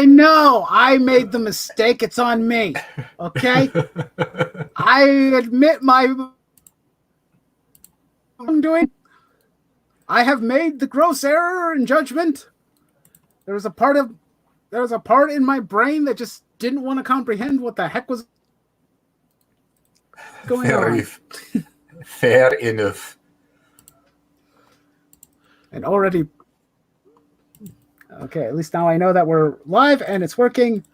I know I made the mistake. It's on me. Okay? I admit my wrongdoing. I have made the gross error in judgment. There was a part in my brain that just didn't want to comprehend what the heck was going on. Fair enough. And already... Okay, at least now I know that we're live and it's working.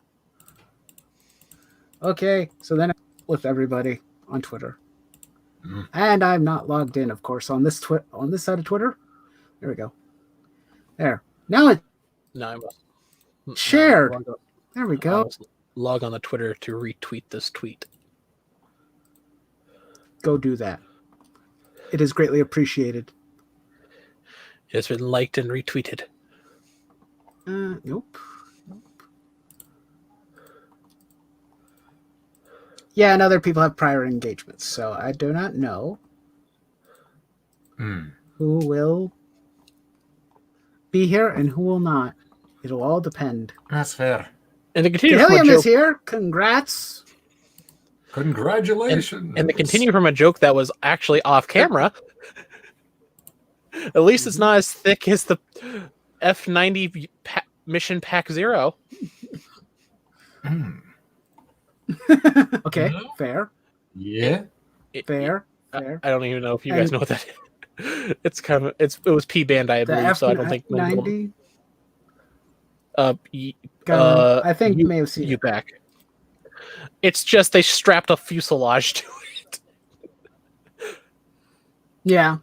Okay, so then with everybody on Twitter. And I'm not logged in, of course, on this side of Twitter. There we go. There. Now it shared. There we go. Log on the Twitter to retweet this tweet. Go do that. It is greatly appreciated. It's been liked and retweeted. Nope. Yeah, and other people have prior engagements, so I do not know who will be here and who will not. It'll all depend. That's fair. And to continue Helium is here. Congrats. Congratulations. And to continue from a joke that was actually off camera, at least it's not as thick as the F-90 Mission Pack Zero. Okay, fair. Yeah. Fair. I don't even know if you guys know what that is. It's kind of it was P-band, I believe, so I don't think 90. I think you may have seen you back. It's just they strapped a fuselage to it. Yeah.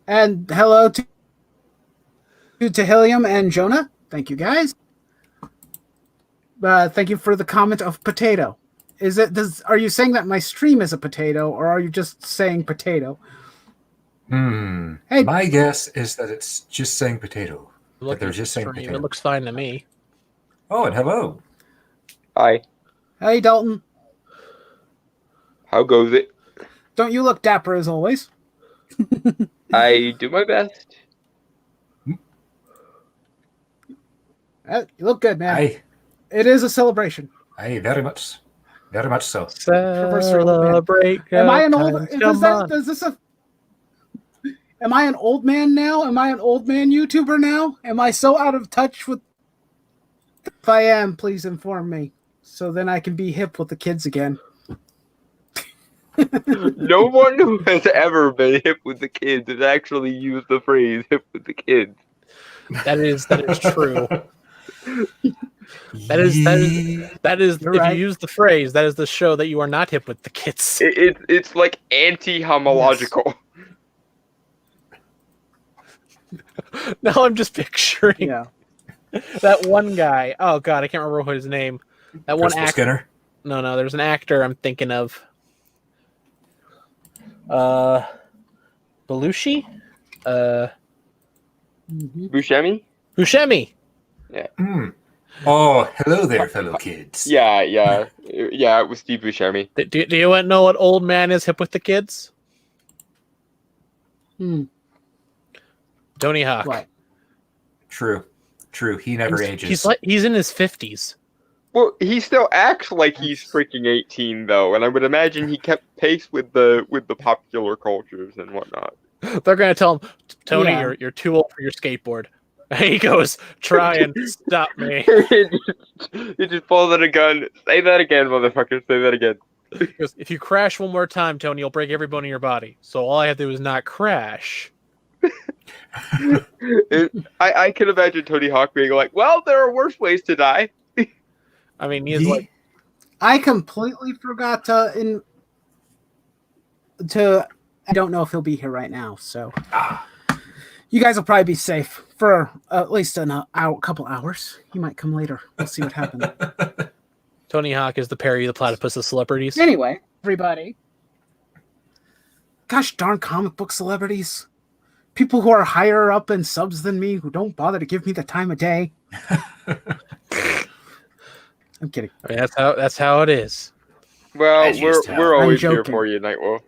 And hello to Helium and Jonah. Thank you, guys. Thank you for the comment of potato. Are you saying that my stream is a potato, or are you just saying potato? Hey, my guess is that it's just saying potato. That they're just saying potato. It looks fine to me. Oh, and hello. Hi. Hey, Dalton. How goes it? Don't you look dapper as always? I do my best. You look good, man. Aye. It is a celebration. Aye, very much so. Celebrate. Am I an old? Am I an old man now? Am I an old man YouTuber now? Am I so out of touch with? If I am, please inform me, so then I can be hip with the kids again. No one who has ever been hip with the kids has actually used the phrase "hip with the kids." That is true. That is if right. you use the phrase, that is the show that you are not hip with the kids. It's like anti-homological. Yes. Now I'm just picturing that one guy. Oh god, I can't remember what his name. That one actor. Skinner? No, there's an actor I'm thinking of. Belushi? Buscemi? Buscemi. Yeah. Oh, hello there, fellow kids. Yeah. It was Steve Buscemi. Do you want to know what old man is hip with the kids? Tony Hawk. What? True. He never ages. He's in his 50s. Well, he still acts like he's freaking 18, though, and I would imagine he kept pace with the popular cultures and whatnot. They're gonna tell him, Tony, you're too old for your skateboard. And he goes, try and stop me. He just pulls out a gun. Say that again, motherfucker. Say that again. He goes, if you crash one more time, Tony, you'll break every bone in your body. So all I have to do is not crash. I can imagine Tony Hawk being like, well, there are worse ways to die. I mean, he's like... I completely forgot to... I don't know if he'll be here right now, so... You guys will probably be safe for at least a couple hours. He might come later. We'll see what happens. Tony Hawk is the Perry the Platypus of celebrities. Anyway, everybody. Gosh darn comic book celebrities. People who are higher up in subs than me, who don't bother to give me the time of day. I'm kidding. I mean, that's how it is. Well, we're always here for you, Nightwolf.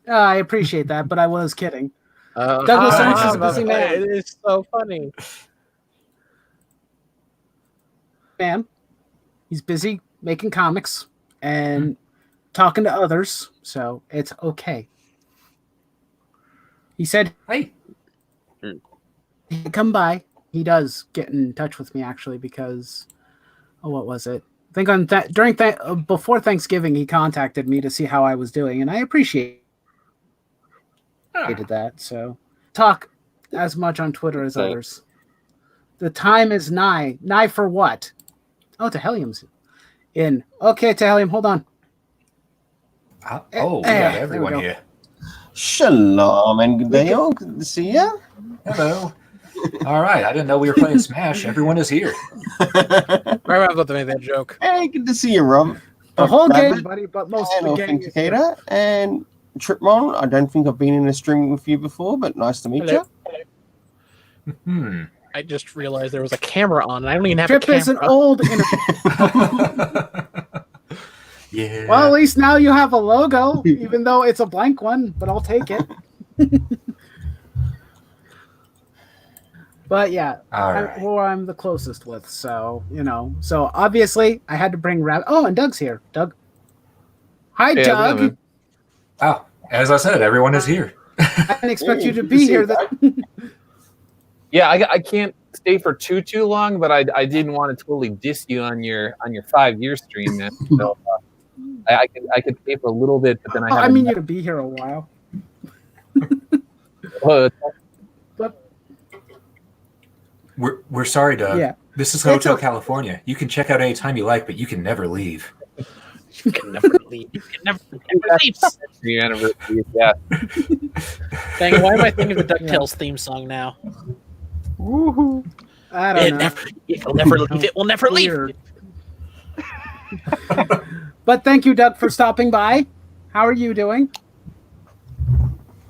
I appreciate that, but I was kidding. Douglas Ernst is a busy man. It is so funny. man. He's busy making comics and talking to others, so it's okay. He said, Hey. he'd come by. He does get in touch with me, actually, because, what was it? I think before Thanksgiving, he contacted me to see how I was doing, and I appreciated that. So, talk as much on Twitter as others. The time is nigh. Nigh for what? Oh, Tehelium's in. Okay, Tehelium, hold on. We got everyone here. Shalom and good day, all. Good to see you. Hello. All right, I didn't know we were playing Smash. Everyone is here. I was about to make that joke. Hey, good to see you, Rob. The whole Rabbit game, buddy, but most and of the game. Authenticator and Tripmon. I don't think I've been in a stream with you before, but nice to meet Hello. you. I just realized there was a camera on, and I don't even have Trip a camera. is an old. Yeah. Well, at least now you have a logo, even though it's a blank one, but I'll take it. But yeah, I'm the closest with, so, So obviously, I had to bring Rabbit. Oh, and Doug's here. Doug. Hi, Doug. Oh, as I said, everyone is here. I didn't expect you to be here. Yeah, I can't stay for too long, but I didn't want to totally diss you on your 5-year stream, man. So I could stay for a little bit, but then I mean you to be here a while. But we're sorry, Doug. Yeah. This is Hotel California. You can check out anytime you like, but you can never leave. You can never leave. You can never leave. Your anniversary, yeah. Dang, why am I thinking of the DuckTales theme song now? Woohoo! I don't know. It will never leave. It will never leave. But thank you, Doug, for stopping by. How are you doing?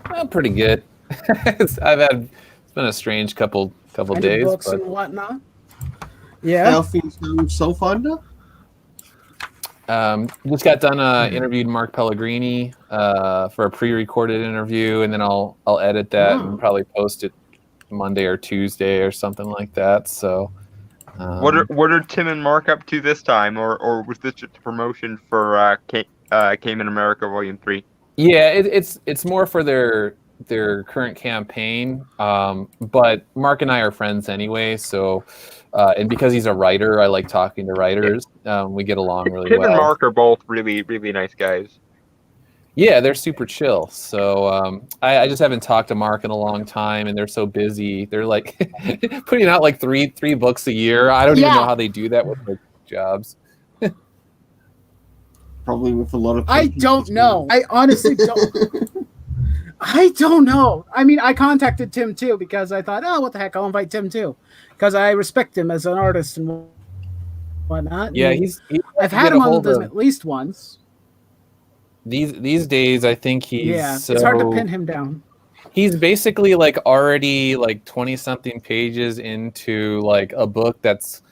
Well, pretty good. It's been a strange couple days. Books but... and whatnot. Yeah. How things going so far, Doug? Just got done interviewed Mark Pellegrini for a pre-recorded interview, and then I'll edit that and probably post it Monday or Tuesday or something like that. So what are Tim and Mark up to this time, or was this just a promotion for Came in America Volume 3? Yeah, it's more for their current campaign, but Mark and I are friends anyway, so and because he's a writer, I like talking to writers. We get along really well. Tim and Mark are both really, really nice guys. Yeah, they're super chill. So I just haven't talked to Mark in a long time, and they're so busy. They're like putting out like three books a year. I don't even know how they do that with their jobs. Probably with a lot of. I don't know. I honestly don't. I don't know. I mean, I contacted Tim too because I thought, what the heck, I'll invite Tim too, because I respect him as an artist and whatnot. Yeah, and I've had him on at least once. These days, I think he's it's hard to pin him down. He's basically like already like 20-something pages into like a book that's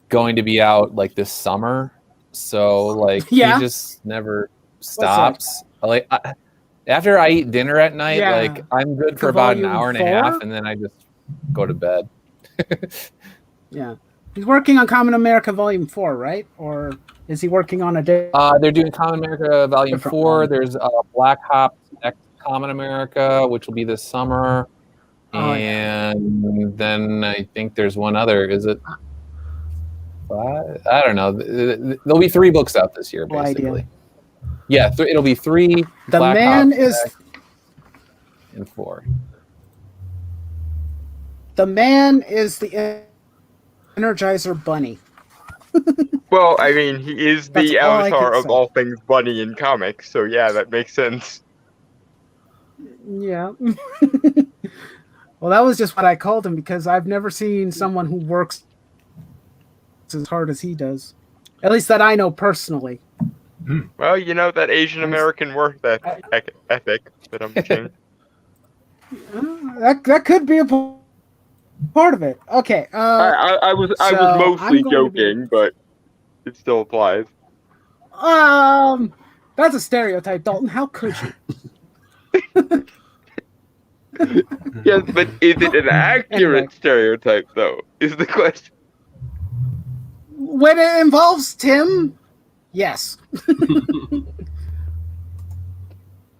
going to be out like this summer. So like he just never stops. Like after I eat dinner at night, like I'm good for about an hour and a half, and then I just go to bed. Yeah, he's working on Common America Volume 4, right? Or is he working on a day? They're doing Common America Volume 4. There's Black Hop Next Common America, which will be this summer, and then I think there's one other. Is it? I don't know. There'll be 3 books out this year, basically. Yeah, it'll be 3. The Black man Hop is. And 4. The man is the Energizer Bunny. Well, I mean, he is the avatar of all things bunny in comics, so yeah, that makes sense. Yeah. Well, that was just what I called him because I've never seen someone who works as hard as he does. At least that I know personally. Well, that Asian American work ethic that I'm saying. That could be a part of it. Okay. I was mostly joking, but it still applies. That's a stereotype, Dalton. How could you? Yes, but is it an accurate stereotype, though? Is the question. when it involves Tim, yes.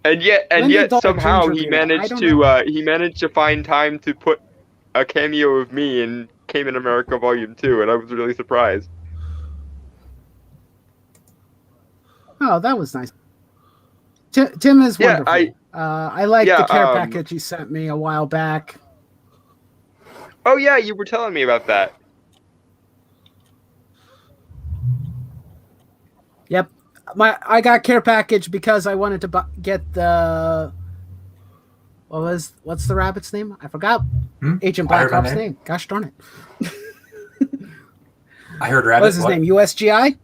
And yet Adult somehow Ginger he Beer. I managed don't to know. he managed to find time to put a cameo of me in Came in America Volume 2, and I was really surprised. Oh, that was nice. Tim is Yeah, wonderful. I like yeah, the care package he sent me a while back. Oh yeah, you were telling me about that. Yep, I got care package because I wanted to get the what's the rabbit's name? I forgot. Agent Blackhawk's name. Gosh darn it! I heard rabbit. What's his name? USGI?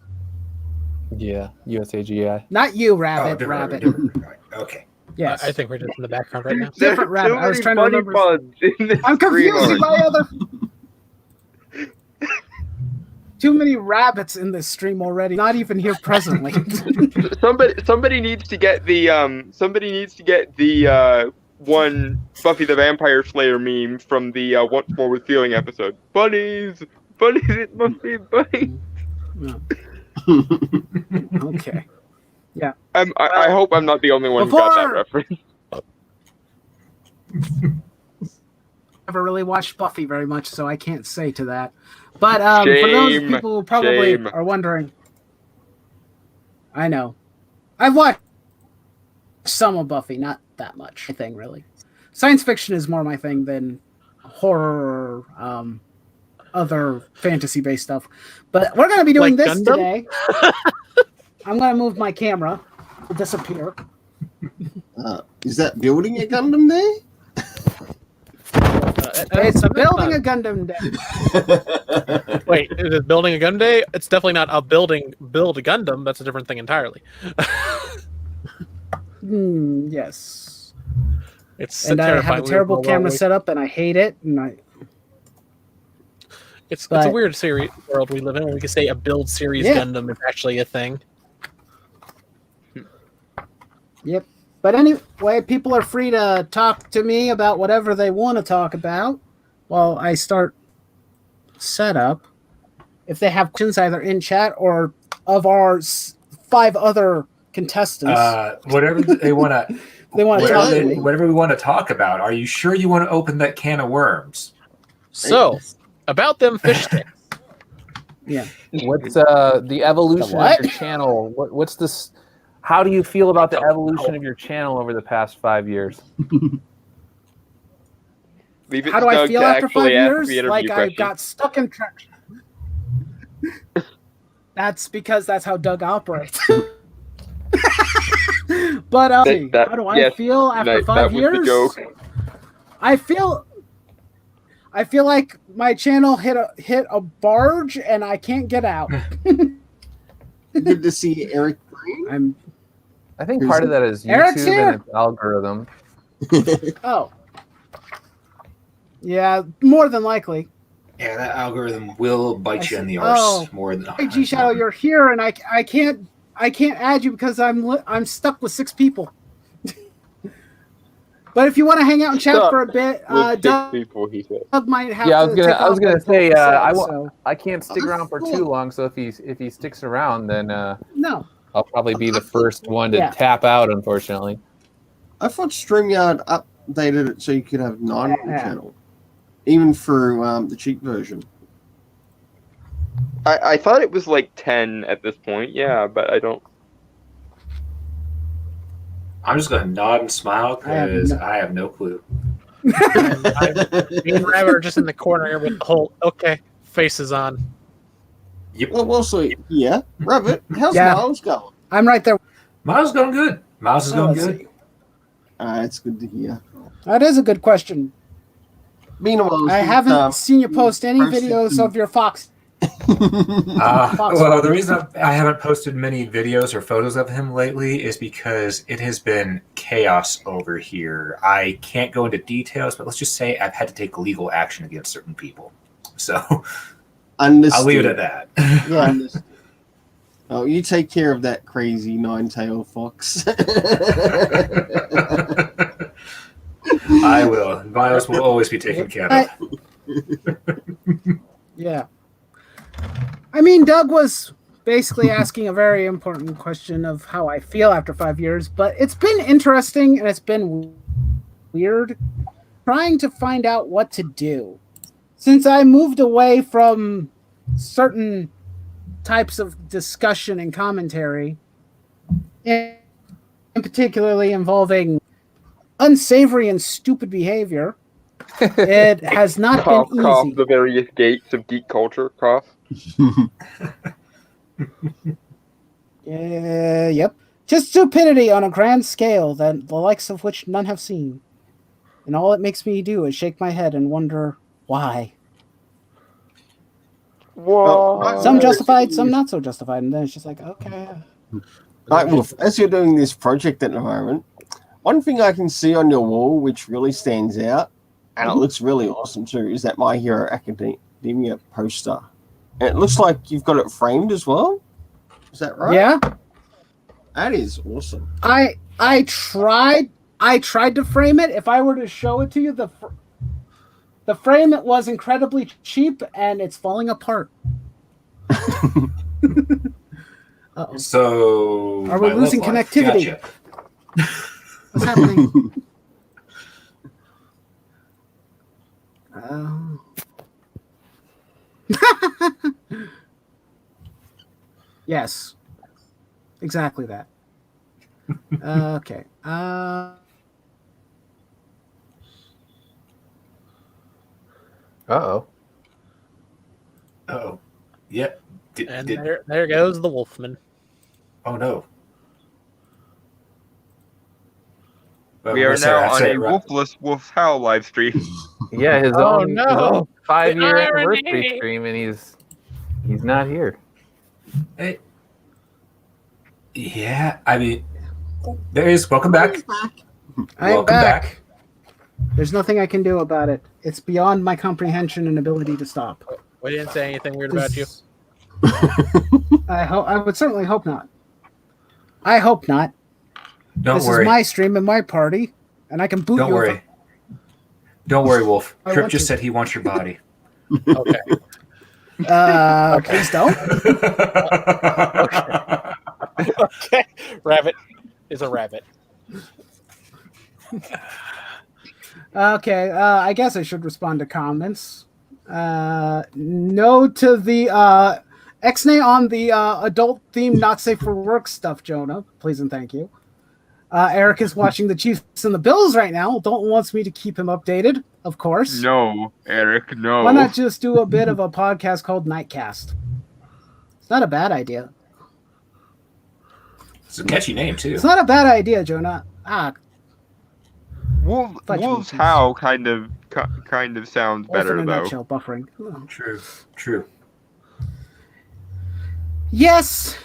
Yeah, USAGI. Not you, Rabbit. Oh, Rabbit. Okay. Yes. I think we're just in the background right now. Different rabbit. I was trying to remember. I'm I'm confusing my other. Too many rabbits in this stream already. Not even here presently. Somebody needs to get the one Buffy the Vampire Slayer meme from the Once More with Feeling episode. Bunnies, it must be bunnies. Okay. Yeah. I hope I'm not the only one who got that reference. Never really watched Buffy very much, so I can't say to that. But for those people who probably are wondering, I know. I've watched some of Buffy, not that much. My thing, really. Science fiction is more my thing than horror or other fantasy-based stuff. But we're going to be doing Like this Gundam? today. I'm going to move my camera. It'll disappear. Is that building a Gundam there? It's building a Gundam day. Wait, is it building a Gundam day? It's definitely not a build a Gundam. That's a different thing entirely. Yes. It's And I have a terrible camera set. setup, and I hate it. And It's a weird series world we live in. Where we can say a build series Gundam is actually a thing. Yep. But anyway, people are free to talk to me about whatever they want to talk about while I start setup. If they have questions either in chat or of our 5 other contestants. Whatever they want to whatever we want to talk about. Are you sure you want to open that can of worms? So, about them fish sticks. Yeah. What's the evolution of your channel? What's this? How do you feel about the evolution of your channel over the past 5 years? How do I feel after 5 years? Like I got stuck in traction. That's because that's how Doug operates. But how do I feel after 5 years? I feel like my channel hit a barge and I can't get out. Good to see Eric Green. I think part of that is Eric's YouTube here. and its algorithm. Oh. Yeah, more than likely. Yeah, that algorithm will bite you in the arse more than. Hey, G Shadow, you're here, and I can't add you because I'm stuck with 6 people. But if you want to hang out and chat for a bit, Doug might have. Yeah, I was gonna say I can't stick around for too long. So if he sticks around, then no, I'll probably be the first one to tap out. Unfortunately, I thought StreamYard updated it so you could have 9 on the channel, even for the cheap version. I thought it was like 10 at this point. Yeah, but I don't. I'm just going to nod and smile because I have no clue. Me and Rabbit are just in the corner here with the whole faces on. Yep. Well, also, yeah, Rabbit, how's Miles going? I'm right there. Miles is going good. Miles is going good. It's good to hear. That is a good question. Meanwhile, I haven't seen you post any videos of your fox. Well, the reason I haven't posted many videos or photos of him lately is because it has been chaos over here. I can't go into details, but let's just say I've had to take legal action against certain people. So Understood. I'll leave it at that. Yeah. Oh, you take care of that crazy 9-tailed fox. I will. Miles will always be taken care of. Yeah. I mean, Doug was basically asking a very important question of how I feel after 5 years, but it's been interesting and it's been weird trying to find out what to do. Since I moved away from certain types of discussion and commentary, in particularly involving unsavory and stupid behavior, it has not Cough, been cough, easy. the various gates of geek culture, cough. Yep. Just stupidity on a grand scale that the likes of which none have seen. And all it makes me do is shake my head and wonder why. What? Some justified, some not so justified. And then it's just like, okay. Right, Wolf, as you're doing this project at the moment, one thing I can see on your wall which really stands out, and it looks really awesome too, is that My Hero Academia poster. And it looks like you've got it framed as well. Is that right? Yeah. That is awesome. I tried to frame it. If I were to show it to you, the frame it was incredibly cheap and it's falling apart. Uh-oh. So Are we my losing love life. connectivity? Gotcha. What's happening? Yes. Exactly that. Okay. Uh-oh. Oh, yeah. And there goes the Wolfman. Oh no. Well, We are let's say I now on say a it right. Wolfless Wolf Howl live stream. Yeah, his Oh, own, no. his own 5-year The anniversary irony. stream, and he's not here. Hey. Yeah, I mean, there is. Welcome back. I'm Welcome back. There's nothing I can do about it. It's beyond my comprehension and ability to stop. We didn't say anything weird about you. I would certainly hope not. I hope not. Don't This worry. is my stream and my party, and I can boot Don't you. worry. Don't worry, Wolf. I Trip want just to. said he wants your body. Okay. Please don't. Okay. Rabbit is a rabbit. Okay, I guess I should respond to comments. No to the X-nay on the adult theme not safe for work stuff, Jonah. Please and thank you. Eric is watching the Chiefs and the Bills right now. Dalton wants me to keep him updated, of course. No, Eric, no. Why not just do a bit of a podcast called Nightcast? It's not a bad idea. It's a catchy name too. It's not a bad idea, Jonah. Fudge Wolf's monkeys. Howl kind of sounds Wolf better in a though. nutshell, buffering. Oh. True. Yes.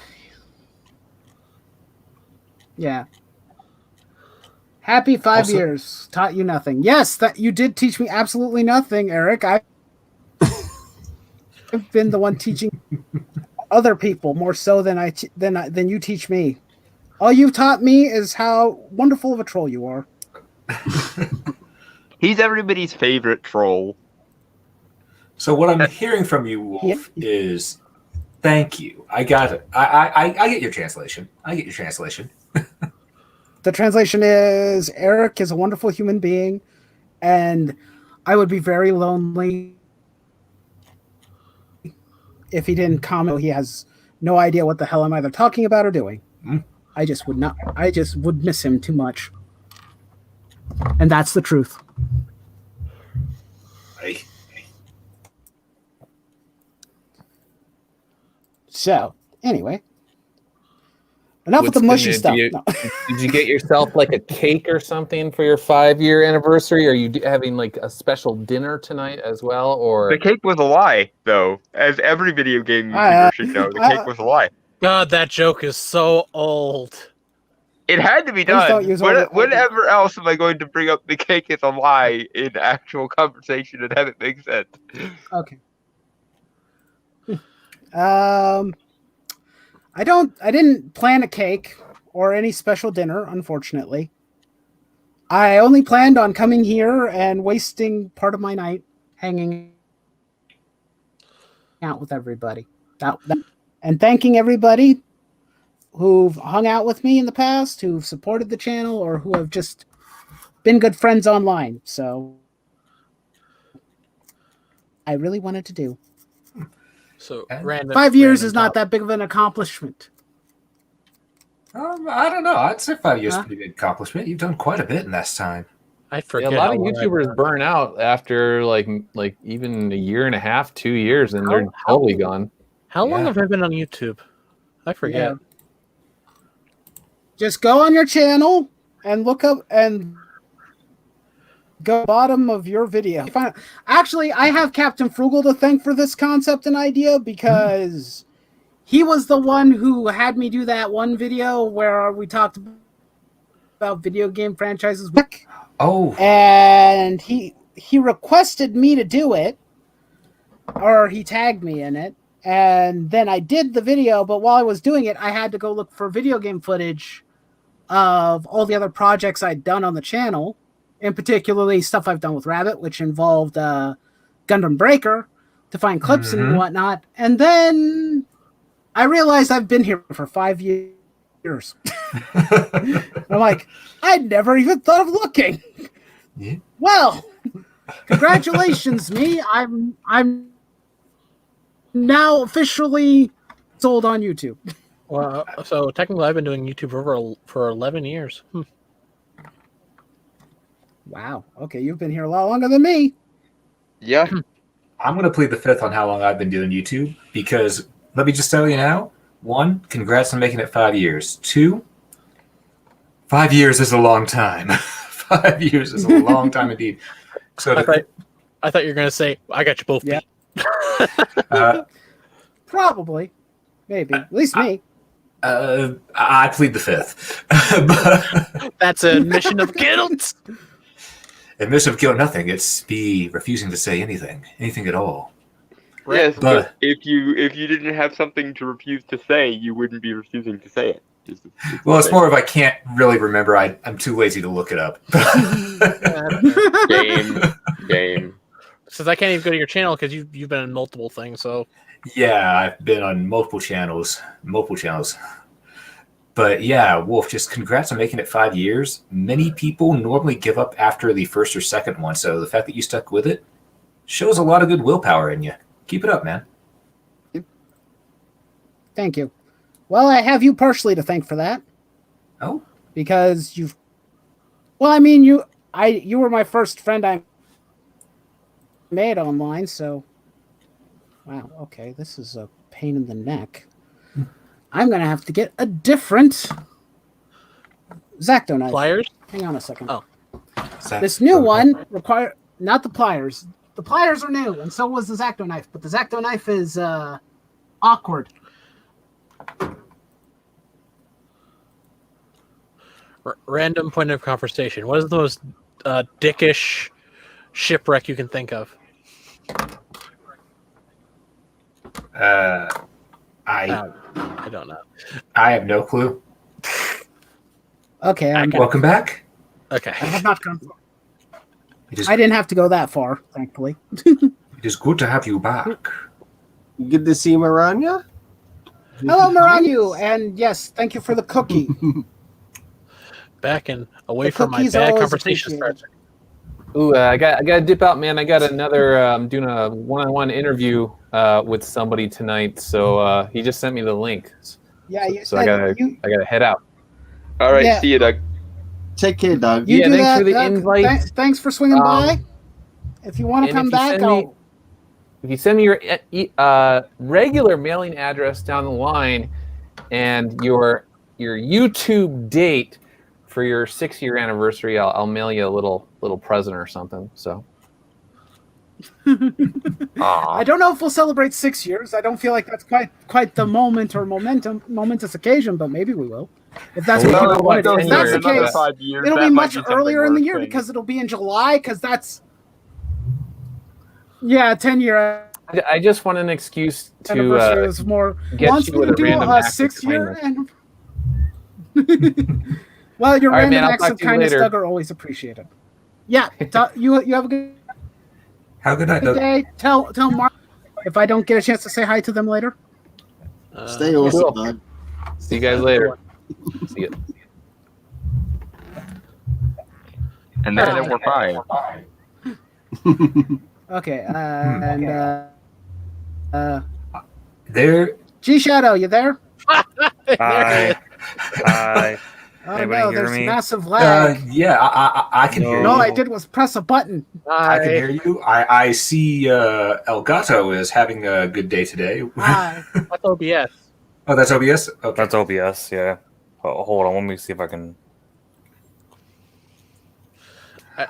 Yeah. Happy 5 Also- years. Taught you nothing. Yes, that you did teach me absolutely nothing, Eric. I've been the one teaching other people more so than than you teach me. All you've taught me is how wonderful of a troll you are. He's everybody's favorite troll. So what I'm hearing from you, Wolf, is thank you. I got it. I get your translation. The translation is Eric is a wonderful human being, and I would be very lonely if he didn't comment. He has no idea what the hell I'm either talking about or doing. Mm. I just would miss him too much. And that's the truth. Hey. So, anyway. Enough with the What's mushy gonna- stuff. do you- No. Did you get yourself like a cake or something for your 5-year anniversary? Are you having like a special dinner tonight as well? Or The cake was a lie, though. As every video game I- YouTuber should know, the cake was a lie. God, that joke is so old. It had to be Please don't done. use all the- Whenever else am I going to bring up the cake is a lie in actual conversation and have it make sense? Okay. I didn't plan a cake or any special dinner, unfortunately. I only planned on coming here and wasting part of my night hanging out with everybody. And thanking everybody who've hung out with me in the past, who've supported the channel, or who have just been good friends online. So I really wanted to do. So random. 5 years random is not top- that big of an accomplishment. I don't know. I'd say 5 years is a pretty good accomplishment. You've done quite a bit in that time. I Yeah, forget. a lot how of long I've YouTubers done. burn out after like even a year and a half, 2 years, and they're How- totally gone. How long Yeah. have I been on YouTube? I forget. Yeah. Just go on your channel and look up and go bottom of your video. Actually, I have Captain Frugal to thank for this concept and idea because he was the one who had me do that one video where we talked about video game franchises. Oh, And he requested me to do it, or he tagged me in it, and then I did the video. But while I was doing it, I had to go look for video game footage of all the other projects I'd done on the channel, and particularly stuff I've done with Rabbit, which involved Gundam Breaker, to find clips and whatnot. And then I realized I've been here for 5 years. I'm like, I never even thought of looking. Yeah. Well, congratulations, me. I'm now officially sold on YouTube. Well, so technically, I've been doing YouTube for 11 years. Wow. Okay, you've been here a lot longer than me. Yeah. I'm going to plead the fifth on how long I've been doing YouTube because let me just tell you now. 1, congrats on making it 5 years. 2, 5 years is a long time. 5 years is a long time indeed. So I thought you were going to say, I got you both Yeah. beat. Probably. Maybe. At least me. I plead the fifth. That's a admission of guilt. Admission of guilt, nothing. It's me refusing to say anything at all. Yes, But- but if you didn't have something to refuse to say, you wouldn't be refusing to say it. Well, it's more of I can't really remember. I'm too lazy to look it up. Game. Since I can't even go to your channel because you've been in multiple things. So Yeah, I've been on multiple channels. But yeah, Wolf, just congrats on making it 5 years. Many people normally give up after the first or second one, so the fact that you stuck with it shows a lot of good willpower in you. Keep it up, man. Thank you. Well, I have you partially to thank for that. Oh, Because you've... Well, I mean, you were my first friend I made online, so... Wow, okay, this is a pain in the neck. I'm going to have to get a different Zacto knife. pliers. Hang on a second. Oh. This new one require not the pliers. The pliers are new, and so was the Zacto knife. But the Zacto knife is awkward. Random point of conversation. What is the most dickish shipwreck you can think of? I don't know. I have no clue. Okay, Welcome back. Okay. I have not gone. It is, I didn't have to go that far, thankfully. it is good to have you back. Good to see Maranya. Hello, Maranyu, and yes, thank you for the cookie. Back and away The from my cookies are bad always conversation appreciated. starts. Ooh, I got to dip out, man. I got another doing a one-on-one interview with somebody tonight. So he just sent me the link. Yeah, you So said I gotta head out. All right, Yeah. see you, Doug. Take care, Doug. You Yeah, do thanks that, for the Doug. invite. Thanks for swinging by. If you want to and come if you back, send me- If you send me your regular mailing address down the line and your YouTube date for your 6-year anniversary, I'll mail you a little present or something. So. I don't know if we'll celebrate 6 years. I don't feel like that's quite the momentous occasion, but maybe we will. If that's Well, what people want to do. If 10 that's the years, Another case, 5 years, it'll that be might much something earlier in the worth year saying. because it'll be in July. Because that's 10-year I just want an excuse anniversary to is more. get Wants you me with to a do random a act of 6-year. kindness. Well, your All right, random man, I'll acts talk of to you kindness, later. Doug, are always appreciated. Yeah, you have a good Have a good night, Doug. day. Tell Mark if I don't get a chance to say hi to them later. Stay awesome, cool. bud. See you guys later. See ya. And then it were fine. Okay, and There. G Shadow, you there? There Hi. Oh Anybody no, hear there's me? massive lag. Yeah, I can hear No, you. I did was press a button. I can hear you. I see El Gato is having a good day today. Hi. What's OBS? Oh, that's OBS? Okay. That's OBS, yeah. Oh, hold on, let me see if I can. I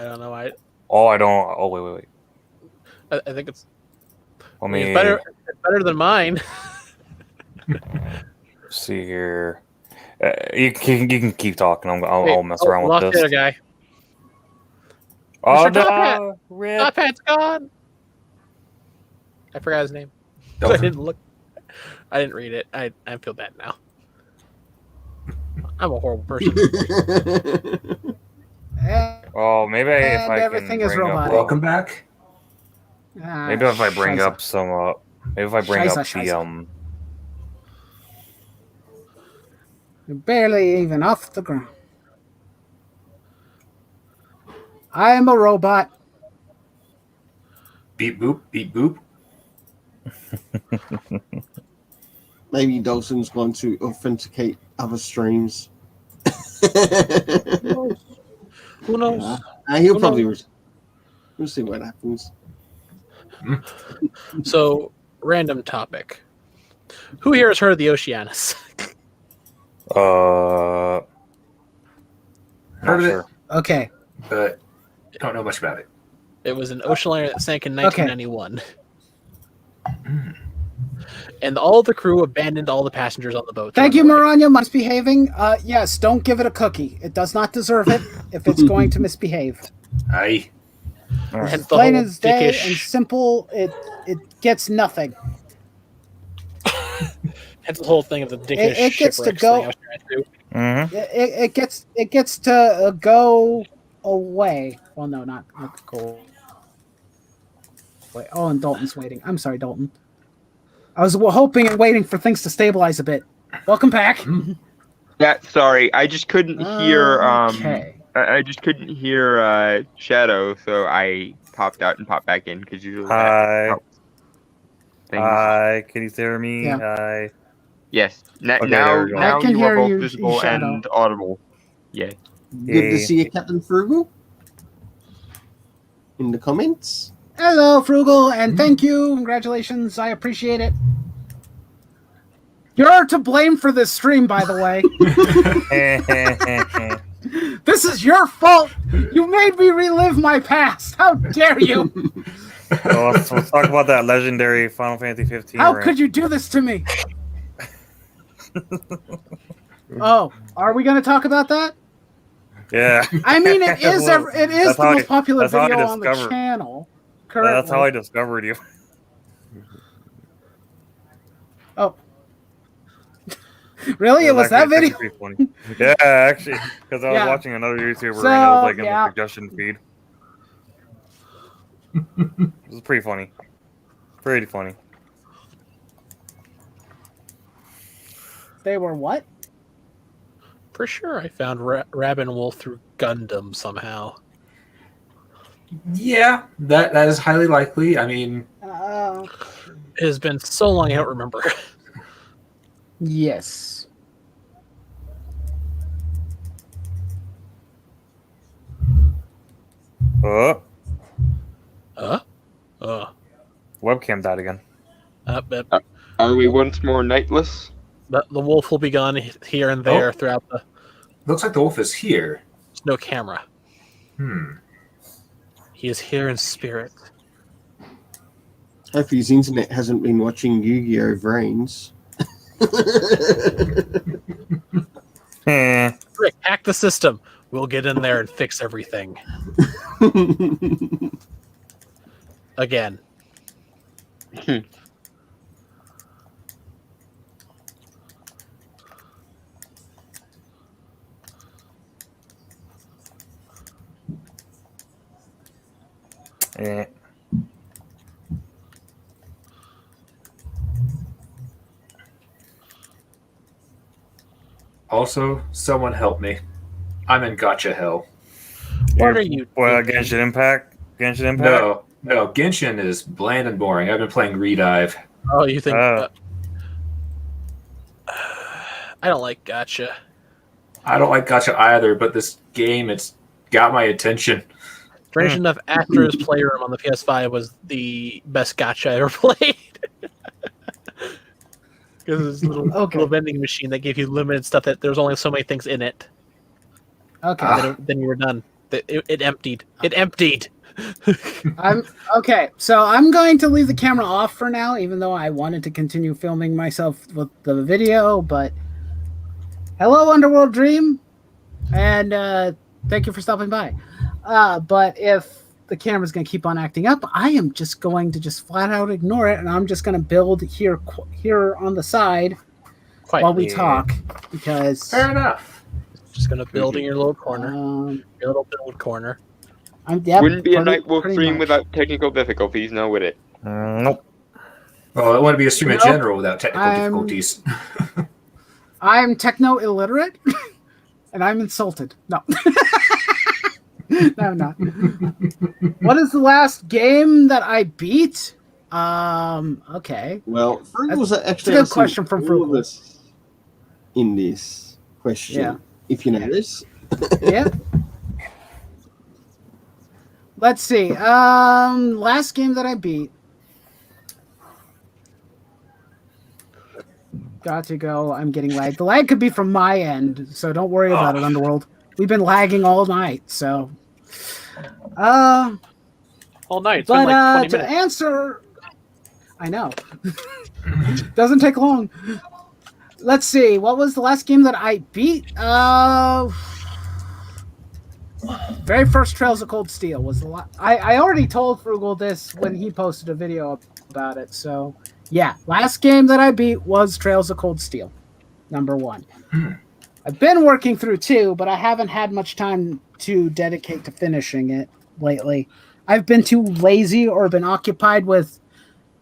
don't know. Oh, I don't. Oh, wait. I think it's, Let me it's better than mine. see here. You can keep talking. I'll mess around with lost this. the other guy. Oh Mr. Top Hat! no! Rip. Top Hat's gone. I forgot his name. I Dolphin. didn't look. I didn't read it. I feel bad now. I'm a horrible person. Oh, maybe if And I everything can is bring up. robotic. Welcome back. Maybe if I bring up some. Maybe if I bring up Scheisse. the You're barely even off the ground. I am a robot. Beep boop, beep boop. Maybe Dawson's going to authenticate other streams. Who knows? He'll Who probably. knows? We'll see what happens. So, random topic. Who here has heard of the Oceanus? Heard not of it, sure. Okay. but don't know much about it. It was an ocean liner that sank in 1991. And all the crew abandoned all the passengers on the boat. Thank you, Maranya. Misbehaving. Yes, don't give it a cookie. It does not deserve it if it's going to misbehave. Aye. Hence the Plain whole as day dickish, and simple. It gets nothing. hence the whole thing of the dickish It gets to shipwrecks go- thing I was trying to do. Mm-hmm. It gets to go away. Well, no, not go away. Oh, and Dalton's waiting. I'm sorry, Dalton. I was hoping and waiting for things to stabilize a bit. Welcome back. Yeah, sorry, I just couldn't hear. Okay. I just couldn't hear Shadow, so I popped out and popped back in because usually that Hi. helps things. Hi. Can you hear me? Yeah. Hi. Yes. Okay, Now there we go. now I can you hear are both you, visible Shadow. and audible. Yeah. Good to Yay. see you, Captain Frugal. In the comments. Hello, Frugal, and thank you. Congratulations. I appreciate it. You're to blame for this stream, by the way. This is your fault. You made me relive my past. How dare you? Well, let's talk about that legendary Final Fantasy 15. How rant. could you do this to me? Oh, are we going to talk about that? Yeah. I mean, it is Well, it is that's the how most popular that's how I video on the discovered- channel. Currently. That's how I discovered you. Oh, really? It was that actually video? pretty funny. Yeah, actually, because I was Yeah. watching another YouTuber So, and it was like in yeah. the suggestion feed. It was pretty funny. Pretty funny. They were what? For sure, I found Rabin Wolf through Gundam somehow. Yeah, that is highly likely. I mean, It has been so long, I don't remember. Yes. Oh, webcam died again. Are we once more nightless? The wolf will be gone here and there throughout the. looks like the wolf is here. There's no camera. He is here in spirit. Hope his internet hasn't been watching Yu-Gi-Oh! Vrains. Rick, hack the system. We'll get in there and fix everything. Again. Also, someone help me. I'm in gotcha hell. What are you? Well, Genshin Impact. Genshin Impact. No, Genshin is bland and boring. I've been playing Redive. Oh, you think? I don't like gotcha. I don't like gotcha either, but this game, it's got my attention. Strange enough, Astra's Playroom on the PS5 was the best gotcha I ever played. Because it's a little vending machine that gave you limited stuff that there's only so many things in it. Okay. Then you were done. It emptied. It emptied. So I'm going to leave the camera off for now, even though I wanted to continue filming myself with the video. But hello, Underworld Dream, and thank you for stopping by. But if the camera's going to keep on acting up, I am just going to flat out ignore it, and I'm just going to build here on the side while we talk, because fair enough. Just going to build in your little corner, your little build corner. Wouldn't be a Nightwolf stream without technical difficulties, now would it? Nope. Well, it wouldn't be a stream in general without technical difficulties. I'm techno illiterate, and I'm insulted. No. No, I'm not. What is the last game that I beat? Okay. Well, Frugal's actually a good question from Frugal in this question, if you notice. Yeah. Let's see. Last game that I beat. Got to go. I'm getting lagged. The lag could be from my end, so don't worry about it, Underworld. We've been lagging all night, so. All night. It's been like 20 to minutes. answer, I know. Doesn't take long. Let's see. What was the last game that I beat? Very first Trails of Cold Steel was the last. I already told Frugal this when he posted a video about it. So yeah, last game that I beat was Trails of Cold Steel, number 1. I've been working through 2, but I haven't had much time to dedicate to finishing it lately. I've been too lazy or been occupied with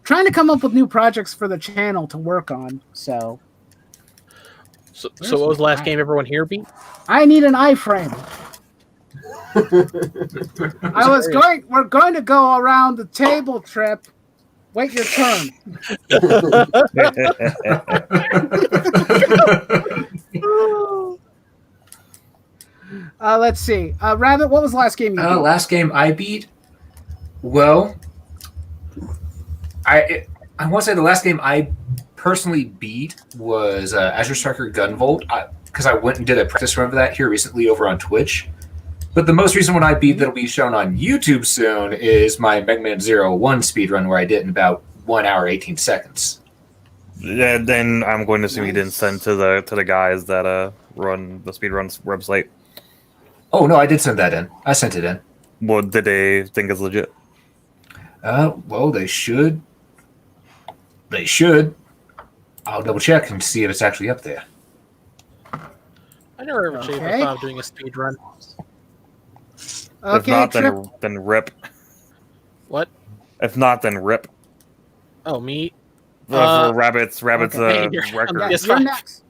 trying to come up with new projects for the channel to work on. So what was the last game everyone here beat? I need an iframe. We're going to go around the table trip. Wait your turn. Let's see. Rabbit, what was the last game you beat? Last game I beat? Well, I want to say the last game I personally beat was Azure Striker Gunvolt, because I went and did a practice run of that here recently over on Twitch. But the most recent one I beat that'll be shown on YouTube soon is my Mega Man 01 speedrun, where I did in about 1 hour 18 seconds. Yeah, then I'm going to assume you didn't send to the guys that run the speedruns website. Oh no, I did send that in. I sent it in. Well, did they think it's legit? Well, they should. They should. I'll double check and see if it's actually up there. I never ever thought of doing a speed run. If not, then rip. What? If not, then rip. Oh, me? Rabbit's record. Yes, you're next.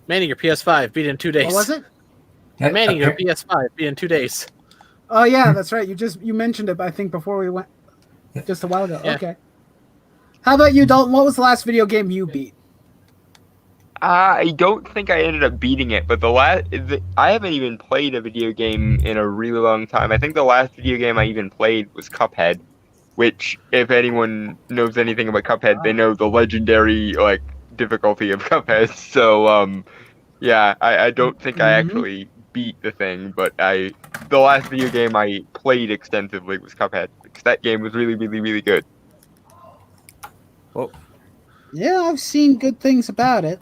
Manny, your PS5 beat in 2 days. What was it? Manny, your PS5 beat in 2 days. Oh yeah, that's right. You mentioned it, I think, before we went just a while ago. Yeah. Okay. How about you, Dalton? What was the last video game you beat? I don't think I ended up beating it, but I haven't even played a video game in a really long time. I think the last video game I even played was Cuphead, which, if anyone knows anything about Cuphead, they know the legendary difficulty of Cuphead. So yeah, I don't think I actually beat the thing, but the last video game I played extensively was Cuphead, because that game was really, really, really good. Oh. Yeah, I've seen good things about it.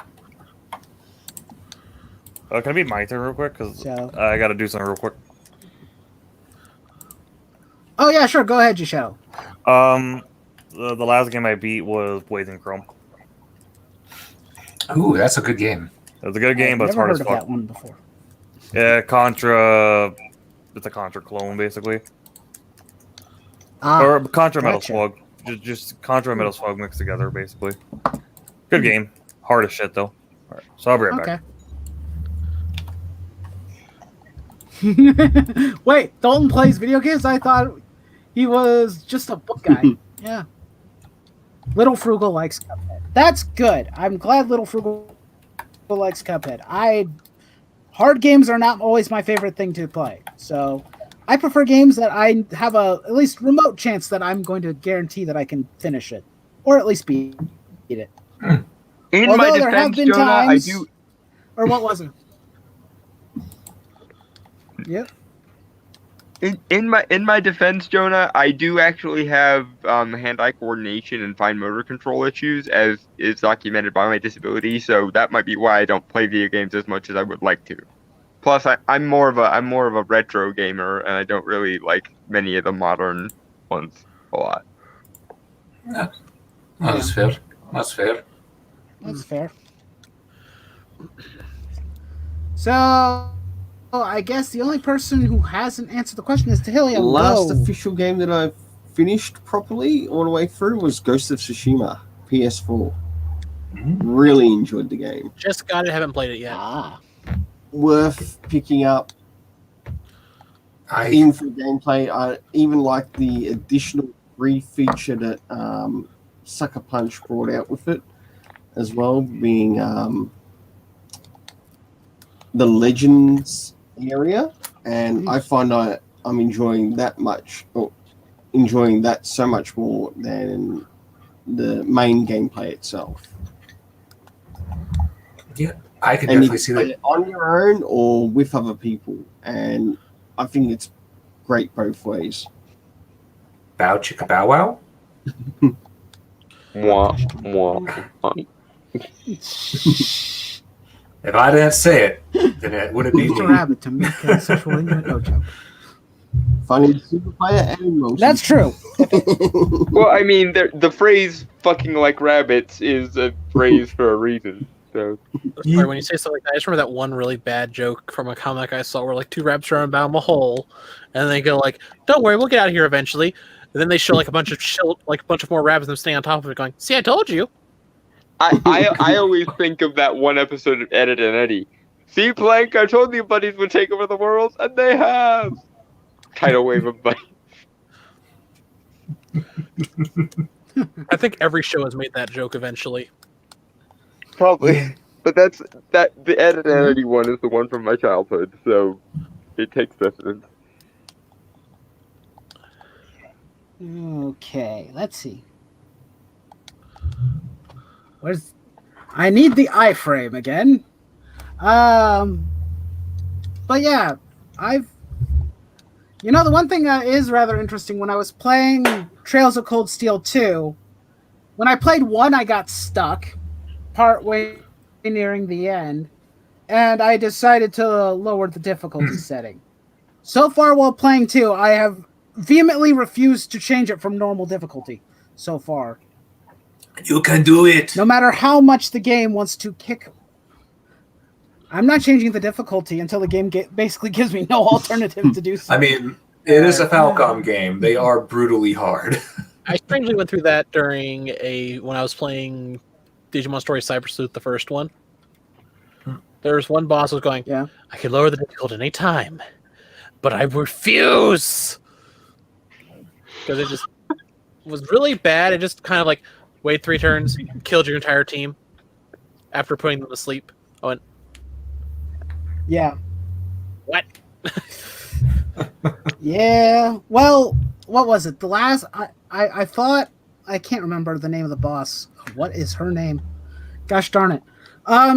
Can it be my turn real quick? Because I got to do something real quick. Oh yeah, sure. Go ahead, Shadow. The last game I beat was Blazing Chrome. Ooh, that's a good game. It was a good game, but it's hard as fuck. I've never heard of that one before. Yeah, Contra. It's a Contra clone, basically. Or Contra Metal Slug. Just Contra and Metal Slug mixed together, basically. Good game. Hard as shit, though. All right, so I'll be right back. Okay. Wait, Dalton plays video games? I thought he was just a book guy. Yeah. Little Frugal likes Cuphead. That's good. I'm glad Little Frugal likes Cuphead. Hard games are not always my favorite thing to play. So I prefer games that I have a at least remote chance that I'm going to guarantee that I can finish it. Or at least beat it. In Although my there have defense, been Jonah, times, I do. Or what was it? Yep. In my defense, Jonah, I do actually have hand-eye coordination and fine motor control issues, as is documented by my disability. So that might be why I don't play video games as much as I would like to. Plus, I'm more of a retro gamer, and I don't really like many of the modern ones a lot. Yeah. That's fair. That's fair. That's fair. So, I guess the only person who hasn't answered the question is Tahilium. The last Go. official game that I finished properly all the way through was Ghost of Tsushima, PS4. Really enjoyed the game. Just got it, haven't played it yet. Worth picking up. Even for gameplay, I even like the additional free feature that Sucker Punch brought out with it as well, being the Legends area, and I find I'm enjoying that so much more than the main gameplay itself. Yeah, I can And you definitely can see play that. it on your own or with other people, and I think it's great both ways. Bow chicka bow wow. Mwah, mwah. If I didn't say it, then it wouldn't be Mr. me. Rabbit to make a sexual innuendo. No joke. Funny single player and motion. That's true. Well, I mean, the phrase "fucking like rabbits" is a phrase for a reason. So Sorry, when you say stuff like that, I just remember that one really bad joke from a comic I saw where like two rabbits are about a hole, and they go like, "Don't worry, we'll get out of here eventually." And then they show like a bunch of more rabbits and them staying on top of it, going, "See, I told you." I always think of that one episode of Ed, Edd and Eddy. See, Plank, I told you buddies would take over the world, and they have. Tidal wave of buddies. I think every show has made that joke eventually. Probably, but the Ed, Edd and Eddy one is the one from my childhood, so it takes precedence. Okay, let's see. I need the iframe again. But yeah, the one thing that is rather interesting when I was playing Trails of Cold Steel 2, when I played 1, I got stuck partway nearing the end, and I decided to lower the difficulty setting. So far while playing 2, I have vehemently refused to change it from normal difficulty so far. You can do it. No matter how much the game wants to kick. I'm not changing the difficulty until the game basically gives me no alternative to do so. I mean, it is a Falcom game. They are brutally hard. I strangely went through that when I was playing Digimon Story Cyber Sleuth, the first one. There's one boss who was going, yeah, I can lower the difficulty any time, but I refuse. Because it just was really bad. It just kind of like, wait 3 turns, killed your entire team after putting them to sleep. I went, yeah. What? Yeah. Well, what was it? The last I thought, I can't remember the name of the boss. What is her name? Gosh darn it.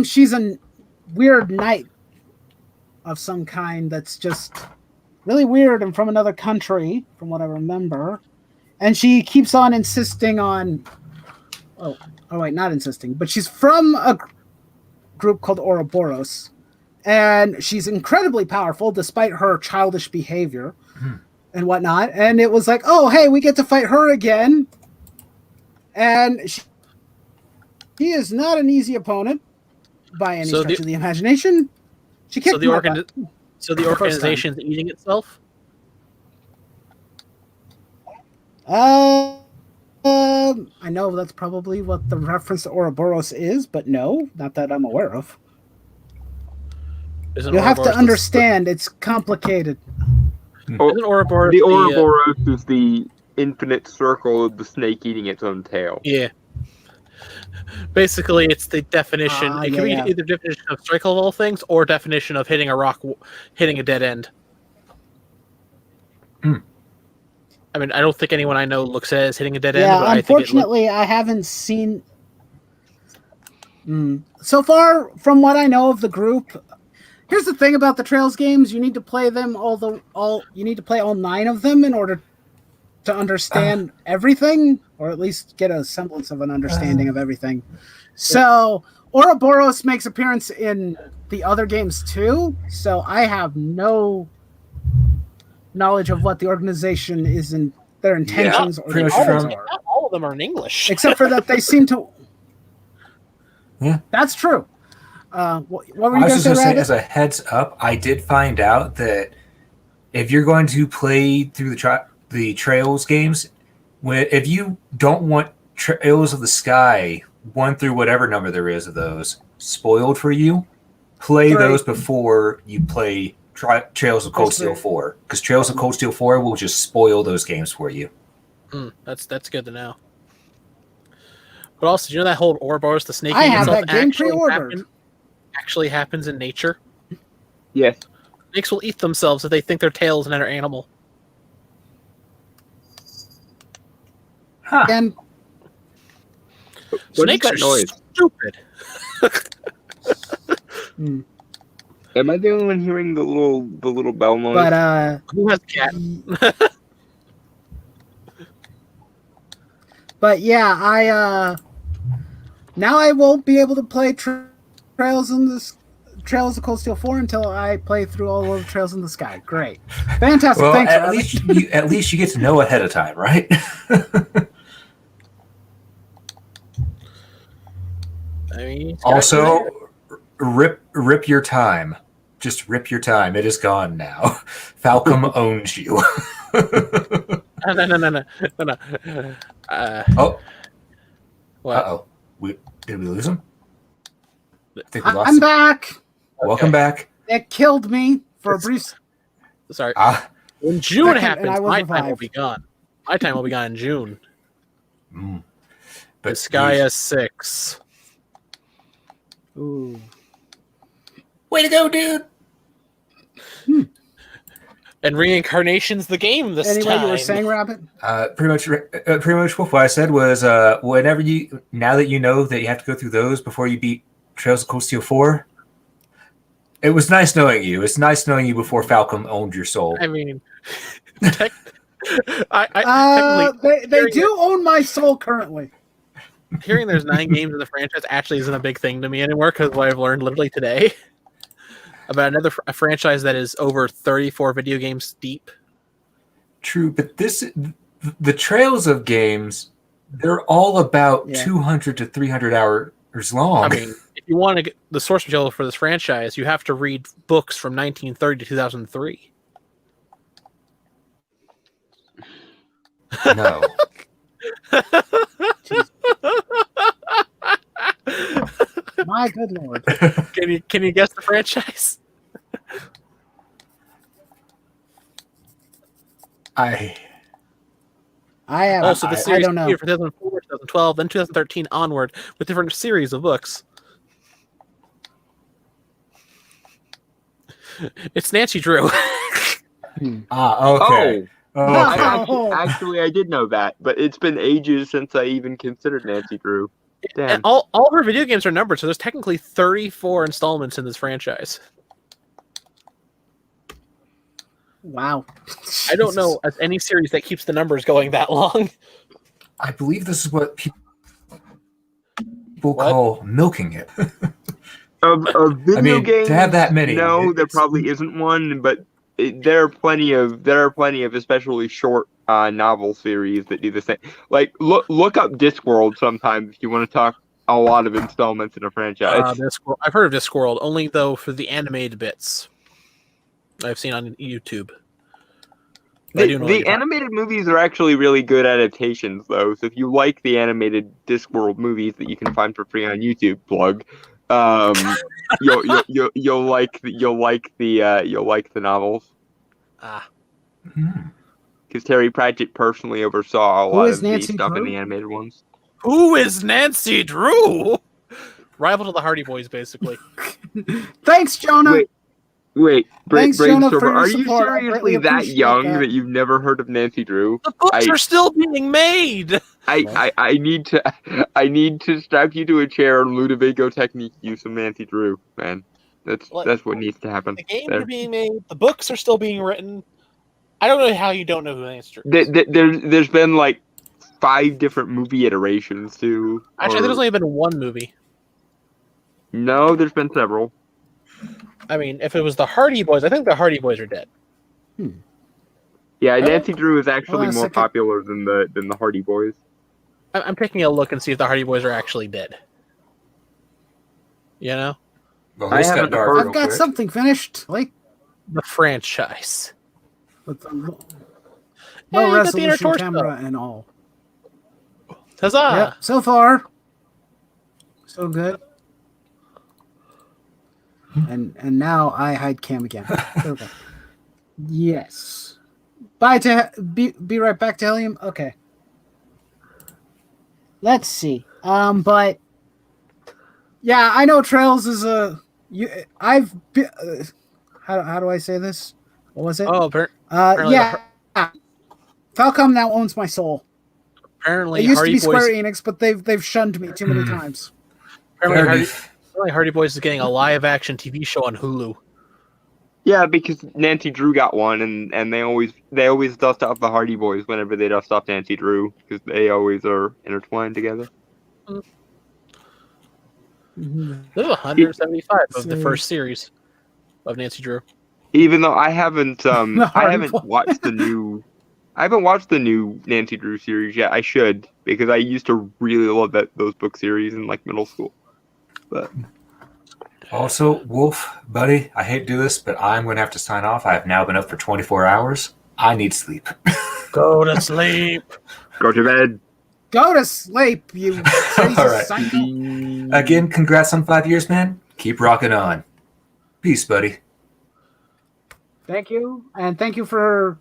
She's a weird knight of some kind that's just really weird and from another country, from what I remember. And she keeps on insisting on oh wait, not insisting, but she's from a group called Ouroboros. And she's incredibly powerful despite her childish behavior and whatnot. And it was like, oh, hey, we get to fight her again. And she is not an easy opponent by any stretch of the imagination. She kicked the organization's eating itself? I know that's probably what the reference to Ouroboros is, but no, not that I'm aware of. Isn't You have to Ouroboros understand, it's complicated. Isn't Ouroboros The Ouroboros is the infinite circle of the snake eating its own tail. yeah. Basically, it's the definition. It can be yeah. either definition of cycle of all things or definition of hitting a rock, hitting a dead end. I mean, I don't think anyone I know looks at it as hitting a dead end. But Unfortunately, I haven't seen. So far, from what I know of the group, here's the thing about the Trails games: you need to play them you need to play all 9 of them in order to understand everything, or at least get a semblance of an understanding of everything. So Ouroboros makes appearance in the other games too. So I have no knowledge of what the organization is in their intentions or pretty much goals from- are. Not all of them are in English. Except for that they seem to. Yeah. That's true. What were I you was going just going to to say, say, as a heads up, I did find out that if you're going to play through the Trails games, if you don't want Trails of the Sky 1 through whatever number there is of those spoiled for you, play 3. those before you play Trails of Cold That's Steel right. 4, because Trails of Cold Steel 4 will just spoil those games for you. That's good to know. But also, you know that whole Ouroboros, the snake I eating have itself, that game pre-ordered. actually happens in nature. Yes. Snakes will eat themselves if they think their tail is another animal. Huh. And What Snakes is are that noise? stupid. Am I the only one hearing the little bell noise? but Who has a cat? but yeah, I now I won't be able to play Trails of Cold Steel 4 until I play through all of Trails in the Sky. Great, fantastic. Well, Thanks, at Rabbit. least you get to know ahead of time, right? I mean, Also, rip your time. Just rip your time. It is gone now. Falcom owns you. no. Oh, What? uh-oh. Did we lose him? I think we lost I'm him. back. Welcome Okay. back. It killed me for a brief. Sorry. Ah, When June Second, and happens, I was my time will revived. be gone. My time will be gone in June. but The Sky you- S6. Ooh. way to go, dude. And Reincarnation's the game this Anyway, time. you were saying, Rabbit? Pretty much what I said was whenever now that you know that you have to go through those before you beat Trails of Cold Steel 4, it was nice knowing you. It's nice knowing you before Falcom owned your soul. I mean, technically, They do own my soul currently. hearing there's 9 games in the franchise actually isn't a big thing to me anymore because what I've learned literally today about a franchise that is over 34 video games deep. True, but the Trails of games, they're all about 200 to 300 hours long. I mean, if you want to get the source material for this franchise, you have to read books from 1930 to 2003. No. My good lord. Can you guess the franchise? I have. Also, the I series don't know. continued for 2004, 2012, then 2013 onward with different series of books. It's Nancy Drew. Okay. Oh, Okay. actually, I did know that, but it's been ages since I even considered Nancy Drew. Damn. And all of her video games are numbered, so there's technically 34 installments in this franchise. Wow. I don't know of any series that keeps the numbers going that long. I believe this is what people call milking it. Of video I mean, games, to have that many, no, there it's- probably isn't one, but there are plenty of especially short novel series that do the same. Like look up Discworld sometimes if you want to talk a lot of installments in a franchise. Discworld. I've heard of Discworld, only though for the animated bits I've seen on YouTube. The animated movies are actually really good adaptations, though. So if you like the animated Discworld movies that you can find for free on YouTube, plug, you'll like the novels. Because Terry Pratchett personally oversaw a lot of the stuff in the animated ones. Who is Nancy Drew? Rival to the Hardy Boys, basically. Thanks, Jonah. Wait, Thanks, Jonah, for Brainstormer, your are you support. I seriously greatly that appreciate young that. that you've never heard of Nancy Drew? The books are still being made. I need to strap you to a chair and Ludovico technique you some Nancy Drew, man. That's what needs to happen. The games are being made. The books are still being written. I don't know how you don't know who Nancy Drew is. There's been like 5 different movie iterations too. Actually, there's only been one movie. No, there's been several. I mean, if it was the Hardy Boys, I think the Hardy Boys are dead. Yeah, Nancy Drew is actually more popular than the Hardy Boys. I'm taking a look and see if the Hardy Boys are actually dead. You know? Well, this got dark real I've got quick. something finished, like the franchise. with the Hey, low you got the inner resolution torso. camera and all. Huzzah! Yep, so far, so good. And now I hide cam again. There we go. Yes. Bye to be right back to Helium. Okay. Let's see. But yeah, I know Trails is I've been, how do I say this? What was it? Oh, apparently yeah. Falcom now owns my soul. Apparently, It used Hardy to be Square Boys. Enix, but they've shunned me too many times. Apparently, Hardy Boys is getting a live-action TV show on Hulu. Yeah, because Nancy Drew got one, and they always dust off the Hardy Boys whenever they dust off Nancy Drew, because they always are intertwined together. There's 175 of the first series of Nancy Drew. Even though I haven't Hardy Boys. watched I haven't watched the new Nancy Drew series yet. I should, because I used to really love those book series in like middle school. But Also, Wolf, buddy, I hate to do this, but I'm going to have to sign off. I have now been up for 24 hours. I need sleep. Go to sleep. go to bed. Go to sleep, you crazy All right. psycho. Again, congrats on 5 years, man. Keep rocking on. Peace, buddy. Thank you, and thank you for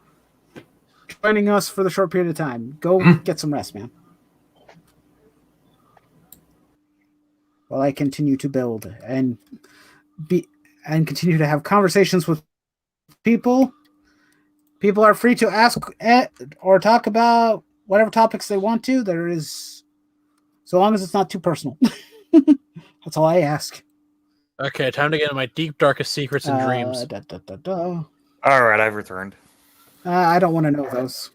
joining us for the short period of time. Go get some rest, man. While I continue to build and continue to have conversations with people. People are free to ask or talk about whatever topics they want to. There is, so long as it's not too personal. That's all I ask. Okay, time to get into my deep, darkest secrets and dreams. All right, I've returned. I don't want to know those.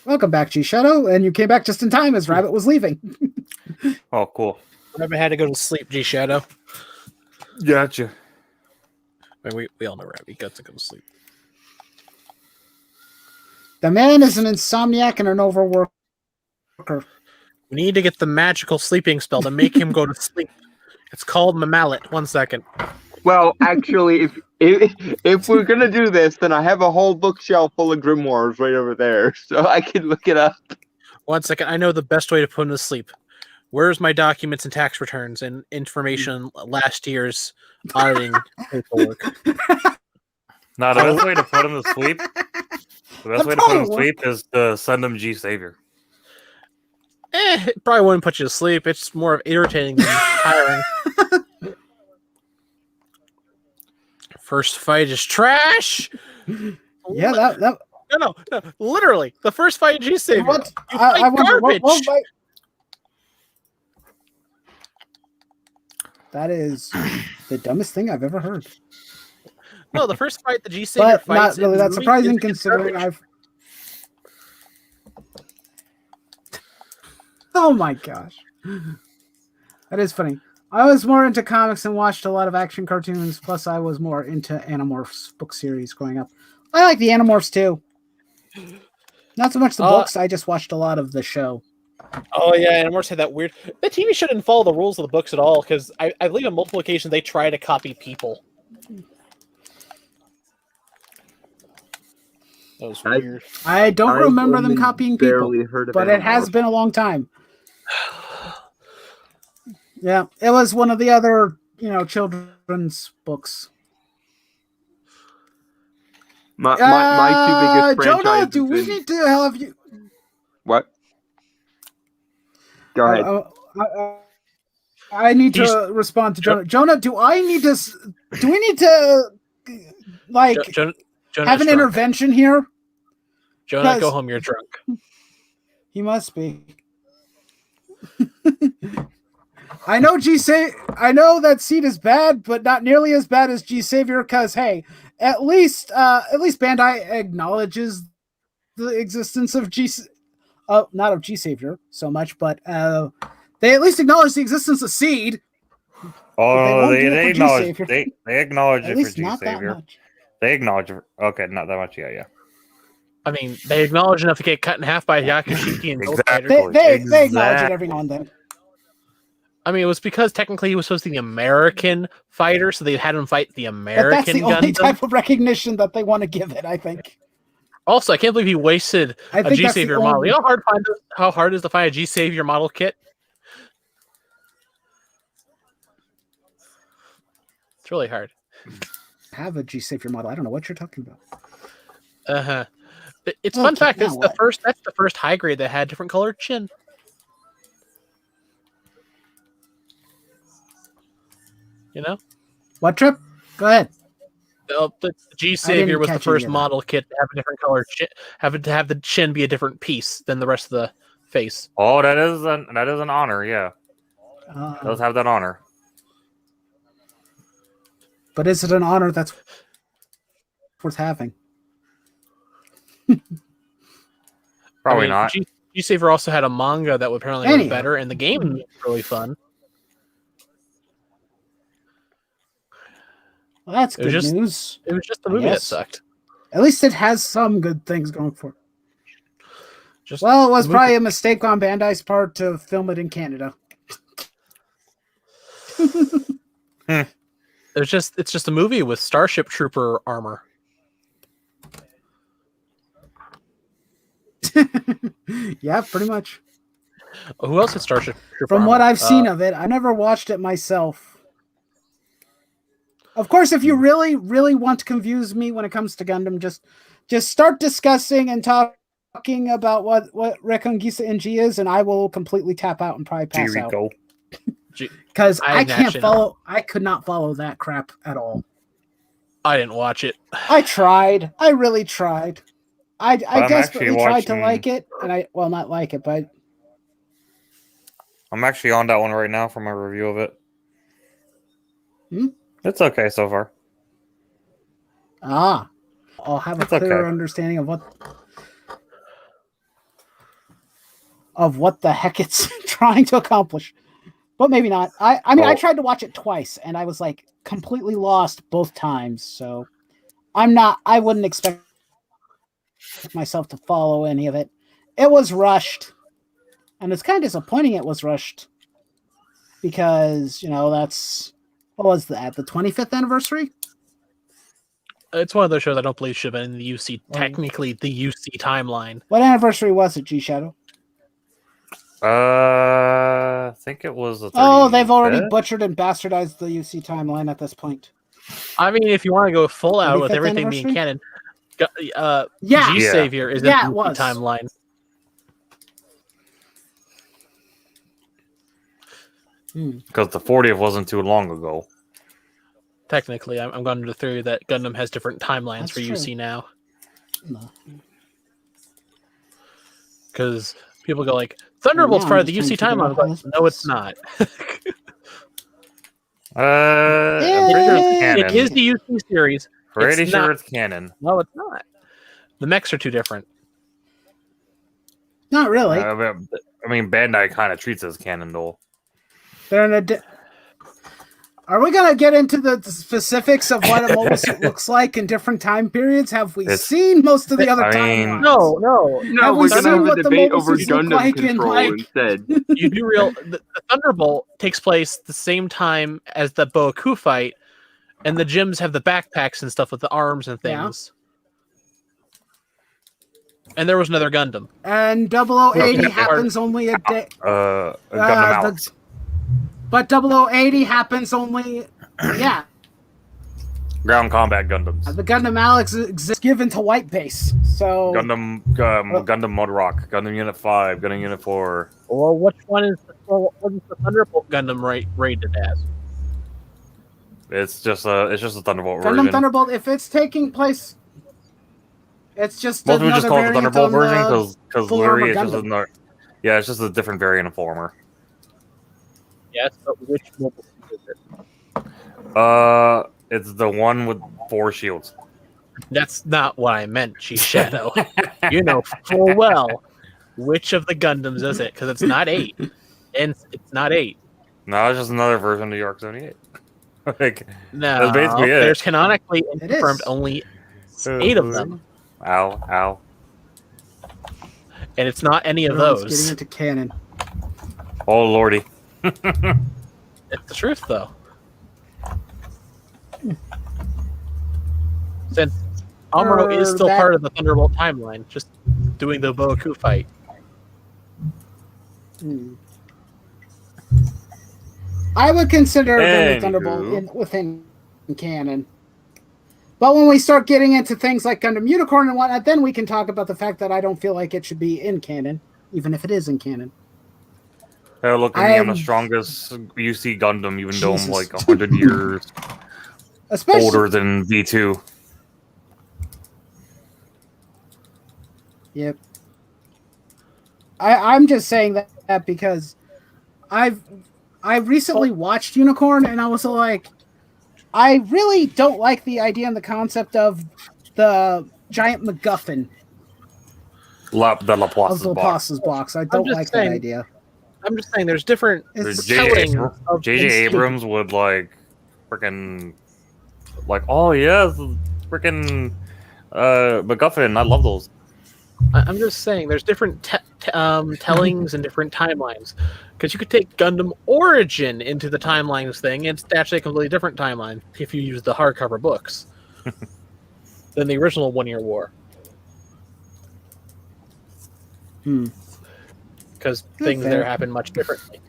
Welcome back, G Shadow, and you came back just in time as Rabbit was leaving. Oh, cool. Rabbit had to go to sleep, G Shadow. Gotcha. I mean, we all know Rabbit got to go to sleep. The man is an insomniac and an overworker. We need to get the magical sleeping spell to make him go to sleep. It's called Mamalet. 1 second. Well, actually, if we're gonna do this, then I have a whole bookshelf full of grimoires right over there, so I can look it up. 1 second. I know the best way to put him to sleep. Where's my documents and tax returns and information last year's auditing paperwork? No, the best way to put him to sleep. The best way to put him to sleep is to send him G Savior. It probably wouldn't put you to sleep. It's more of irritating than tiring. First fight is trash. Yeah, that No, literally, the first fight in G Savior. What? You I fight wonder, garbage. That is the dumbest thing I've ever heard. No, the first fight the G Savior But not fights. really in that the movie surprising is considering garbage. Oh my gosh. That is funny. I was more into comics and watched a lot of action cartoons, plus I was more into Animorphs book series growing up. I like the Animorphs too. Not so much the books, I just watched a lot of the show. Oh yeah, and Morse had that weird. The TV show didn't follow the rules of the books at all because I believe on multiple occasions they try to copy people. That was weird. I don't remember them only copying people, barely heard of but it has Animorph. been a long time. Yeah, it was one of the other, children's books. My two biggest Jonah, franchises. do we need to have you? What? Go ahead. I need to respond to Jonah. Jonah, do we need to like Jonah have an intervention here? Jonah, go home. You're drunk. He must be. I know I know that seed is bad, but not nearly as bad as G Savior. Because hey, at least Bandai acknowledges the existence of not of G Savior so much, but they at least acknowledge the existence of seed. Oh, they acknowledge. They acknowledge At it least for G not that Savior. much. They acknowledge it. Okay, not that much. Yeah. I mean, they acknowledge enough to get cut in half by Yakushiki and Ghost Rider. They acknowledge it every now and then. I mean, it was because technically he was supposed to be the American fighter, so they had him fight the American But that's the only Gundam. type of recognition that they want to give it, I think. Also, I can't believe he wasted a G Savior model. You know how hard it is to find a G Savior model kit? It's really hard. Have a G Savior model. I don't know what you're talking about. Uh-huh. It's fun fact. now That's what? the first high grade that had different colored chin. You know? What, Trip? Go ahead. The G Savior was the catch any first of that. model kit to have a different color chin, to have the chin be a different piece than the rest of the face. Oh, that is an honor. Yeah, it does have that honor. But is it an honor that's worth having? Probably not. G Savior also had a manga that would apparently Anyhow. was better, and the game was really fun. Well, that's It was good just- news. It was just the I movie that guess. sucked. At least it has some good things going for it. Just Well, it was the probably a mistake on Bandai's part to film it in Canada. it's just a movie with Starship Trooper armor. Yeah, pretty much. Who else had Starship Trooper From armor? what I've seen of it, I never watched it myself. Of course, if you really, really want to confuse me when it comes to Gundam, just start discussing and talking about what Rekongisa NG is, and I will completely tap out and probably pass out. Jericho. Because I I didn't can't actually follow. I could not follow that crap at all. I didn't watch it. I tried. I really tried. I I'm desperately actually tried to watching- like it, and not like it, but I'm actually on that one right now for my review of it. Hmm? It's okay so far. I'll have a It's clearer okay. understanding of what the heck it's trying to accomplish. But maybe not. I mean, I Oh. tried to watch it twice, and I was like completely lost both times. So I wouldn't expect myself to follow any of it. It was rushed, and it's kind of disappointing it was rushed because that's what was that, the 25th anniversary? It's one of those shows I don't believe should have been in the UC, Oh. technically the UC timeline. What anniversary was it, G Shadow? I think it was the 35th. Oh, they've already butchered and bastardized the UC timeline at this point. I mean, if you want to go full out with 35th everything being anniversry? canon, Yeah. G Savior is Yeah, in it the UC was. timeline. Because the 40th wasn't too long ago. Technically, I'm going to the theory that Gundam has different timelines That's for true. UC now. No. Because people go like, Thunderbolt's now part I'm of the just UC trying to figure timeline. out Like, how no, this it's not. Yeah. It is the UC series. Pretty it's sure not. it's canon. No, it's not. The mechs are too different. Not really. I mean, Bandai kind of treats it as canon, though. They're in a. Are we gonna get into the specifics of what a mobile suit looks like in different time periods? Have we It's- seen most of the other I mean- timelines? No. No, Have we're we gonna seen have a what the debate mobile over suits look Gundam like in, control like- instead. You do real. The Thunderbolt takes place the same time as the Boaku fight, and the gyms have the backpacks and stuff with the arms and Yeah. things. And there was another Gundam. And 0080 happens only a day. Gundam Alex. But 0080 happens only. Yeah. Ground combat Gundams. The Gundam Alex exists given to White Base. So. Gundam Mudrock, Gundam Unit 5, Gundam Unit 4. Or which one is the Thunderbolt Gundam rated as? It's just a Thunderbolt Gundam version. Thunderbolt, if it's taking place, it's just Most people just call it the Thunderbolt version because literally it's just Gundam. it's just a different variant of former. Yes, but which mobile suit is it? It's the one with 4 shields. That's not what I meant, Chief Shadow. You know full well which of the Gundams is it, because it's not 8. And it's not 8. No, it's just another version of New York 78. Like, No, that's basically it. there's canonically It confirmed is. only 8 of them. Ow. And it's not any of Everyone's those. getting into canon. Oh, lordy. It's the truth, though. Since Amuro is still part of the Thunderbolt timeline, just doing the Boku fight. Hmm. I would consider Anywho. Gundam Thunderbolt within canon. But when we start getting into things like Gundam Unicorn and whatnot, then we can talk about the fact that I don't feel like it should be in canon, even if it is in canon. Hey, look at me, I'm the strongest UC Gundam, even though I'm like 100 years Especially, older than V2. Yep. I'm just saying that because I recently watched Unicorn and I was like, I really don't like the idea and the concept of the giant MacGuffin The of Laplace's box. Laplace's box. I don't just like saying- that idea. I'm just saying there's different It's telling of J.J. things. Abrams would like freaking like, oh yes, freaking MacGuffin. I love those. I'm just saying there's different tellings and different timelines. Because you could take Gundam Origin into the timelines thing, it's actually a completely different timeline if you use the hardcover books than the original 1 Year War. Because things there happen much differently.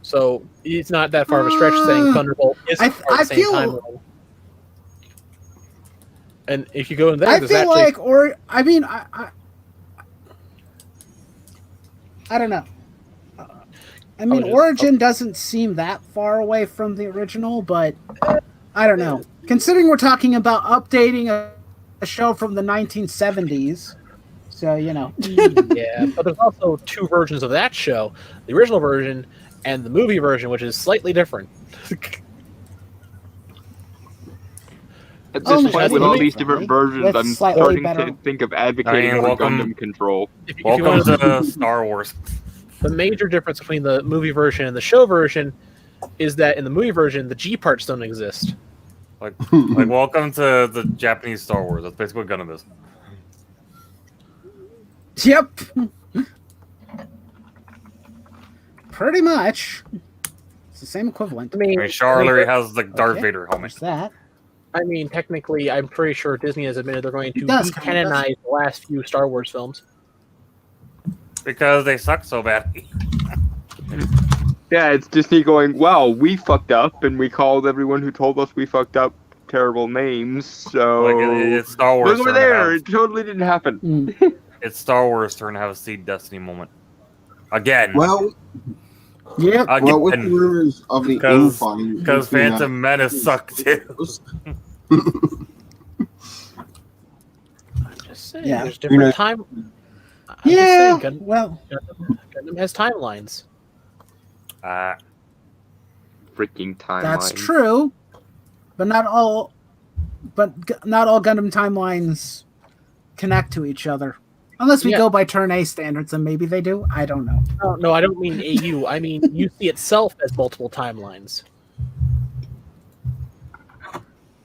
So it's not that far of a stretch saying Thunderbolt is part of the same timeline. And if you go in there, I there's feel actually like, or I mean, I don't know. I mean, Origin doesn't seem that far away from the original, but I don't know. Considering we're talking about updating a show from the 1970s, so you know. yeah, but there's also 2 versions of that show: the original version and the movie version, which is slightly different. At Oh, this no, point, with that's all these different, different right? versions, With I'm slightly starting better- to think of advocating for welcome- Gundam control. If you Welcome want to Star Wars. the major difference between the movie version and the show version is that in the movie version, the G parts don't exist. Like welcome to the Japanese Star Wars. That's basically what Gundam is. Yep. Pretty much. It's the same equivalent. I mean, Charlie has the Darth Okay. Vader helmet. What's that? I mean, technically, I'm pretty sure Disney has admitted they're going to It does, kind of canonize the last few Star Wars films. Because they suck so bad. Yeah, it's Disney going, wow, we fucked up, and we called everyone who told us we fucked up terrible names, so... Like it's Star Wars. Look over turn to there, have- it totally didn't happen. Mm. It's Star Wars' turn to have a Seed Destiny moment. Again. Well, Yep. well, with the Again. rumors of the Because infighting, Phantom Menace sucked too. I'm just saying, Yeah. there's different You know- time. I'm just Yeah. saying, Well, Gundam has timelines. Freaking timeline. that's true, but not all. Not all Gundam timelines connect to each other, unless we Yeah. go by Turn A standards, and maybe they do. I don't know. No, I don't mean AU. I mean UC itself has multiple timelines.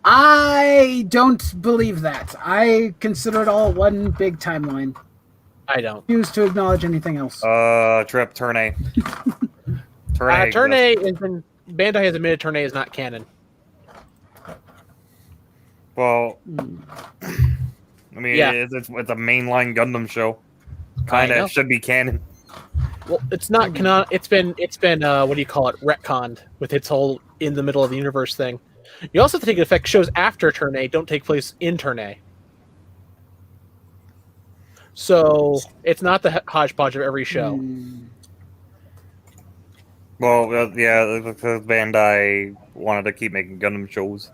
I don't believe that. I consider it all one big timeline. I don't. Refuse to acknowledge anything else. Trip, Turn A. Turn A. Turn A is in Bandai has admitted Turn A is not canon. Well, Hmm. I mean, Yeah. it's a mainline Gundam show. Kind know. of should be canon. Well, it's not canon. It's been what do you call it? Retconned with its whole in the middle of the universe thing. You also have to take into effect shows after Turn A don't take place in Turn A. So it's not the hodgepodge of every show. Hmm. Well, yeah, because Bandai wanted to keep making Gundam shows.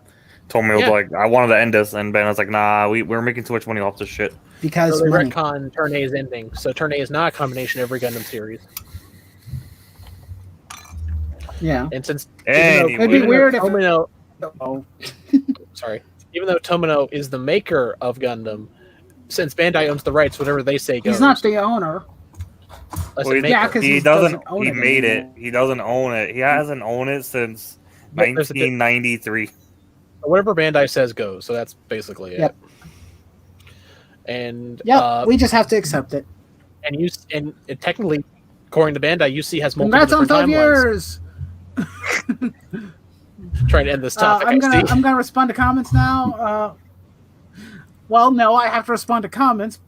Told me it was Yeah. like, I wanted to end this, and Bandai's like, nah, we're making too much money off this shit. Because So they money. retcon Turn A's ending. So Turn A is not a combination of every Gundam series. Yeah. And since Anyway, It'd be weird if- Tomino, Oh. sorry, even though Tomino is the maker of Gundam, since Bandai owns the rights, whatever they say goes. He's not the owner. Listen, Well, maker. Yeah, 'cause he he doesn't. doesn't own He it made it. anymore. He doesn't own it. He hasn't owned it since But there's a di- 1993. whatever Bandai says goes. So that's basically it. Yep. And Yep. We just have to accept it. and technically, according to Bandai, UC has multiple Congrats on different 5 timelines. years. Trying to end this topic. I'm I see. gonna respond to comments now. Well, no, I have to respond to comments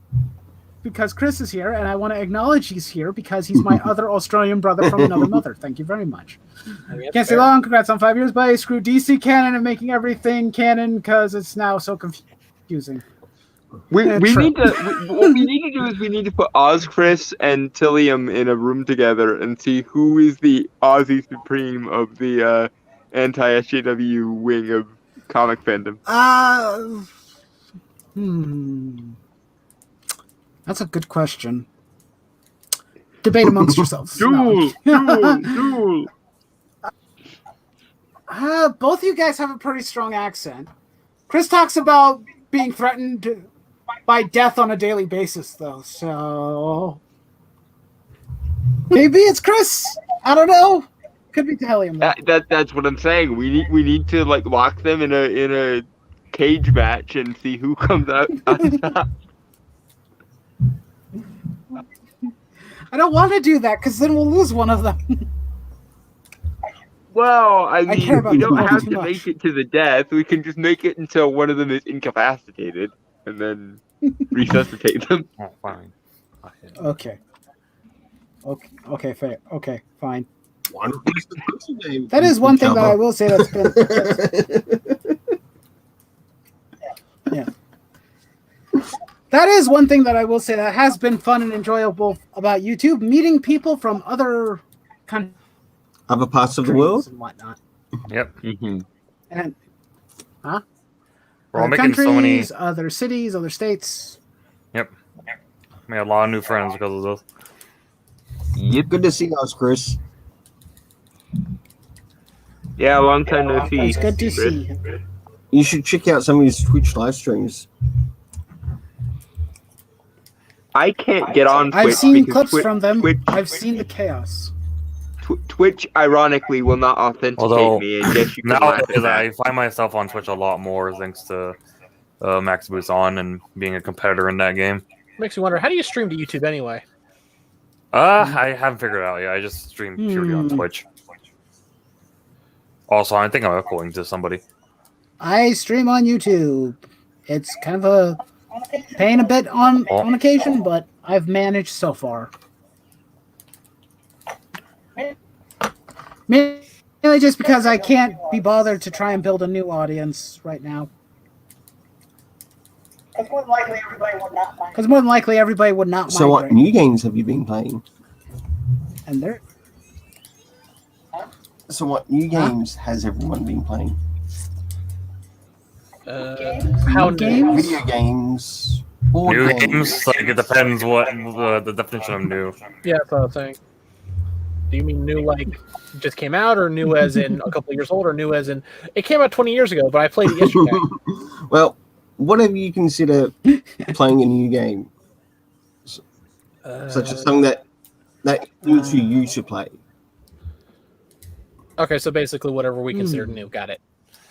because Chris is here, and I want to acknowledge he's here because he's my other Australian brother from another mother. Thank you very much. I mean, that's Can't say fair. long. Congrats on 5 years, buddy. Screw DC canon and making everything canon because it's now so confusing. We True. need to. What we need to do is we need to put Oz, Chris, and Tillium in a room together and see who is the Aussie Supreme of the anti-SJW wing of comic fandom. That's a good question. Debate amongst yourselves. Duel. Both of you guys have a pretty strong accent. Chris talks about being threatened by death on a daily basis, though. So maybe it's Chris. I don't know. Could be Hellium. That's what I'm saying. We need to like lock them in a cage match and see who comes out on top. I don't want to do that because then we'll lose one of them. Well, I care mean, about we the don't ball have too to much. make it to the death. We can just make it until one of them is incapacitated, and then resuscitate them. Oh, fine. Okay. Okay. Fair. Okay. Fine. One person puts a game That is in one thing that cover. I will say that's been. Yeah. That is one thing that I will say that has been fun and enjoyable about YouTube, meeting people from other countries Other parts of the world. and whatnot. Yep. Mm-hmm. And We're all other making so many. countries, other cities, other states. Yep. Made a lot of new friends because of this. Yep. Good to see us, Chris. Yeah, long time no see. It's good to Chris. see. You should check out some of his Twitch live streams. I can't get on Twitch. I've seen because clips from them. Twitch, I've seen the chaos. Twitch, ironically, will not authenticate Although, me. And yes, you can laugh Nowadays, at that. I find myself on Twitch a lot more thanks to Max Boots on and being a competitor in that game. Makes me wonder, how do you stream to YouTube anyway? I haven't figured it out yet. I just stream purely on Twitch. Also, I think I'm echoing to somebody. I stream on YouTube. It's kind of a pain a bit on occasion, but I've managed so far. Mainly just because I can't be bothered to try and build a new audience right now. Because more than likely everybody would not So, what migrate. new games have you been playing? And they're So, what new games has everyone been playing? How New games? Video games, board New games. games, like it depends what the definition of new. Yeah, that's what I was saying. Do you mean new like just came out, or new as in a couple of years old, or new as in it came out 20 years ago, but I played it yesterday? Well, whatever you consider playing a new game, such as something that you used to play. Okay, so basically whatever we consider new. Got it.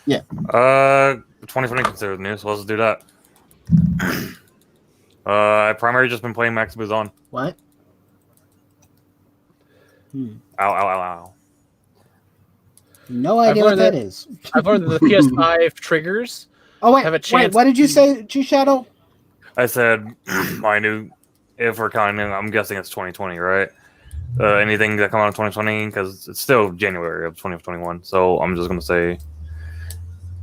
2020 considered new, so let's do that. I primarily just been playing Max Boots on. what? Ow, ow, ow, ow. No idea learned what that that- is. I've learned that the PS5 triggers Oh wait, have a wait. chance. What did you say, G Shadow? I said I knew if we're counting, I'm guessing it's 2020, right? Anything that come out of 2020 because it's still January of 2021. So I'm just gonna say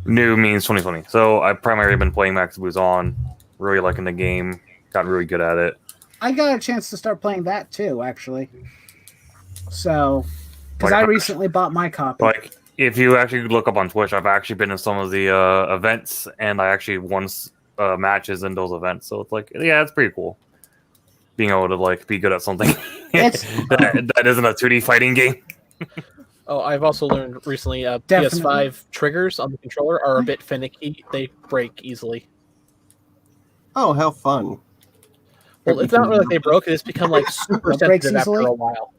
new means 2020. So I've primarily been playing Max Buzon, really liking the game, got really good at it. I got a chance to start playing that too, actually. So, because Like, I recently bought my copy. Like if you actually look up on Twitch, I've actually been in some of the events, and I actually won matches in those events. So it's like, yeah, it's pretty cool being able to like be good at something that isn't a 2D fighting game. Oh, I've also learned recently Definitely. PS5 triggers on the controller are a bit finicky. They break easily. Oh, how fun! Well, it's not really like they broke. It's become like super It breaks sensitive after easily? a while.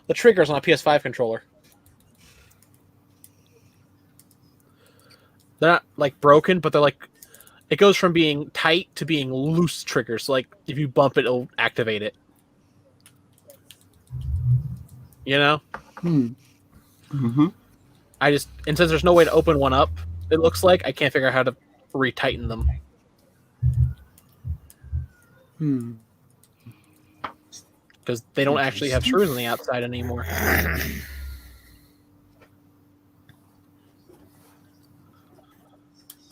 The triggers on a PS5 controller. They're not like broken, but they're like it goes from being tight to being loose triggers. So, like if you bump it, it'll activate it. You know? Mm-hmm. And since there's no way to open one up, it looks like I can't figure out how to retighten them. Because they don't actually have screws on the outside anymore.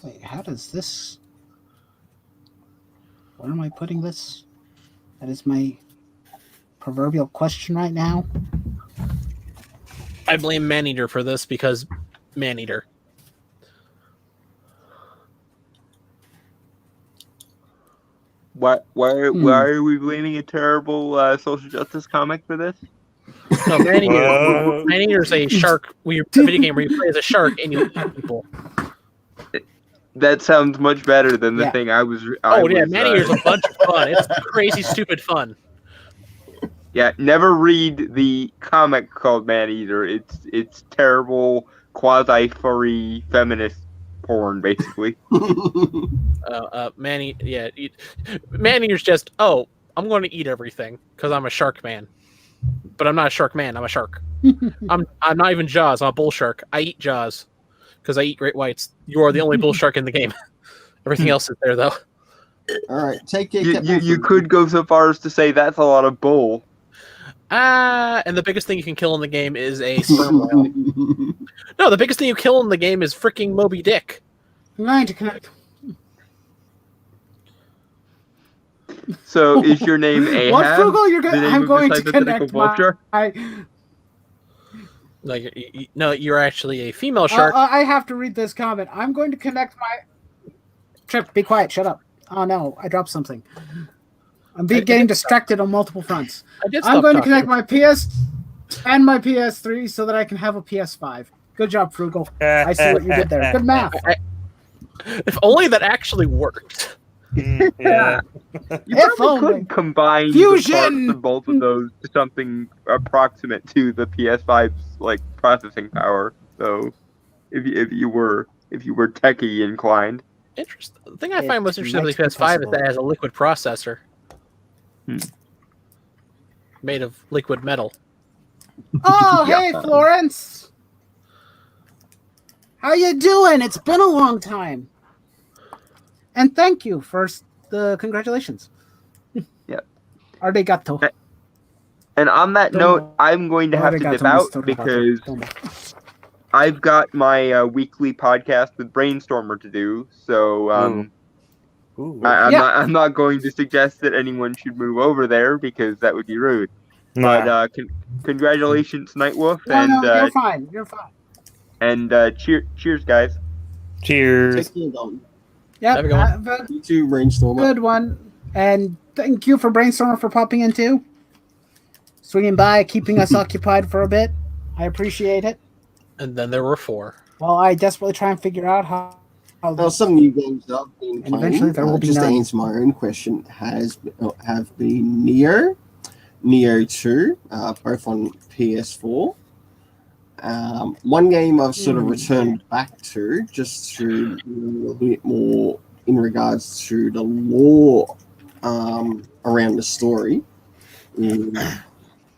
Wait, how does this? Where am I putting this? That is my proverbial question right now. I blame Maneater for this because Maneater. Why are we blaming a terrible social justice comic for this? No, Maneater's a shark. A video game where you play as a shark and you eat people. That sounds much better than the thing I was. Maneater's a bunch of fun. It's crazy, stupid fun. Yeah, never read the comic called Maneater. It's terrible, quasi furry feminist porn, basically. Maneater's just I'm going to eat everything because I'm a shark man, but I'm not a shark man. I'm a shark. I'm not even Jaws. I'm a bull shark. I eat Jaws because I eat great whites. You are the only bull shark in the game. Everything else is there though. All right, take it. You could go so far as to say that's a lot of bull. And the biggest thing you can kill in the game is a sperm whale. No, the biggest thing you kill in the game is freaking Moby Dick. I'm going to connect. So is your name Ahab? What Frugal? I'm going to hypothetical connect vulture? No, you're actually a female shark. I have to read this comment. I'm going to connect my. Trip, be quiet. Shut up. Oh no, I dropped something. I'm getting distracted on multiple fronts. I'm going to connect my PS and my PS3 so that I can have a PS5. Good job, Frugal. I see what you did there. Good math. If only that actually worked. Yeah. You probably could combine Fusion! the parts of both of those to something approximate to the PS5's like processing power. So, if you were techie inclined. Interesting. The thing I find most interesting with the PS5 is that it has a liquid processor made of liquid metal. Oh, hey, Florence. How you doing? It's been a long time. And thank you for the congratulations. Yep. Arigato. And on that note, I'm going to have to dip out because I've got my weekly podcast with Brainstormer to do. So I'm not going to suggest that anyone should move over there because that would be rude. Nah. But congratulations, Nightwolf, No, you're fine. You're fine. And cheers, guys. Cheers. Yeah, Have a good one. You too, Brainstormer. Good one. And thank you for Brainstormer for popping in too. Swinging by, keeping us occupied for a bit. I appreciate it. And then there were 4. Well, I desperately try and figure out how Well, some new games that I've been playing. eventually there will be just to none. answer my own question, have been Neo 2, both on PS4. One game I've sort of returned back to, just to a little bit more in regards to the lore around the story, is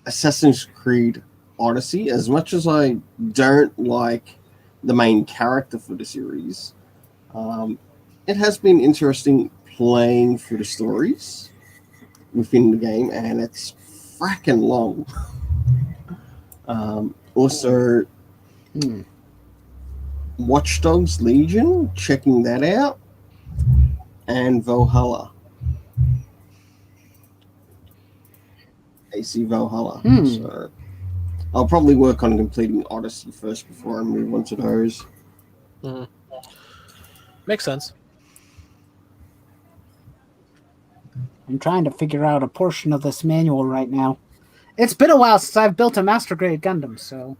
Assassin's Creed Odyssey. As much as I don't like the main character for the series, it has been interesting playing through the stories within the game, and it's fracking long. Also, Watch Dogs Legion, checking that out, and Valhalla. AC Valhalla. So I'll probably work on completing Odyssey first before I move on to those. Makes sense. I'm trying to figure out a portion of this manual right now. It's been a while since I've built a Master Grade Gundam, so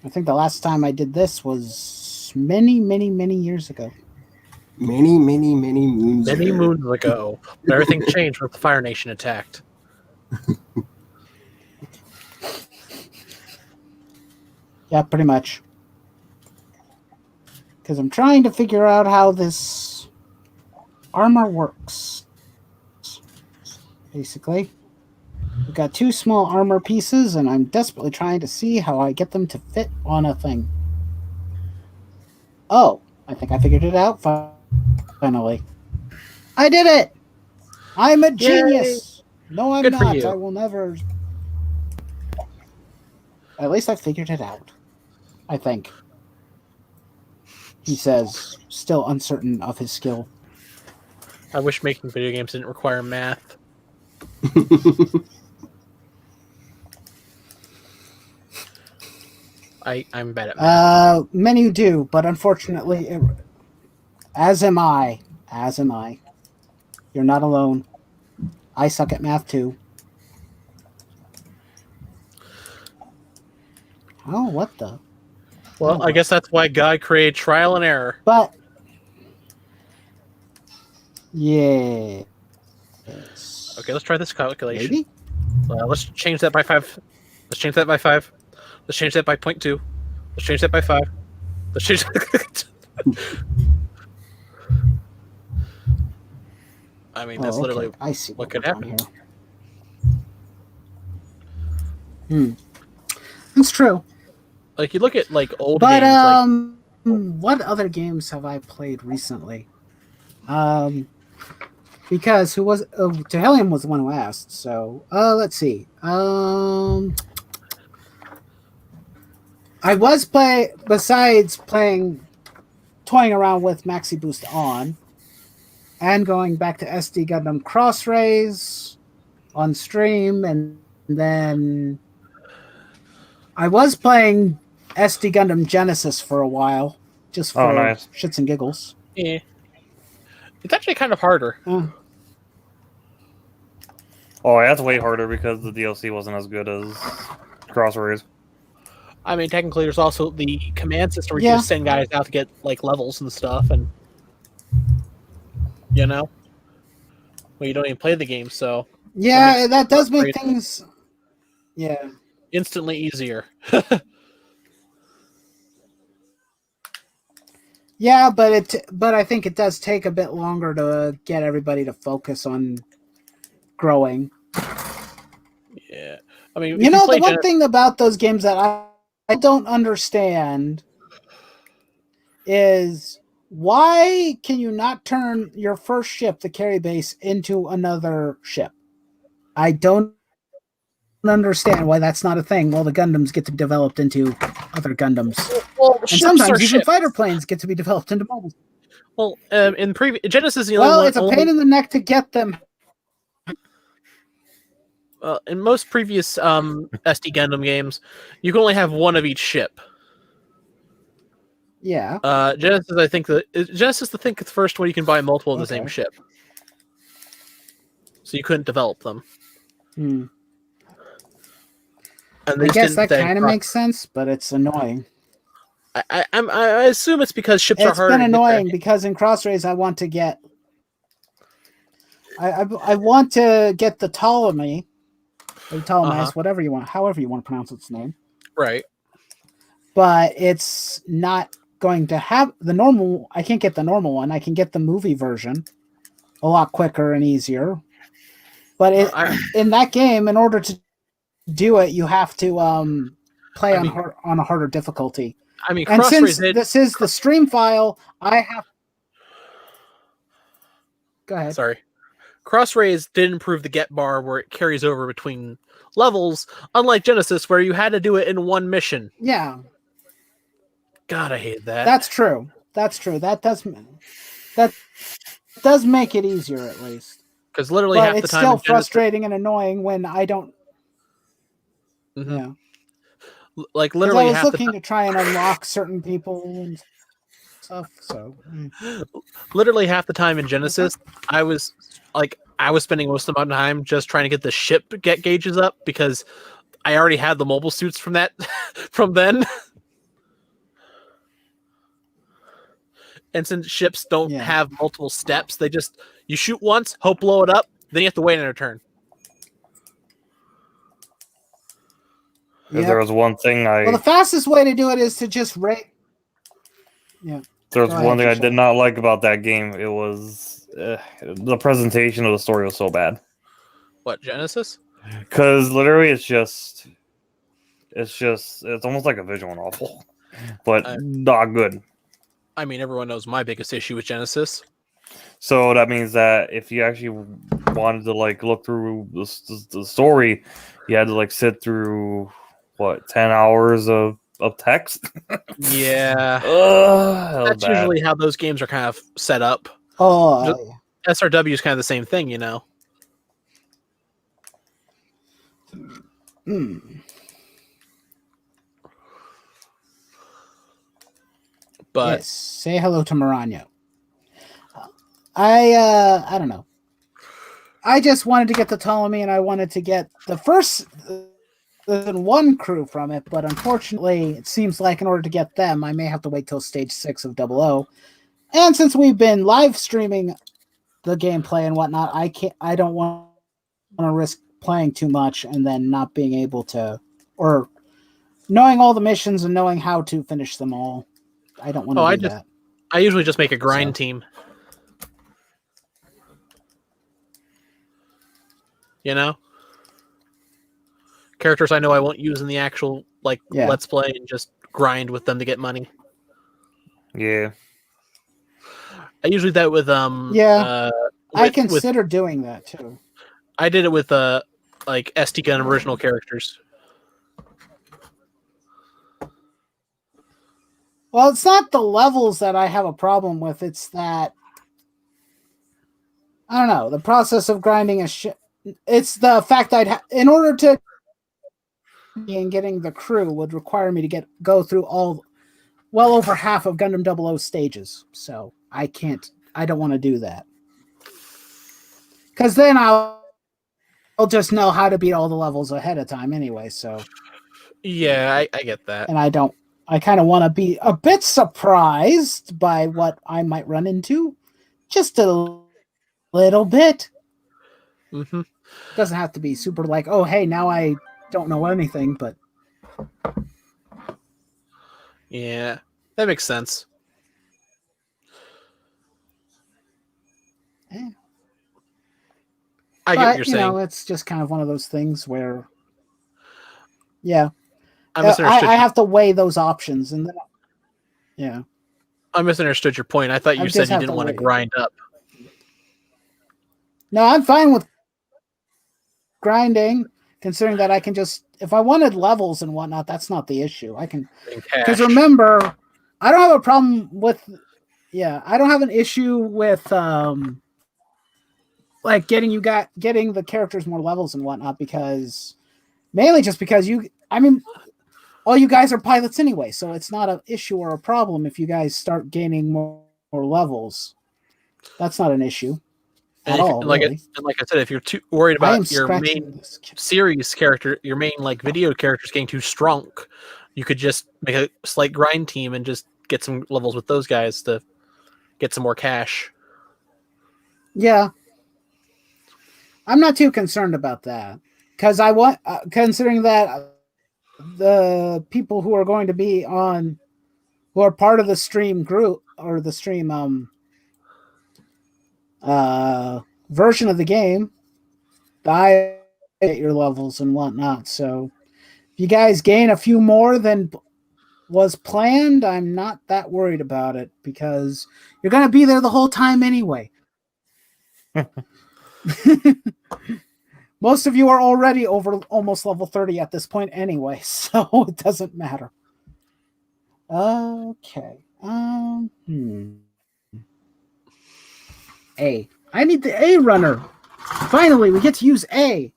I think the last time I did this was many years ago. Many moons Many ago. moons ago. But everything changed when the Fire Nation attacked. Yeah, pretty much. Because I'm trying to figure out how this armor works. Basically. We've got 2 small armor pieces, and I'm desperately trying to see how I get them to fit on a thing. Oh, I think I figured it out finally. I did it! I'm a genius! No, I'm Good for not. you. I will never... At least I figured it out. I think. He says, still uncertain of his skill. I wish making video games didn't require math. I'm bad at math. Many do, but unfortunately, as am I. As am I. You're not alone. I suck at math too. Oh, what the? Well, I guess that's why God created trial and error. But yeah. Yes. Okay, let's try this calculation. Maybe? Let's change that by 5. Let's change that by 5. Let's change that by 0.2. Let's change that by 5. Let's change that. I mean, that's literally I see what could we're doing happen. Here. It's true. Like, you look at, like, old But, games, what other games have I played recently? Because Tehelium was the one who asked, so, let's see. I was besides toying around with Maxi Boost On, and going back to SD Gundam Cross Rays on stream, and then I was playing SD Gundam Genesis for a while, just for nice. shits and giggles. Yeah. It's actually kind of harder. Oh, yeah, that's way harder because the DLC wasn't as good as Crossrays. I mean, technically, there's also the command system where you just send guys out to get, like, levels and stuff, and you know, well, you don't even play the game, so yeah, that does make things instantly easier. Yeah, but I think it does take a bit longer to get everybody to focus on growing. Yeah, I mean, you know, the one thing about those games that I don't understand is why can you not turn your first ship, the carry base, into another ship? I don't understand why that's not a thing. Well, the Gundams get to be developed into other Gundams. Well, and sometimes even fighter planes get to be developed into mobiles. Well, in previous Genesis, the only one. It's a pain in the neck to get them. In most previous SD Gundam games, you can only have one of each ship. Yeah. Genesis, I think the first one you can buy multiple of the same ship. So you couldn't develop them. And I guess that kind of makes sense, but it's annoying. I assume it's because ships are harder. It's been annoying because in Crossrays I want to get I want to get the Ptolemy, or Ptolemaeus, whatever you want, however you want to pronounce its name. Right. But it's not going to have the normal. I can't get the normal one. I can get the movie version a lot quicker and easier. But in that game, in order to do it, you have to play on a harder difficulty. I mean, And since Crossrays. this is the stream file, I have. Go ahead. Sorry. Crossrays did improve the get bar where it carries over between levels, unlike Genesis, where you had to do it in one mission. Yeah. God, I hate that. That's true. That does make it easier, at least. Because literally But half the it's time still in Genesis, frustrating and annoying when I don't. Mhm. Yeah. like 'Cause literally I was half looking to try and unlock certain people and stuff. So. literally half the time in Genesis, I was spending most of my time just trying to get the ship get gauges up because I already had the mobile suits from that from then. And since ships don't have multiple steps, you shoot once, hope blow it up, then you have to wait on a turn. If there was one thing Well, the fastest way to do it is to just rate. Yeah. There's one thing I did not like about that game. It was the presentation of the story was so bad. What, Genesis? Because literally, it's almost like a visual novel, but not good. I mean, everyone knows my biggest issue with Genesis. So that means that if you actually wanted to like look through the story, you had to like sit through 10 hours of text. Yeah. That's bad. usually how those games are kind of set up. Oh. SRW is kind of the same thing, you know. But yes, say hello to Marano. I don't know. I just wanted to get the Ptolemy, and I wanted to get the first one crew from it, but unfortunately, it seems like in order to get them, I may have to wait till stage 6 of 00. And since we've been live streaming the gameplay and whatnot, I don't want to risk playing too much and then not being able to, or knowing all the missions and knowing how to finish them all. I don't want to do that. I usually just make a grind team. You know? Characters I know I won't use in the actual Let's Play and just grind with them to get money. Yeah. I usually do that with I consider doing that too. I did it with SD Gun original characters. Well, it's not the levels that I have a problem with. It's that I don't know, the process of grinding it's the fact that in order to and getting the crew would require me to go through well over half of Gundam 00 stages. So I don't want to do that. Because then I'll just know how to beat all the levels ahead of time anyway, so. Yeah, I get that. And I kind of want to be a bit surprised by what I might run into. Just a little bit. Mm-hmm. Doesn't have to be super like, oh, hey, now I don't know anything, but. Yeah, that makes sense. Yeah. I get what you're saying. It's just kind of one of those things where, yeah. I have to weigh those options, and then, yeah. I misunderstood your point. I thought you said you didn't want to grind up. No, I'm fine with grinding, considering that I can just, if I wanted levels and whatnot, that's not the issue. I can, because remember, I don't have a problem with, I don't have an issue with, getting the characters more levels and whatnot, because mainly just because all you guys are pilots anyway, so it's not an issue or a problem if you guys start gaining more levels. That's not an issue at all. Like I said, if you're too worried about your main series character, your main video characters getting too strong, you could just make a slight grind team and just get some levels with those guys to get some more cash. Yeah. I'm not too concerned about that, because I want, considering that the people who are going to be who are part of the stream group or the stream version of the game, I get your levels and whatnot. So if you guys gain a few more than was planned, I'm not that worried about it because you're going to be there the whole time anyway. Most of you are already over almost level 30 at this point anyway, so it doesn't matter. Okay. A. I need the A runner. Finally, we get to use A.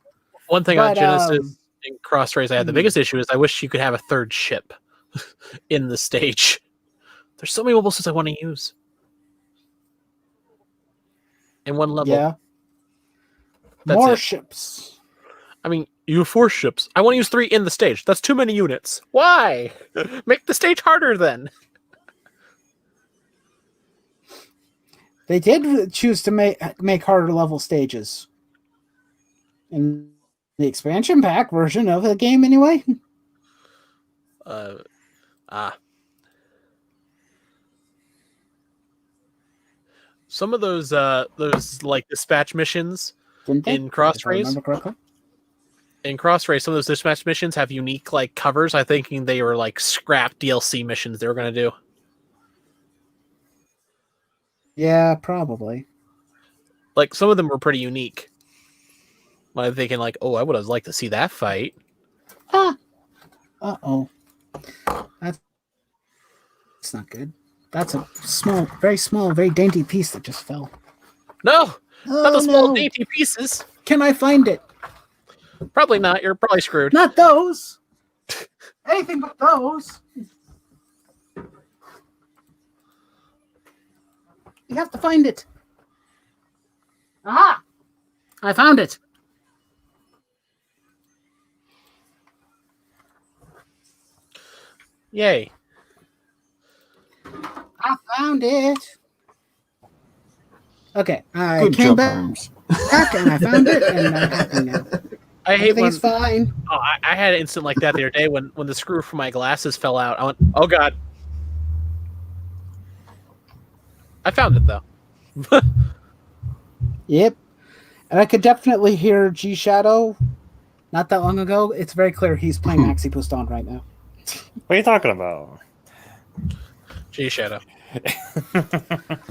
One thing on Genesis and Cross Rays I had the biggest issue is I wish you could have a third ship in the stage. There's so many mobile suits I want to use in one level. Yeah. That's More it. ships. I mean, you have 4 ships. I want to use 3 in the stage. That's too many units. Why? Make the stage harder then. They did choose to make harder level stages in the expansion pack version of the game, anyway. Some of those like dispatch missions Didn't they? in Cross If I Rays. remember correctly. In Cross Rays, some of those dispatch missions have unique like covers. I thinking they were like scrap DLC missions they were going to do. Yeah, probably. Like some of them were pretty unique. I'm thinking like, oh, I would have liked to see that fight. Uh-oh. That's not good. That's a small, very dainty piece that just fell. No, not the small no. dainty pieces. Can I find it? Probably not. You're probably screwed. Not those. Anything but those. You have to find it. Aha! I found it. Yay. I found it. Okay, I Good came job, back Holmes. and I found it, and I'm happy now. I hate when Everything's fine. oh, I had an incident like that the other day when the screw for my glasses fell out. I went, oh god. I found it though. Yep. And I could definitely hear G Shadow not that long ago. It's very clear he's playing Maxi Boost on right now. What are you talking about? G Shadow.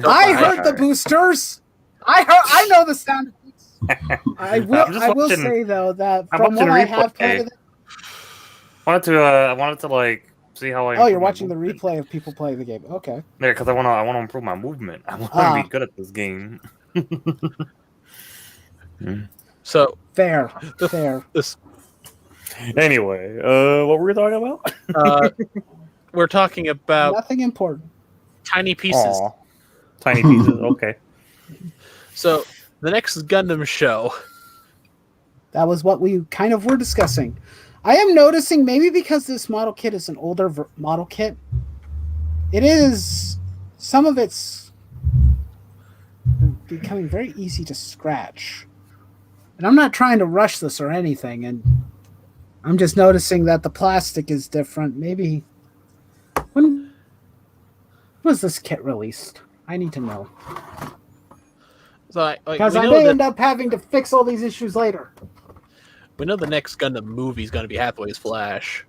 I heard the boosters. I know the sound effects. I will say though that from what I have played of it, I wanted to like see how I. oh, you're watching the replay of people playing the game. Okay. Yeah, because I want to improve my movement. I want to be good at this game. So Fair. this Anyway, what were we talking about? we're talking about Nothing important. tiny pieces. Aw. Tiny pieces. Okay. So the next Gundam show. That was what we kind of were discussing. I am noticing, maybe because this model kit is an older model kit, it is, some of it's becoming very easy to scratch. And I'm not trying to rush this or anything, and I'm just noticing that the plastic is different. Maybe, when was this kit released? I need to know. So Because I may end up having to fix all these issues later. we know the next Gundam movie is going to be Hathaway's Flash.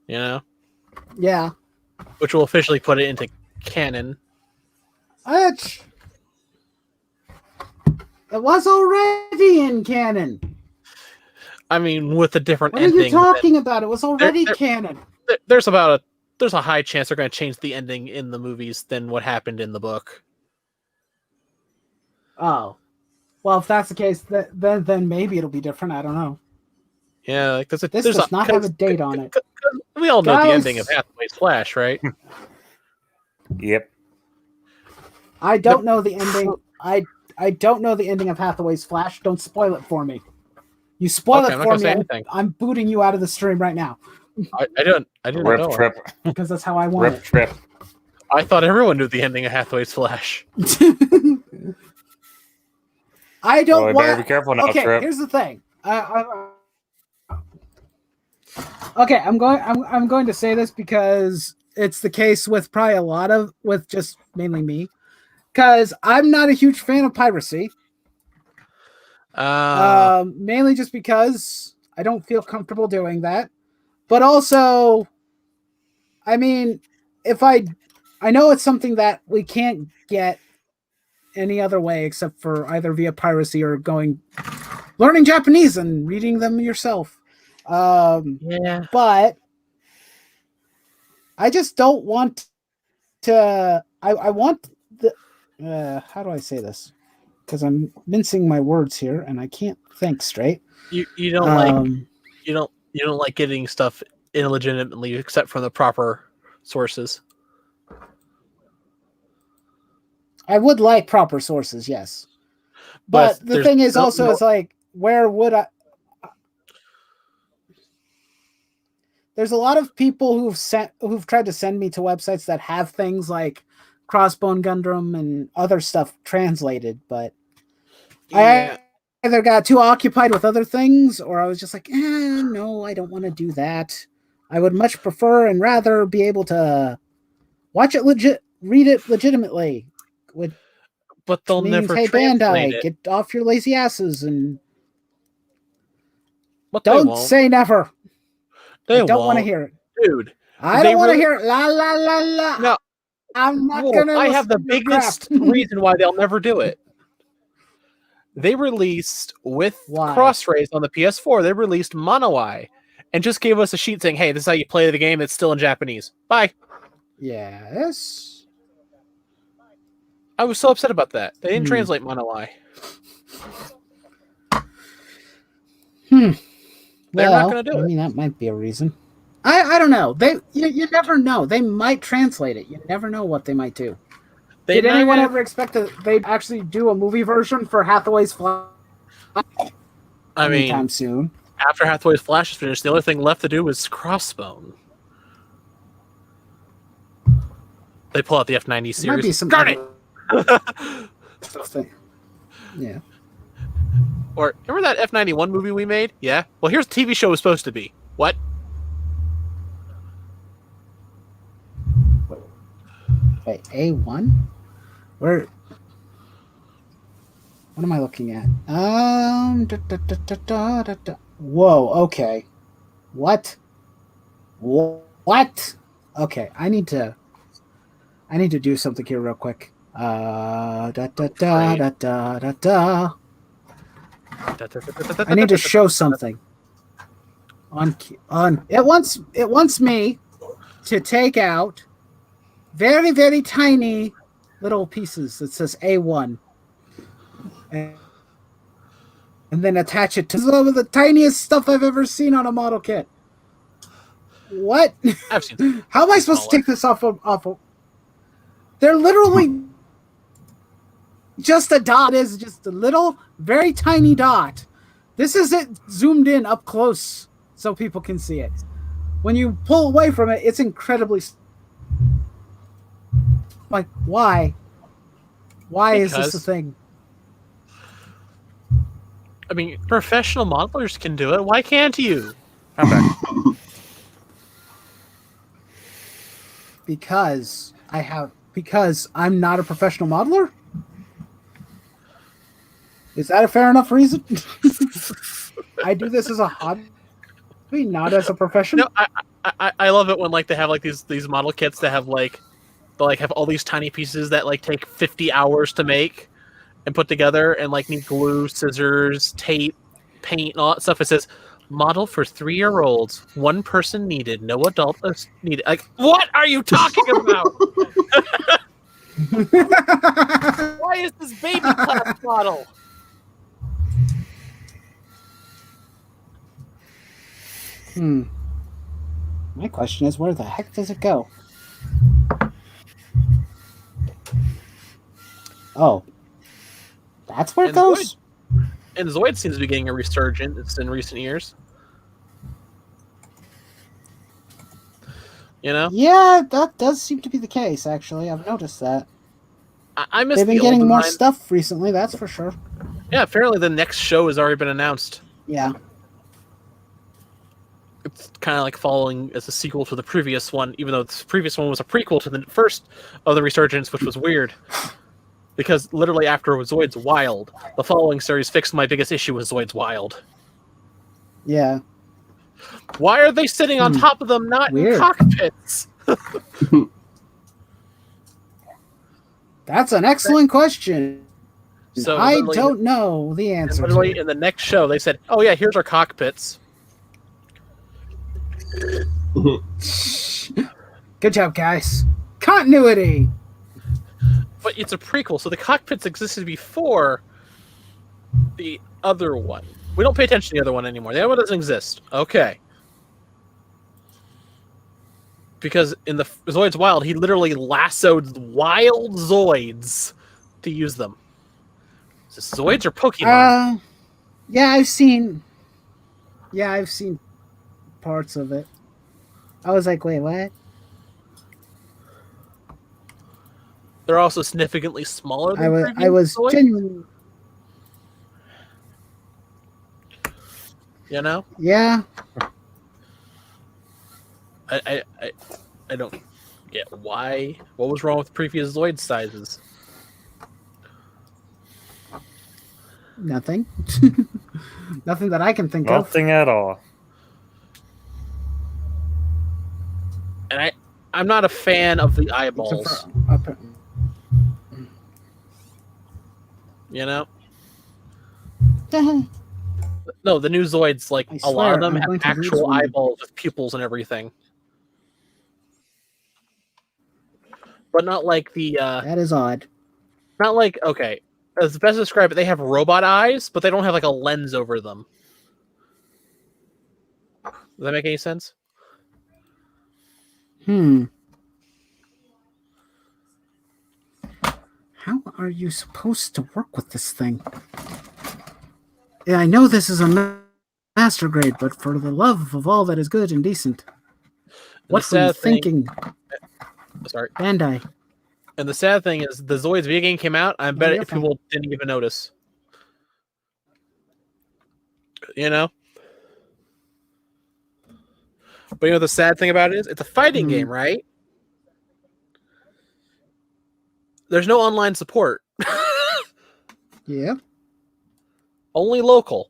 You know? Yeah. Which will officially put it into canon. It was already in canon. I mean, with a different What are ending. you talking about? It was already There- canon. There's a high chance they're going to change the ending in the movies than what happened in the book. Oh. Well, if that's the case, then maybe it'll be different. I don't know. Yeah, like This does not have a date on it. We all know the Guys. ending of Hathaway's Flash, right? Yep. I don't know the ending. I don't know the ending of Hathaway's Flash. Don't spoil it for me. You spoil Okay, it I'm not for gonna me, say anything. I'm booting you out of the stream right now I didn't Rip know. trip. because that's how I want Rip trip. I thought everyone knew the ending of Hathaway's Flash. it. I don't Oh, you want. better be careful now, Okay, Trip. here's the thing. Okay, I'm going to say this because it's the case with probably with just mainly me, because I'm not a huge fan of piracy. Mainly just because I don't feel comfortable doing that. But also, I mean, if I know it's something that we can't get any other way except for either via piracy or learning Japanese and reading them yourself. Yeah. But I just don't want to. I want the. How do I say this? Because I'm mincing my words here, and I can't think straight. You don't you don't like getting stuff illegitimately except from the proper sources. I would like proper sources, yes. But the thing is also, it's like, where would I? There's a lot of people who've tried to send me to websites that have things like Crossbone Gundam and other stuff translated, but I either got too occupied with other things, or I was just like, no, I don't want to do that. I would much prefer and rather be able to watch it read it legitimately. But they'll never translate it. Get off your lazy asses and But don't say never. I don't want to hear it, dude. I don't want to hear it. La la la la. No, I'm not gonna. I have the biggest reason why they'll never do it. They released with Crossrays on the PS4. They released Mono-Eye and just gave us a sheet saying, "Hey, this is how you play the game. It's still in Japanese. Bye." Yes. I was so upset about that. They didn't translate Mono-Eye. They're not going to do it. I mean, that might be a reason. I don't know. You never know. They might translate it. You never know what they might do. Did anyone ever expect that they'd actually do a movie version for Hathaway's Flash? Anytime soon. After Hathaway's Flash is finished, the only thing left to do is Crossbone. They pull out the F90 series. Might be some Got it! Yeah. Or remember that F91 movie we made? Yeah. Well, here's the TV show was supposed to be. What? Wait, A1? Where? What am I looking at? Whoa. Okay. What? What? Okay. I need to do something here real quick. I need to show something. It wants me to take out very, very tiny little pieces that says A1 and then attach it to some of the tiniest stuff I've ever seen on a model kit. What? I've seen How am I supposed to take this off of? They're literally just a dot. It is just a little, very tiny dot. This is it zoomed in up close so people can see it. When you pull away from it, it's incredibly... Like, why? Why is this a thing? I mean, professional modelers can do it. Why can't you? I'm back. Because I'm not a professional modeler? Is that a fair enough reason? I do this as a hobby, not as a profession. No, I love it when they have these model kits that have they'll have all these tiny pieces that take 50 hours to make and put together and need glue, scissors, tape, paint, and all that stuff. It says model for 3-year-olds, 1 person needed, no adult needed. What are you talking about? Why is this baby class model? My question is, where the heck does it go? Oh. That's where it goes? And Zoid seems to be getting a resurgence in recent years. You know? Yeah, that does seem to be the case, actually. I've noticed that. I miss They've been getting more stuff recently, that's for sure. Yeah, apparently the next show has already been announced. Yeah. It's kind of following as a sequel to the previous one, even though the previous one was a prequel to the first of the Resurgence, which was weird. Because literally after Zoid's Wild, the following series fixed my biggest issue with Zoid's Wild. Yeah. Why are they sitting on top of them, not Weird. in cockpits? That's an excellent question. So I literally- don't know the And answer literally to. in the next show, they said, "Oh yeah, here's our cockpits." Good job, guys. Continuity. But it's a prequel, so the cockpits existed before the other one. We don't pay attention to the other one anymore. The other one doesn't exist. Okay. Because in the Zoids Wild, he literally lassoed wild Zoids to use them. Is this Zoids or Pokemon? Yeah, I've seen parts of it. I was like, wait, what? They're also significantly smaller than I previous was Zoids, genuinely. you know? Yeah. I don't get why. What was wrong with previous Zoid sizes? Nothing. Nothing that I can think of. Nothing at all. And I'm not a fan of the eyeballs. You know? No, the new Zoids, like I a lot of swear, them I'm have going to lose actual one. eyeballs with pupils and everything. But not like the That is odd. not like, okay, as best to describe it, they have robot eyes, but they don't have like a lens over them. Does that make any sense? How are you supposed to work with this thing? Yeah, I know this is a master grade, but for the love of all that is good and decent, what were you sad thing- thinking, Sorry. Bandai? And the sad thing is, the Zoids video game came out. I bet you're people didn't even notice. You know. But you know the sad thing about it is, it's a fighting game, right? There's no online support. Yeah. Only local.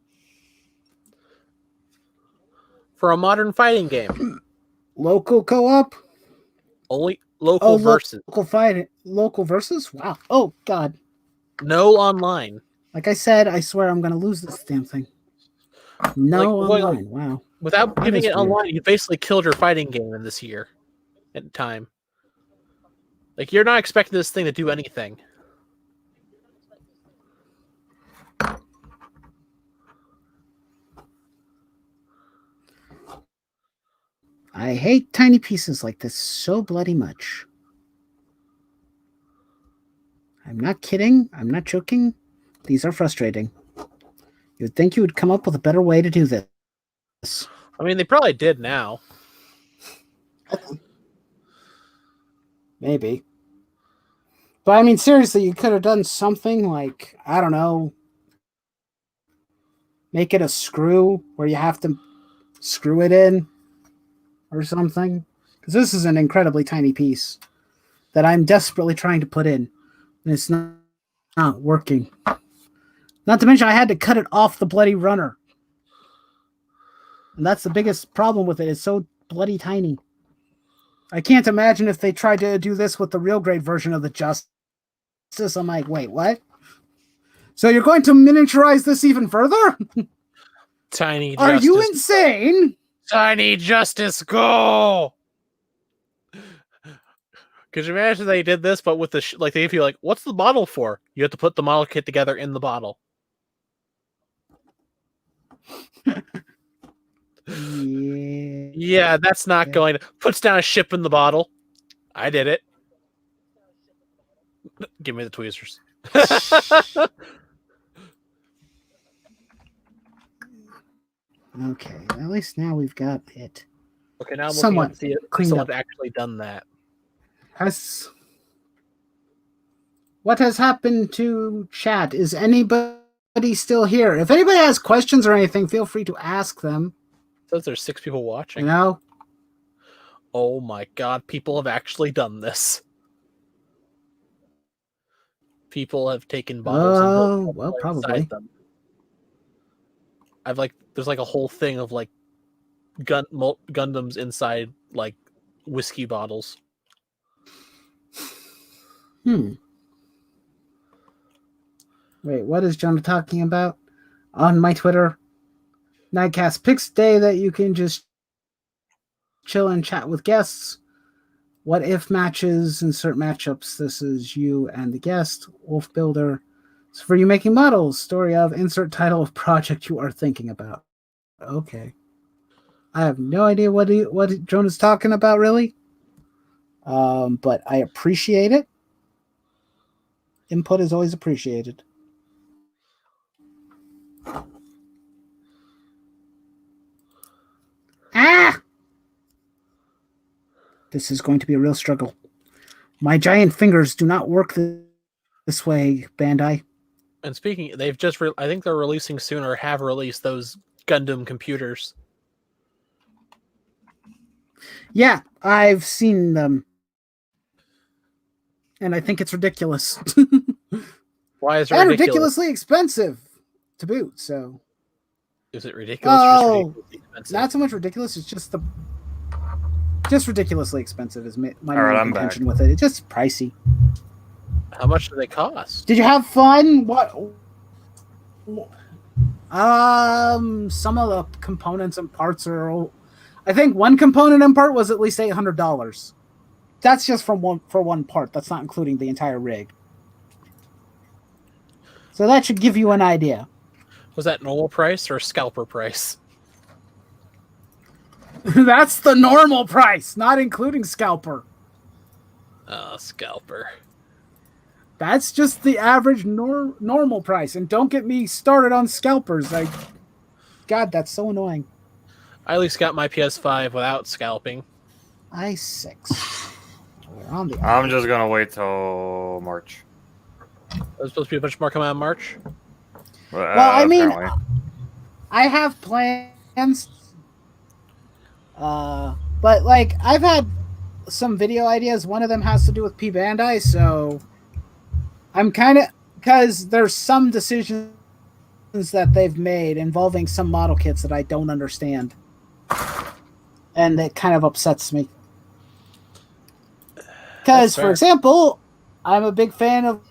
For a modern fighting game. Local co-op? Only local versus. Local versus? Wow. Oh, God. No online. Like I said, I swear I'm going to lose this damn thing. No online. Wow. Without That giving is it weird. online, you basically killed your fighting game in this year. At time. Like, you're not expecting this thing to do anything. I hate tiny pieces like this so bloody much. I'm not kidding. I'm not joking. These are frustrating. You'd think you would come up with a better way to do this. I mean, they probably did now. Maybe. But I mean, seriously, you could have done something like, I don't know, make it a screw where you have to screw it in or something. Because this is an incredibly tiny piece that I'm desperately trying to put in. And it's not working. Not to mention, I had to cut it off the bloody runner. And that's the biggest problem with it. It's so bloody tiny. I can't imagine if they tried to do this with the real grade version of the Justice. I'm like, wait, what? So you're going to miniaturize this even further? Tiny Are Justice. you insane? Tiny Justice, go! Could you imagine they did this, but with the like they feel like, what's the model for? You have to put the model kit together in the bottle. Yeah, that's not going to. Puts down a ship in the bottle. I did it. Give me the tweezers. Okay, at least now we've got it. Okay, now I'm Somewhat looking to see if cleaned someone's up. actually done that. What has happened to chat? Is anybody still here? If anybody has questions or anything, feel free to ask them. It says there's 6 people watching. You know? Oh my god, people have actually done this. People have taken bottles and Oh, built well, inside probably. them. there's like a whole thing of like Gundams inside like whiskey bottles. Wait, what is Jonah talking about? On my Twitter, Nightcast picks day that you can just chill and chat with guests. What if matches, insert matchups. This is you and the guest, Wolf Builder. It's for you making models. Story of insert title of project you are thinking about. Okay. I have no idea what Jonah's talking about, really. But I appreciate it. Input is always appreciated. Ah! This is going to be a real struggle. My giant fingers do not work this way, Bandai. And speaking, they've just I think they're releasing soon or have released those Gundam computers. Yeah, I've seen them. And I think it's ridiculous. Why is it and ridiculous? ridiculously expensive to boot, so. Is it ridiculous? Or just ridiculously not so much ridiculous, it's just ridiculously expensive is my main contention with it. It's just pricey. How much do they cost? Did you have fun? What? Some of the components and parts are. I think one component and part was at least $800. That's just for one part. That's not including the entire rig. So that should give you an idea. Was that normal price or scalper price? That's the normal price, not including scalper. Scalper. That's just the average normal price. And don't get me started on scalpers. God, that's so annoying. I at least got my PS5 without scalping. i6. We're on the I'm just gonna wait till March. There's supposed to be a bunch more coming out in March. Well, I mean, apparently. I have plans. But like I've had some video ideas. One of them has to do with P Bandai, so I'm kind of because there's some decisions that they've made involving some model kits that I don't understand, and it kind of upsets me. Because, for example, I'm a big fan of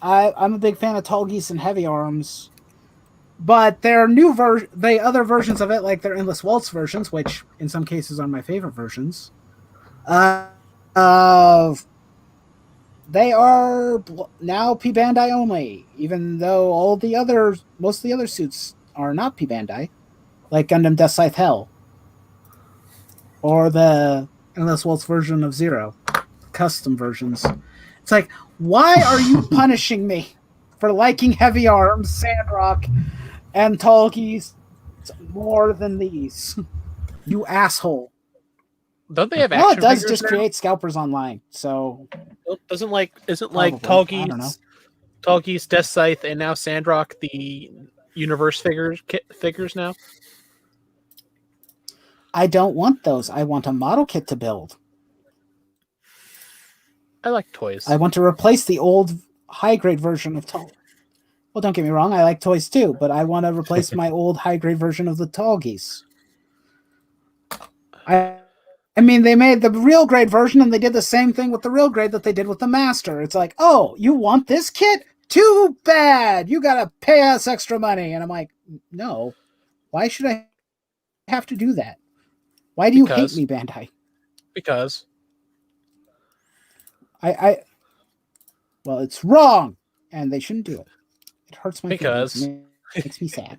I'm a big fan of Tall Geese and Heavy Arms. But there are the other versions of it, like their Endless Waltz versions, which in some cases are my favorite versions. They are now P Bandai only, even though most of the other suits are not P Bandai, like Gundam Death Scythe Hell, or the Endless Waltz version of Zero, custom versions. It's like, why are you punishing me for liking Heavy Arms, Sandrock, and Tall Geese more than these? You asshole. Don't they have Well, action it does figures just now? create scalpers online, so Isn't Probably. Tall I don't know. Geese, Tall Geese, Death Scythe, and now Sandrock the universe figures now? I don't want those. I want a model kit to build. I like toys. I want to replace the old high-grade version of Tall. Well, don't get me wrong, I like toys too, but I want to replace my old high-grade version of the Tall Geese. I mean, they made the real grade version, and they did the same thing with the real grade that they did with the Master. It's like, oh, you want this kit? Too bad! You gotta pay us extra money. And I'm like, no. Why should I have to do that? Why do you hate me, Bandai? Because well, it's wrong, and they shouldn't do it. It hurts my Because feelings. It makes me sad.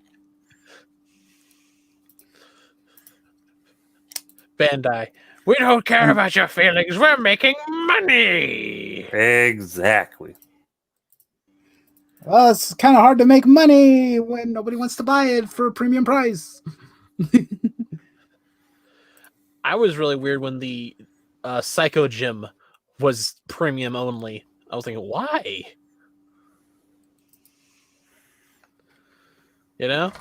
Bandai, we don't care about your feelings. We're making money. Exactly. Well, it's kind of hard to make money when nobody wants to buy it for a premium price. I was really weird when the Psycho Gym was premium only. I was thinking, why? You know?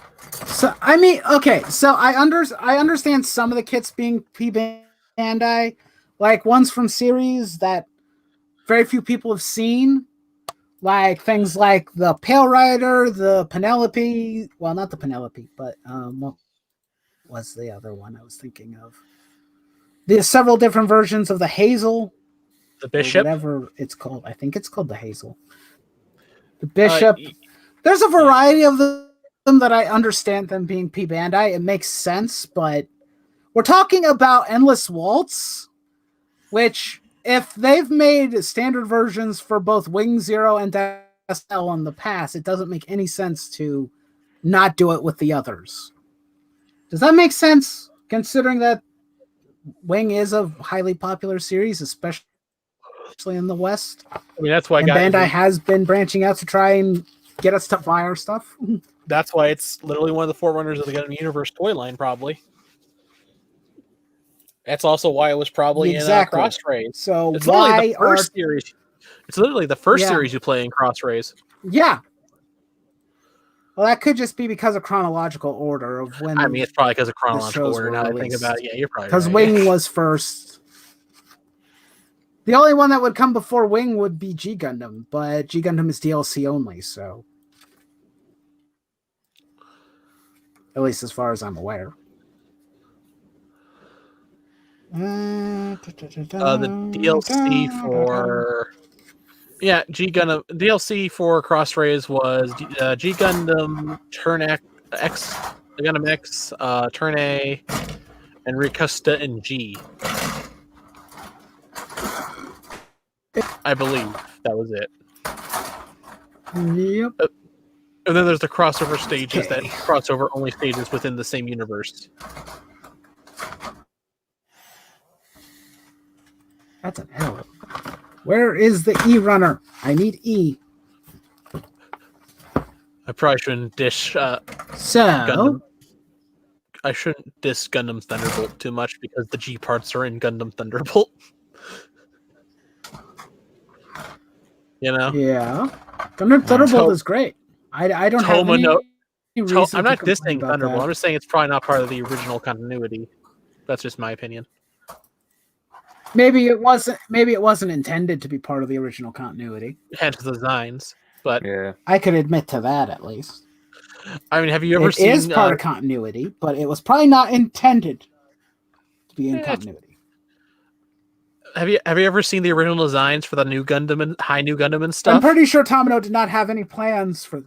So I mean, okay. So I understand some of the kits being P Bandai, like ones from series that very few people have seen, like things like the Pale Rider, the Penelope. Well, not the Penelope, but what was the other one I was thinking of? There's several different versions of the Hazel, The Bishop, whatever it's called. I think it's called the Hazel. The Bishop. y- There's a variety of them that I understand them being P Bandai. It makes sense, but we're talking about Endless Waltz, which if they've made standard versions for both Wing Zero and Destel in the past, it doesn't make any sense to not do it with the others. Does that make sense, considering that Wing is a highly popular series, especially in the West? I mean, that's why And Bandai has been branching out to try and get us to buy our stuff. That's why it's literally one of the forerunners of the Gundam Universe toy line, probably. That's also why it was probably Exactly. in Crossrays. So It's literally why the first series. It's literally the first Yeah. series you play in Crossrays. Yeah. Well, that could just be because of chronological order of when. I mean, it's probably because of chronological shows order. were Now that I think released. about it, yeah, you're probably because right. Wing was first. The only one that would come before Wing would be G Gundam, but G Gundam is DLC only, so at least as far as I'm aware. The DLC for G Gundam DLC for Crossrays was G Gundam Turn X, Gundam X, Turn A, and Rikusta and G. I believe that was it. Yep. And then there's the crossover stages Okay. that crossover only stages within the same universe. That's an L. Where is the E runner? I need E. I probably shouldn't dish So Gundam. I shouldn't diss Gundam Thunderbolt too much because the G parts are in Gundam Thunderbolt. You know? yeah, Thunderbolt is great. I don't have any reason I'm not to complain dissing about Thunderbolt. that. I'm just saying it's probably not part of the original continuity. That's just my opinion. Maybe it wasn't intended to be part of the original continuity. Hence the designs. But Yeah. I could admit to that at least. I mean, have you ever It seen? is part of continuity, but it was probably not intended to be in continuity. Have you ever seen the original designs for the new Gundam and High New Gundam and stuff? I'm pretty sure Tomino did not have any plans for.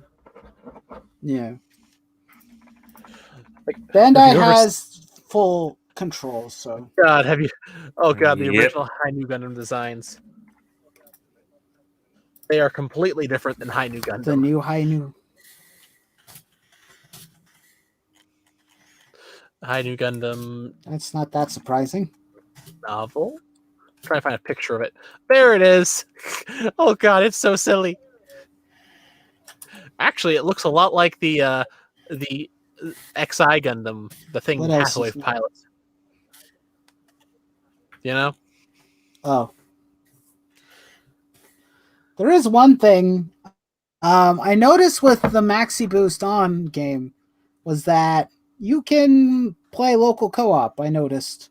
Yeah, Bandai have you ever has full control, so God, have you? Oh God, the Yep. original High New Gundam designs. They are completely different than High New Gundam. the new High New. High New Gundam That's not that surprising. novel. Trying to find a picture of it. There it is. Oh God, it's so silly. Actually, it looks a lot like the XI Gundam, the thing What else Hathaway is new? pilots. You know? Oh, there is one thing I noticed with the Maxi Boost On game was that you can play local co-op. I noticed.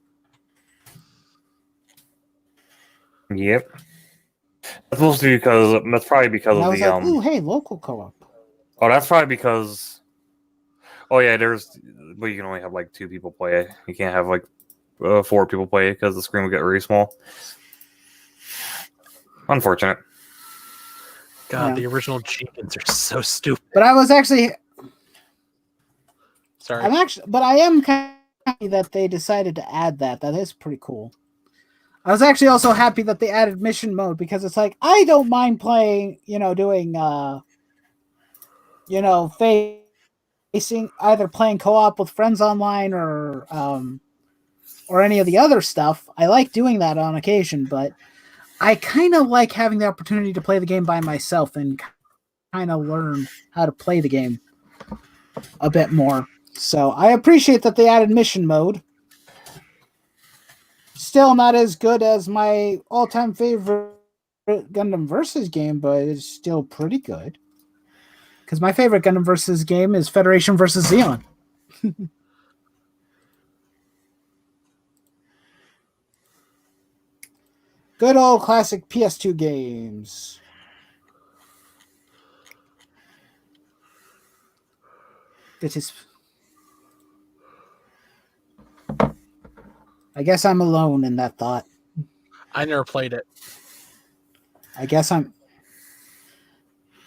Yep. That's mostly because that's probably because And I of was the like, "Ooh, hey, local co-op." Oh, that's probably because. Oh yeah, but you can only have like 2 people play it. You can't have like 4 people play it because the screen would get really small. Unfortunate. God, Yeah. the original Jenkins are so stupid. But I was actually, Sorry. I am kind of happy that they decided to add that. That is pretty cool. I was actually also happy that they added mission mode because it's like I don't mind playing, doing, facing either playing co-op with friends online or any of the other stuff. I like doing that on occasion, but I kind of like having the opportunity to play the game by myself and kind of learn how to play the game a bit more. So I appreciate that they added mission mode. Still not as good as my all-time favorite Gundam Versus game, but it's still pretty good. Because my favorite Gundam Versus game is Federation versus Xeon. Good old classic PS2 games. That is. I guess I'm alone in that thought. I never played it. I guess I'm.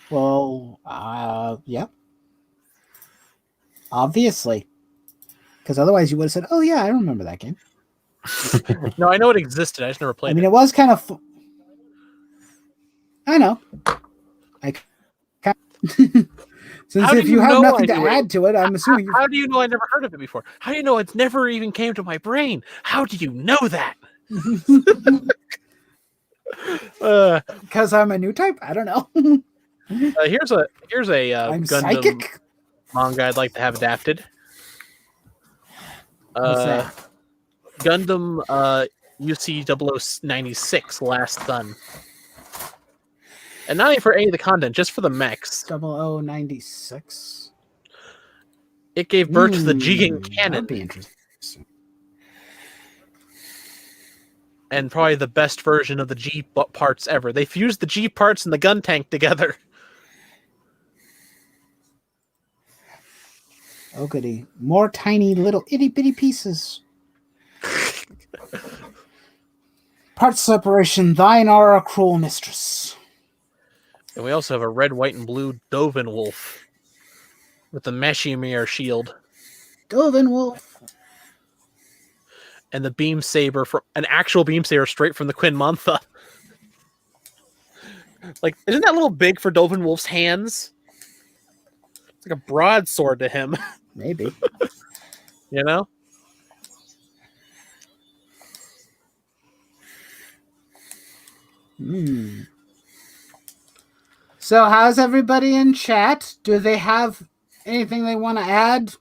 Well, yeah. Obviously. Because otherwise you would have said, oh, yeah, I remember that game. No, I know it existed. I just never played I mean, it. it was kind of. I know. Since How if do you you have know nothing I to knew it? add to it, I'm assuming you. How do you know I never heard of it before? How do you know it's never even came to my brain? How do you know that? Because I'm a new type? I don't know. Here's a I'm Gundam psychic? manga I'd like to have adapted. What's that? Gundam UC 0096 Last Sun. And not even for any of the content, just for the mechs. 0096. It gave birth to the Jigen That'd cannon, be interesting. and probably the best version of the G parts ever. They fused the G parts and the gun tank together. Oh, goody. More tiny little itty bitty pieces. Part separation, thine are a cruel mistress. And we also have a red, white, and blue Dovin Wolf with the Meshimir shield. Dovin Wolf. And the beam saber, from an actual beam saber straight from the Queen Mantha. Like, isn't that a little big for Dovin Wolf's hands? It's like a broadsword to him. Maybe. You know? So how's everybody in chat? Do they have anything they want to add?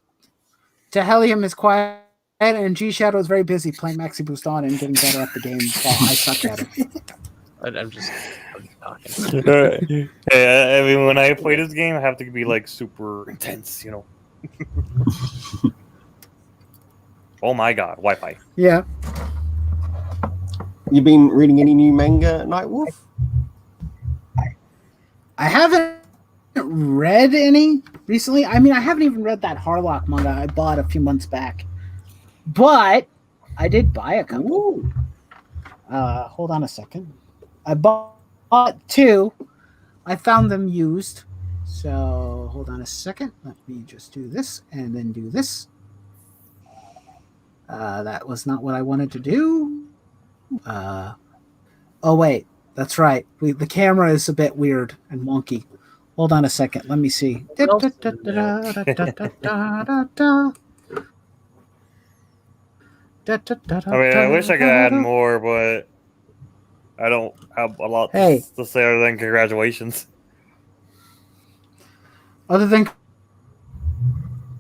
To Helium is quiet and G Shadow is very busy playing Maxi Boost on and getting better at the game while I suck at it. I'm just talking. Hey, I mean, when I play this game, I have to be like super intense, you know. Oh my god, Wi-Fi. Yeah. You been reading any new manga, Nightwolf? I haven't read any recently. I mean, I haven't even read that Harlock manga I bought a few months back. But I did buy a couple. Ooh. Hold on a second. I bought two. I found them used. So hold on a second. Let me just do this and then do this. That was not what I wanted to do. Oh, wait. That's right. The camera is a bit weird and wonky. Hold on a second. Let me see. I mean, I wish I could add more, but I don't have a lot to say other than congratulations. Other than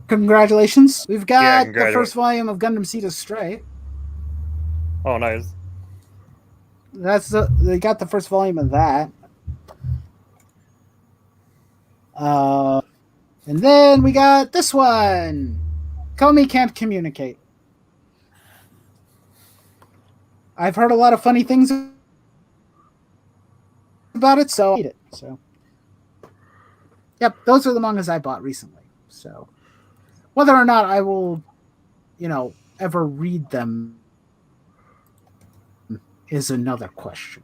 congratulations, we've got the first volume of Gundam Seed Astray. Oh, nice. They got the first volume of that. And then we got this one. Comey Can't Communicate. I've heard a lot of funny things about it, so I read it. So, yep, those are the mangas I bought recently. So, whether or not I will, ever read them is another question.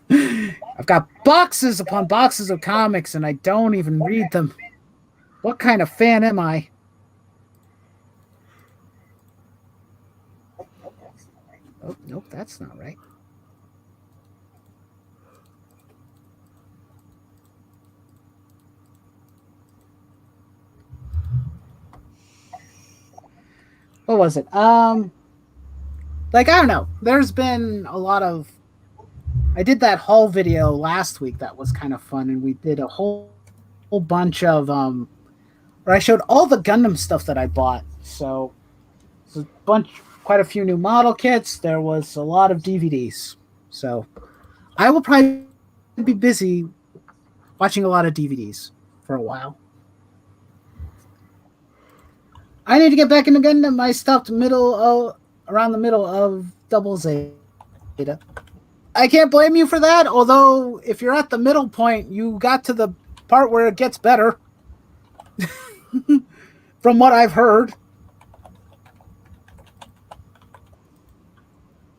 I've got boxes upon boxes of comics, and I don't even read them. What kind of fan am I? Oh, nope, that's not right. What was it? I don't know. There's been a lot of... I did that haul video last week that was kind of fun, and we did a whole bunch of... where I showed all the Gundam stuff that I bought. So, quite a few new model kits. There was a lot of DVDs. So, I will probably be busy watching a lot of DVDs for a while. I need to get back into Gundam. I stopped around the middle of Double Zeta. I can't blame you for that, although if you're at the middle point, you got to the part where it gets better. from what I've heard.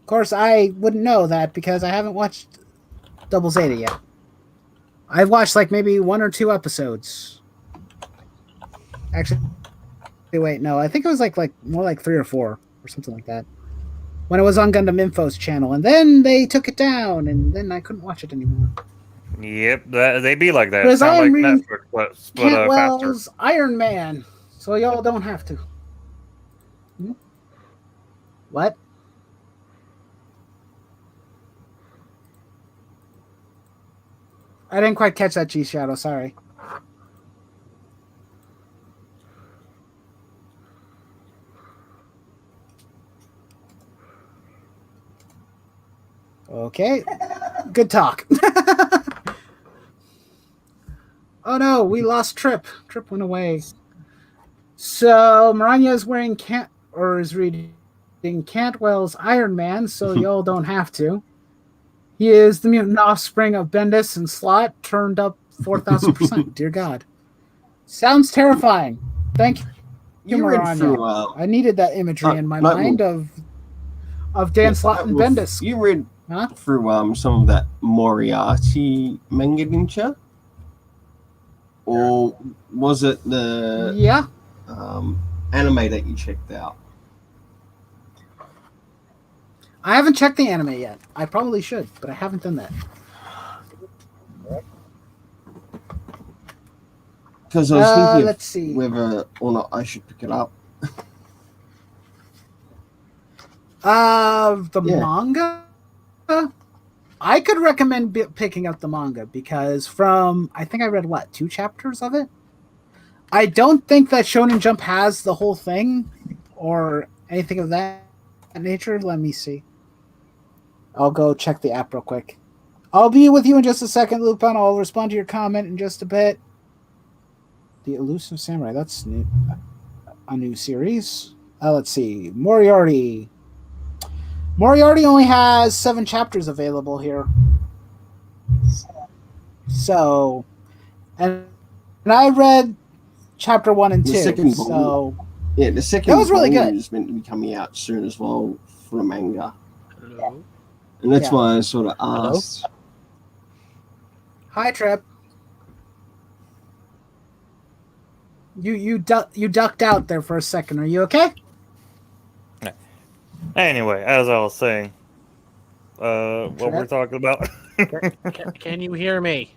Of course, I wouldn't know that because I haven't watched Double Zeta yet. I've watched like maybe 1 or 2 episodes. Actually, wait, no, I think it was like more like 3 or 4 or something like that. When it was on Gundam Info's channel, and then they took it down, and then I couldn't watch it anymore. Yep, they be like that. Because Sound I'm like reading Netflix, but faster. Cantwell's Iron Man, so y'all don't have to. What? I didn't quite catch that, G-Shadow, sorry. Okay, good talk. Oh no, we lost Trip. Trip went away. So Maranya is wearing is reading Cantwell's Iron Man, so y'all don't have to. He is the mutant offspring of Bendis and Slot, turned up 4,000%. Dear God, sounds terrifying. Thank you, You read Maranya. through. I needed that imagery in my mind of Dan Slott and Bendis. You read Huh? through some of that Moriarty manga, didn't you? Or was it the Yeah. anime that you checked out? I haven't checked the anime yet. I probably should, but I haven't done that. Because I was thinking let's see. whether or not I should pick it up. The Yeah. manga? I could recommend picking up the manga because I think I read, 2 chapters of it? I don't think that Shonen Jump has the whole thing or anything of that nature. Let me see. I'll go check the app real quick. I'll be with you in just a second, Lupin. I'll respond to your comment in just a bit. The Elusive Samurai, that's new. A new series. Let's see. Moriarty only has 7 chapters available here. So, and I read chapter 1 and 2. The second so, volume. Yeah, the second That was really volume good. is meant to be coming out soon as well for the manga. Hello? And that's Yeah. why I sort of Hello? asked. hi, Trip. You ducked out there for a second. Are you okay? Anyway, as I was saying, what we're talking about. Can you hear me?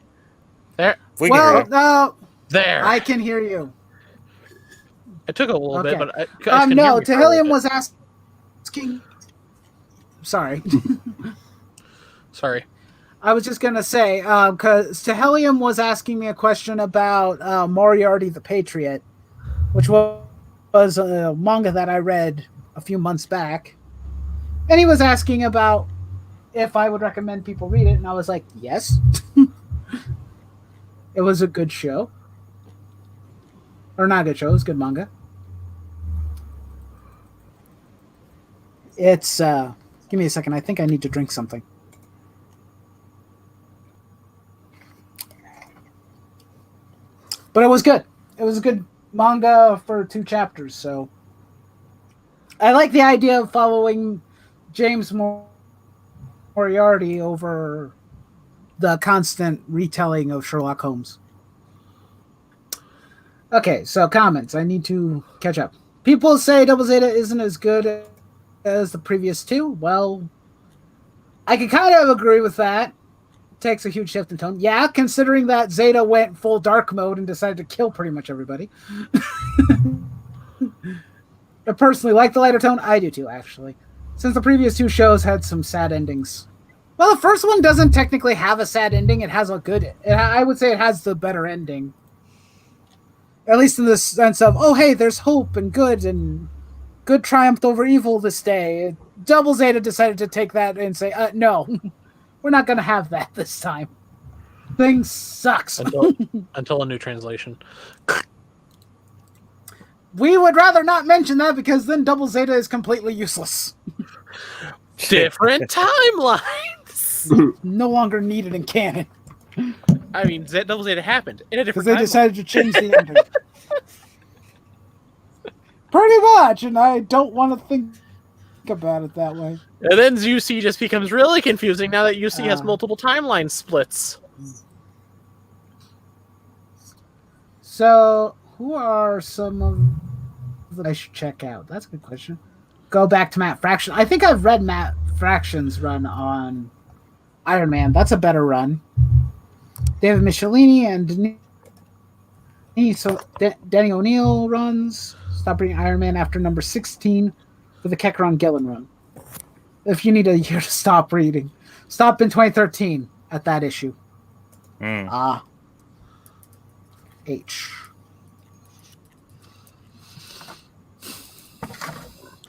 There. We can hear Well, you. no, There. I can hear you. It took a little bit, Okay. but I couldn't No, hear me for a little Tehillium bit. was asking. Sorry. Sorry. I was just gonna say, because Tehillium was asking me a question about Moriarty the Patriot, which was a manga that I read a few months back, and he was asking about if I would recommend people read it, and I was like, yes. It was a good show, or not a good show. It was good manga. It's give me a second. I think I need to drink something. But it was good. It was a good manga for 2 chapters, so I like the idea of following James Moriarty over the constant retelling of Sherlock Holmes. Okay, so comments. I need to catch up. People say Double Zeta isn't as good as the previous 2. Well, I can kind of agree with that. Takes a huge shift in tone. Yeah, considering that Zeta went full dark mode and decided to kill pretty much everybody. I personally like the lighter tone. I do too, actually. Since the previous 2 shows had some sad endings. Well, the first one doesn't technically have a sad ending. It has a good... I would say it has the better ending. At least in the sense of, oh, hey, there's hope and good triumphed over evil this day. Double Zeta decided to take that and say, no. We're not going to have that this time. Thing sucks. Until a new translation. We would rather not mention that because then Double Zeta is completely useless. Different timelines. No longer needed in canon I mean, Double Zeta happened in a because different they timeline. decided to change the ending. Pretty much, and I don't want to think about it that way. And then UC just becomes really confusing now that UC has multiple timeline splits. So, who are some of that I should check out? That's a good question. Go back to Matt Fraction. I think I've read Matt Fraction's run on Iron Man. That's a better run. David Michelini and Denny O'Neil runs. Stop reading Iron Man after number 16 for the Kekron Gillen run. If you need a year to stop reading, stop in 2013 at that issue. H.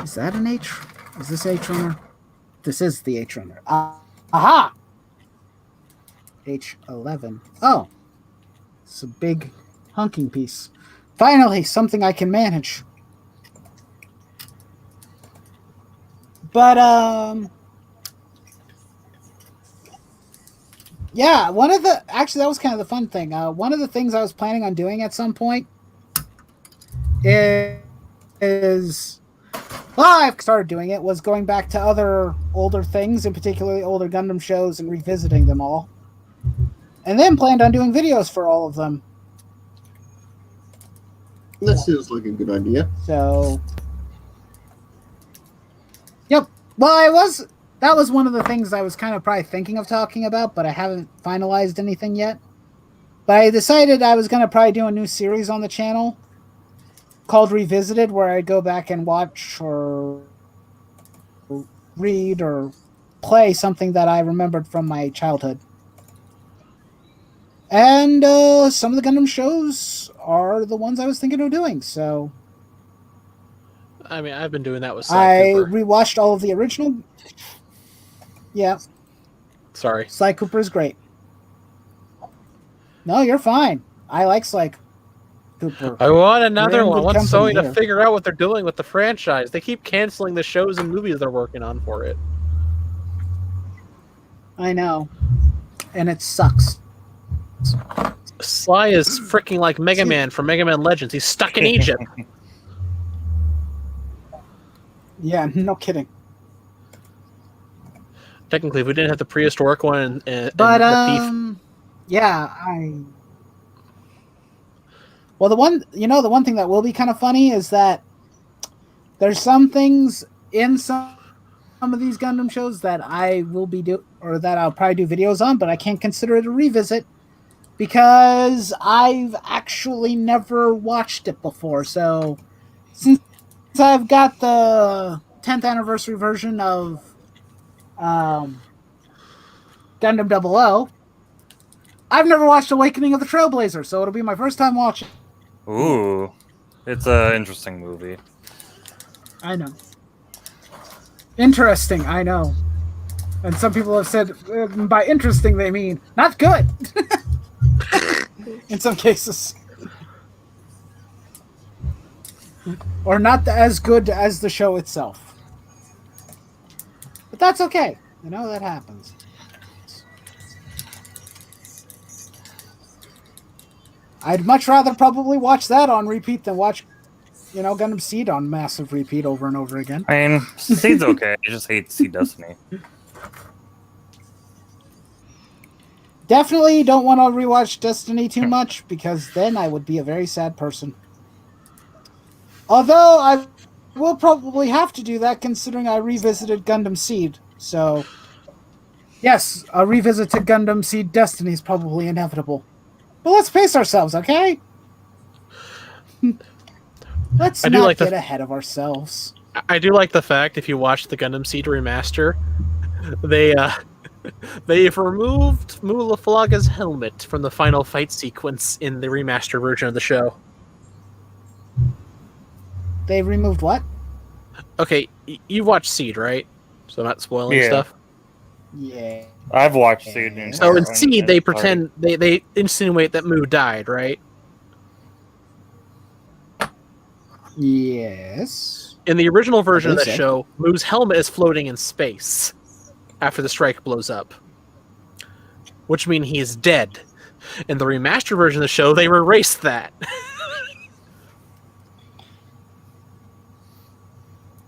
Is that an H? Is this H runner? This is the H runner. Aha! H11. Oh. It's a big hunking piece. Finally, something I can manage. But, yeah, actually, that was kind of the fun thing. One of the things I was planning on doing at some point is well, I've started doing it, was going back to other older things, and particularly older Gundam shows, and revisiting them all. And then planned on doing videos for all of them. That sounds like a good idea. So, yep. Well, that was one of the things I was kind of probably thinking of talking about, but I haven't finalized anything yet. But I decided I was going to probably do a new series on the channel called Revisited, where I go back and watch or read or play something that I remembered from my childhood. And some of the Gundam shows are the ones I was thinking of doing, so... I mean, I've been doing that with Sly Cooper. Rewatched all of the original... Yeah. Sorry. Sly Cooper is great. No, you're fine. I like Sly Cooper. I want another one. I want Sony here to figure out what they're doing with the franchise. They keep canceling the shows and movies they're working on for it. I know. And it sucks. Sly is freaking like Mega Man from Mega Man Legends. He's stuck in Egypt. Yeah, no kidding. Technically, if we didn't have the prehistoric one and But, the thief. Yeah, Well, the one thing that will be kind of funny is that there's some things in some of these Gundam shows that I will be that I'll probably do videos on, but I can't consider it a revisit because I've actually never watched it before. So since I've got the 10th anniversary version of Gundam 00, I've never watched Awakening of the Trailblazer, so it'll be my first time watching. Ooh, it's an interesting movie. I know. Interesting, I know. And some people have said by interesting they mean not good. In some cases. Or not as good as the show itself. But that's okay. You know, that happens. I'd much rather probably watch that on repeat than watch, Gundam Seed on massive repeat over and over again. I mean, Seed's okay. I just hate Seed Destiny. Definitely don't want to rewatch Destiny too much, because then I would be a very sad person. Although I will probably have to do that, considering I revisited Gundam Seed. So, yes, a revisit to Gundam Seed Destiny is probably inevitable. But let's pace ourselves, okay? Let's not get ahead of ourselves. I do like the fact, if you watch the Gundam Seed remaster, they've removed Mulaflaga's helmet from the final fight sequence in the remaster version of the show. They removed what? Okay, you watched Seed, right? So not spoiling stuff. Yeah. I've watched Seed. So in Seed, they pretend they insinuate that Mu died, right? Yes. In the original version of that show, Mu's helmet is floating in space after the strike blows up, which means he's dead. In the remastered version of the show, they erased that.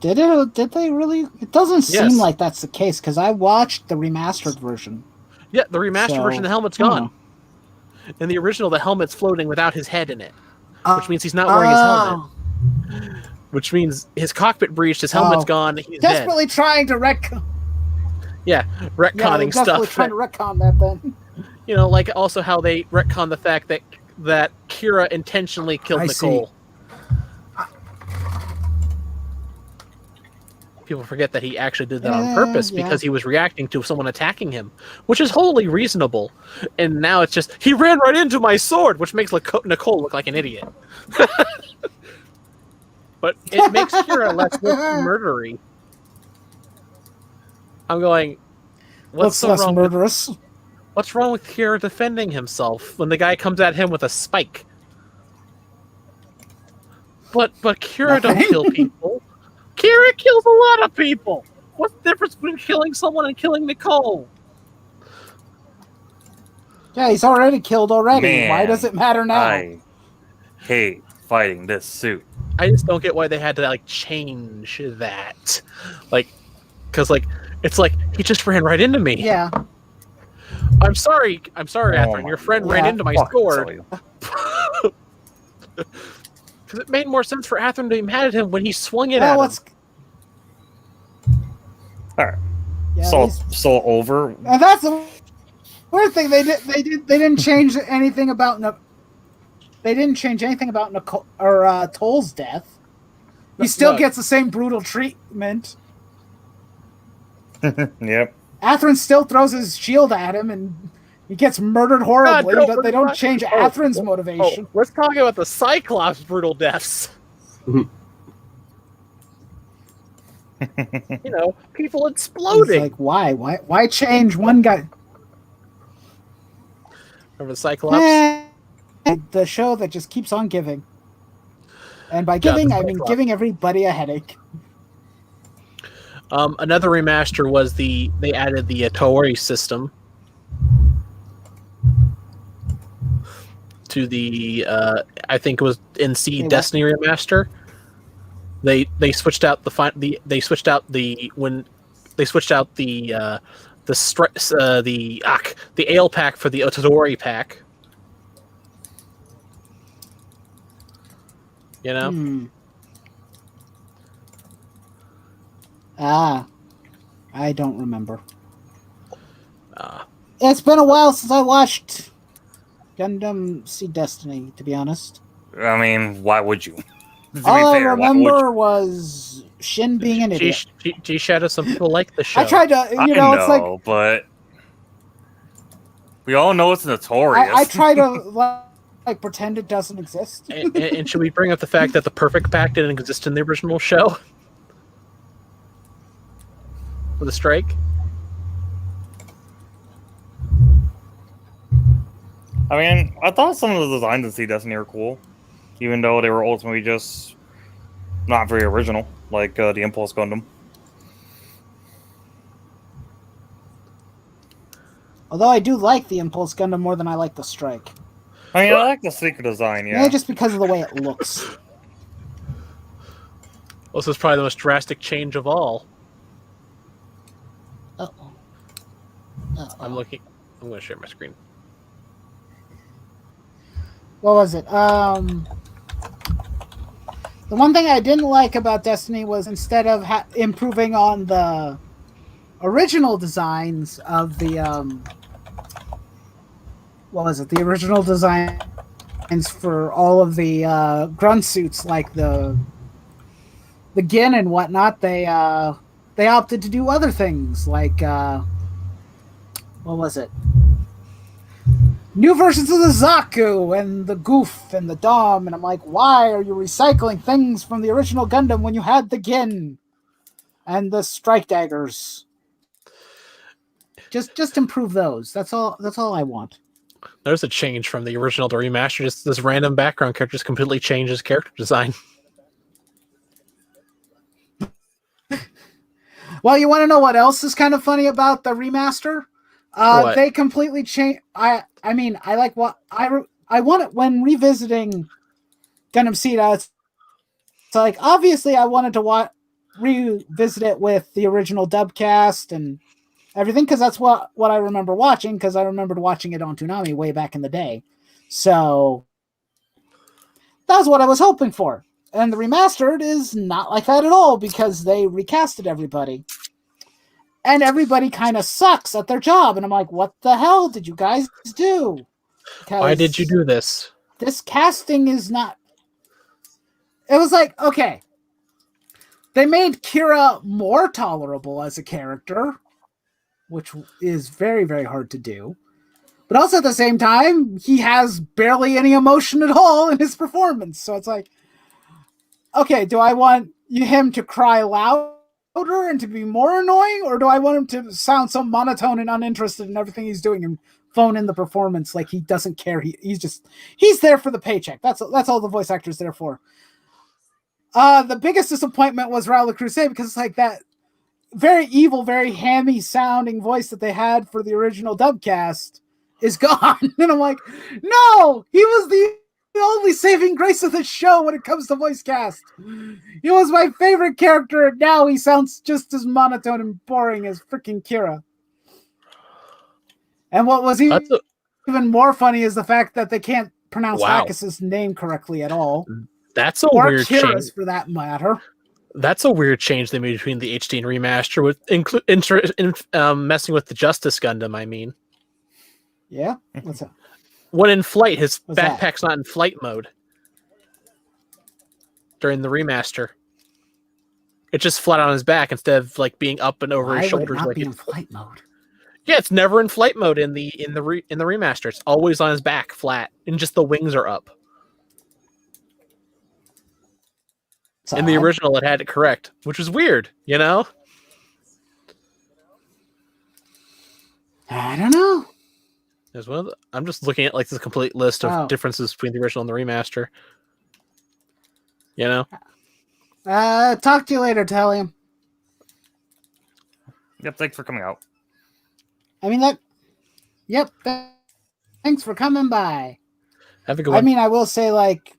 Did it? Did they really? It doesn't Yes. seem like that's the case because I watched the remastered version. Yeah, the remastered So, version, the helmet's I don't gone. In the original, the helmet's floating without his head in it, know. which means he's not wearing his helmet. Oh. Which means his cockpit breached, his helmet's Oh. gone, he's Desperately trying to dead. Yeah, retconning desperately stuff. trying to retcon that then. You know, like also how they retcon the fact that Kira intentionally killed I Nicole. People forget that he actually did that on purpose because he was reacting to someone attacking him, which is wholly reasonable. And now it's just, he ran right into my sword, which makes Nicole look like an idiot. But it makes Kira less murdery. I'm going, what's so less wrong murderous? What's wrong with Kira defending himself when the guy comes at him with a spike? But Kira don't kill people. Kira kills a lot of people. What's the difference between killing someone and killing Nicole? Yeah, he's already killed already. Man, Why does it matter now? I hate fighting this suit. I just don't get why they had to like change that. Like, because it's like he just ran right into me. Yeah. I'm sorry, Athrun. Your friend ran into my sword. Because it made more sense for Athrun to be mad at him when he swung it at him. Alright. Yeah, So over. and that's the weird thing. They didn't change anything about they didn't change anything about Nicole or Toll's death. He still gets the same brutal treatment. Yep. Athrun still throws his shield at him, and he gets murdered horribly. God, they don't change Athrun's motivation. Let's talk about the Cyclops brutal deaths. You know, people exploding. It's like, why change one guy? Remember the Cyclops? The show that just keeps on giving. And by giving, I mean giving everybody a headache. Another remaster was they added the Tori system to the I think it was NC Destiny remaster. They switched out the ale pack for the Otodori pack. You know? I don't remember. It's been a while since I watched Gundam Seed Destiny, to be honest. I mean, why would you? All I remember was Shin being an idiot. G-Shadow, some people like the show. I tried to, it's like... but we all know it's notorious. I try to, pretend it doesn't exist. and should we bring up the fact that the Perfect Pack didn't exist in the original show? With a strike? I mean, I thought some of the designs in Sea Destiny were cool, even though they were ultimately just not very original, like the Impulse Gundam. Although I do like the Impulse Gundam more than I like the Strike. I mean, I like the sleeker design, yeah. Just because of the way it looks. Well, this is probably the most drastic change of all. Uh-oh. I'm going to share my screen. What was it? The one thing I didn't like about Destiny was instead of improving on the original designs of the what was it? The original designs for all of the grunt suits, like the Gin and whatnot. They opted to do other things, like what was it? New versions of the Zaku and the Goof and the Dom, and I'm like, why are you recycling things from the original Gundam when you had the Gin and the Strike Daggers? Just improve those. That's all I want. There's a change from the original to remaster. Just this random background character just completely changed his character design. Well, you want to know what else is kind of funny about the remaster? They completely changed. I mean, I like what I want it when revisiting Gundam Seed. It's like obviously I wanted to watch. revisit it with the original dub cast and everything, because that's what I remember watching, because I remembered watching it on Toonami way back in the day. So that's what I was hoping for. And the remastered is not like that at all, because they recasted everybody. And everybody kind of sucks at their job. And I'm like, what the hell did you guys do? Because Why did you do this? This casting is not... It was like, okay, they made Kira more tolerable as a character, which is very, very hard to do. But also at the same time, he has barely any emotion at all in his performance. So it's like, okay, do I want him to cry louder and to be more annoying? Or do I want him to sound so monotone and uninterested in everything he's doing and phone in the performance like he doesn't care? He's there for the paycheck. That's all the voice actor's there for. The biggest disappointment was Raul Crusade, because it's like that very evil, very hammy sounding voice that they had for the original dub cast is gone. And I'm like, no, he was the only saving grace of the show when it comes to voice cast. He was my favorite character, and now he sounds just as monotone and boring as freaking Kira. And what was even more funny is the fact that they can't pronounce Bacchus's name correctly at all. That's a or weird Kira's, change. For that matter. That's a weird change they made between the HD and remaster, with messing with the Justice Gundam. I mean, yeah. What's that? When in flight, his What's backpack's not in flight mode during the remaster. It's just flat on his back instead of like being up and over his shoulders. Why would it not like be in flight mode? Yeah, it's never in flight mode in the remaster. It's always on his back, flat, and just the wings are up. In the original, it had it correct, which was weird, you know? I don't know. There's one of the, I'm just looking at like this complete list of differences between the original and the remaster. You know? Talk to you later, Talium. Yep, thanks for coming out. I mean, that... Yep, thanks for coming by. Have a good one. I mean, I will say, like...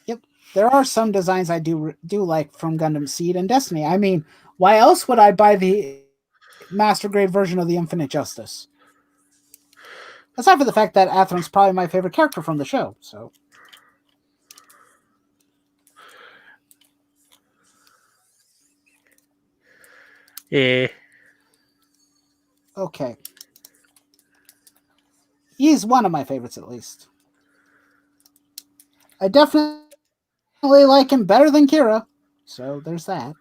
Yep, there are some designs I do like from Gundam Seed and Destiny. I mean, why else would I buy the Master Grade version of the Infinite Justice? Aside from the fact that Athron's probably my favorite character from the show, so... Yeah. Okay. He's one of my favorites, at least. I definitely like him better than Kira, so there's that.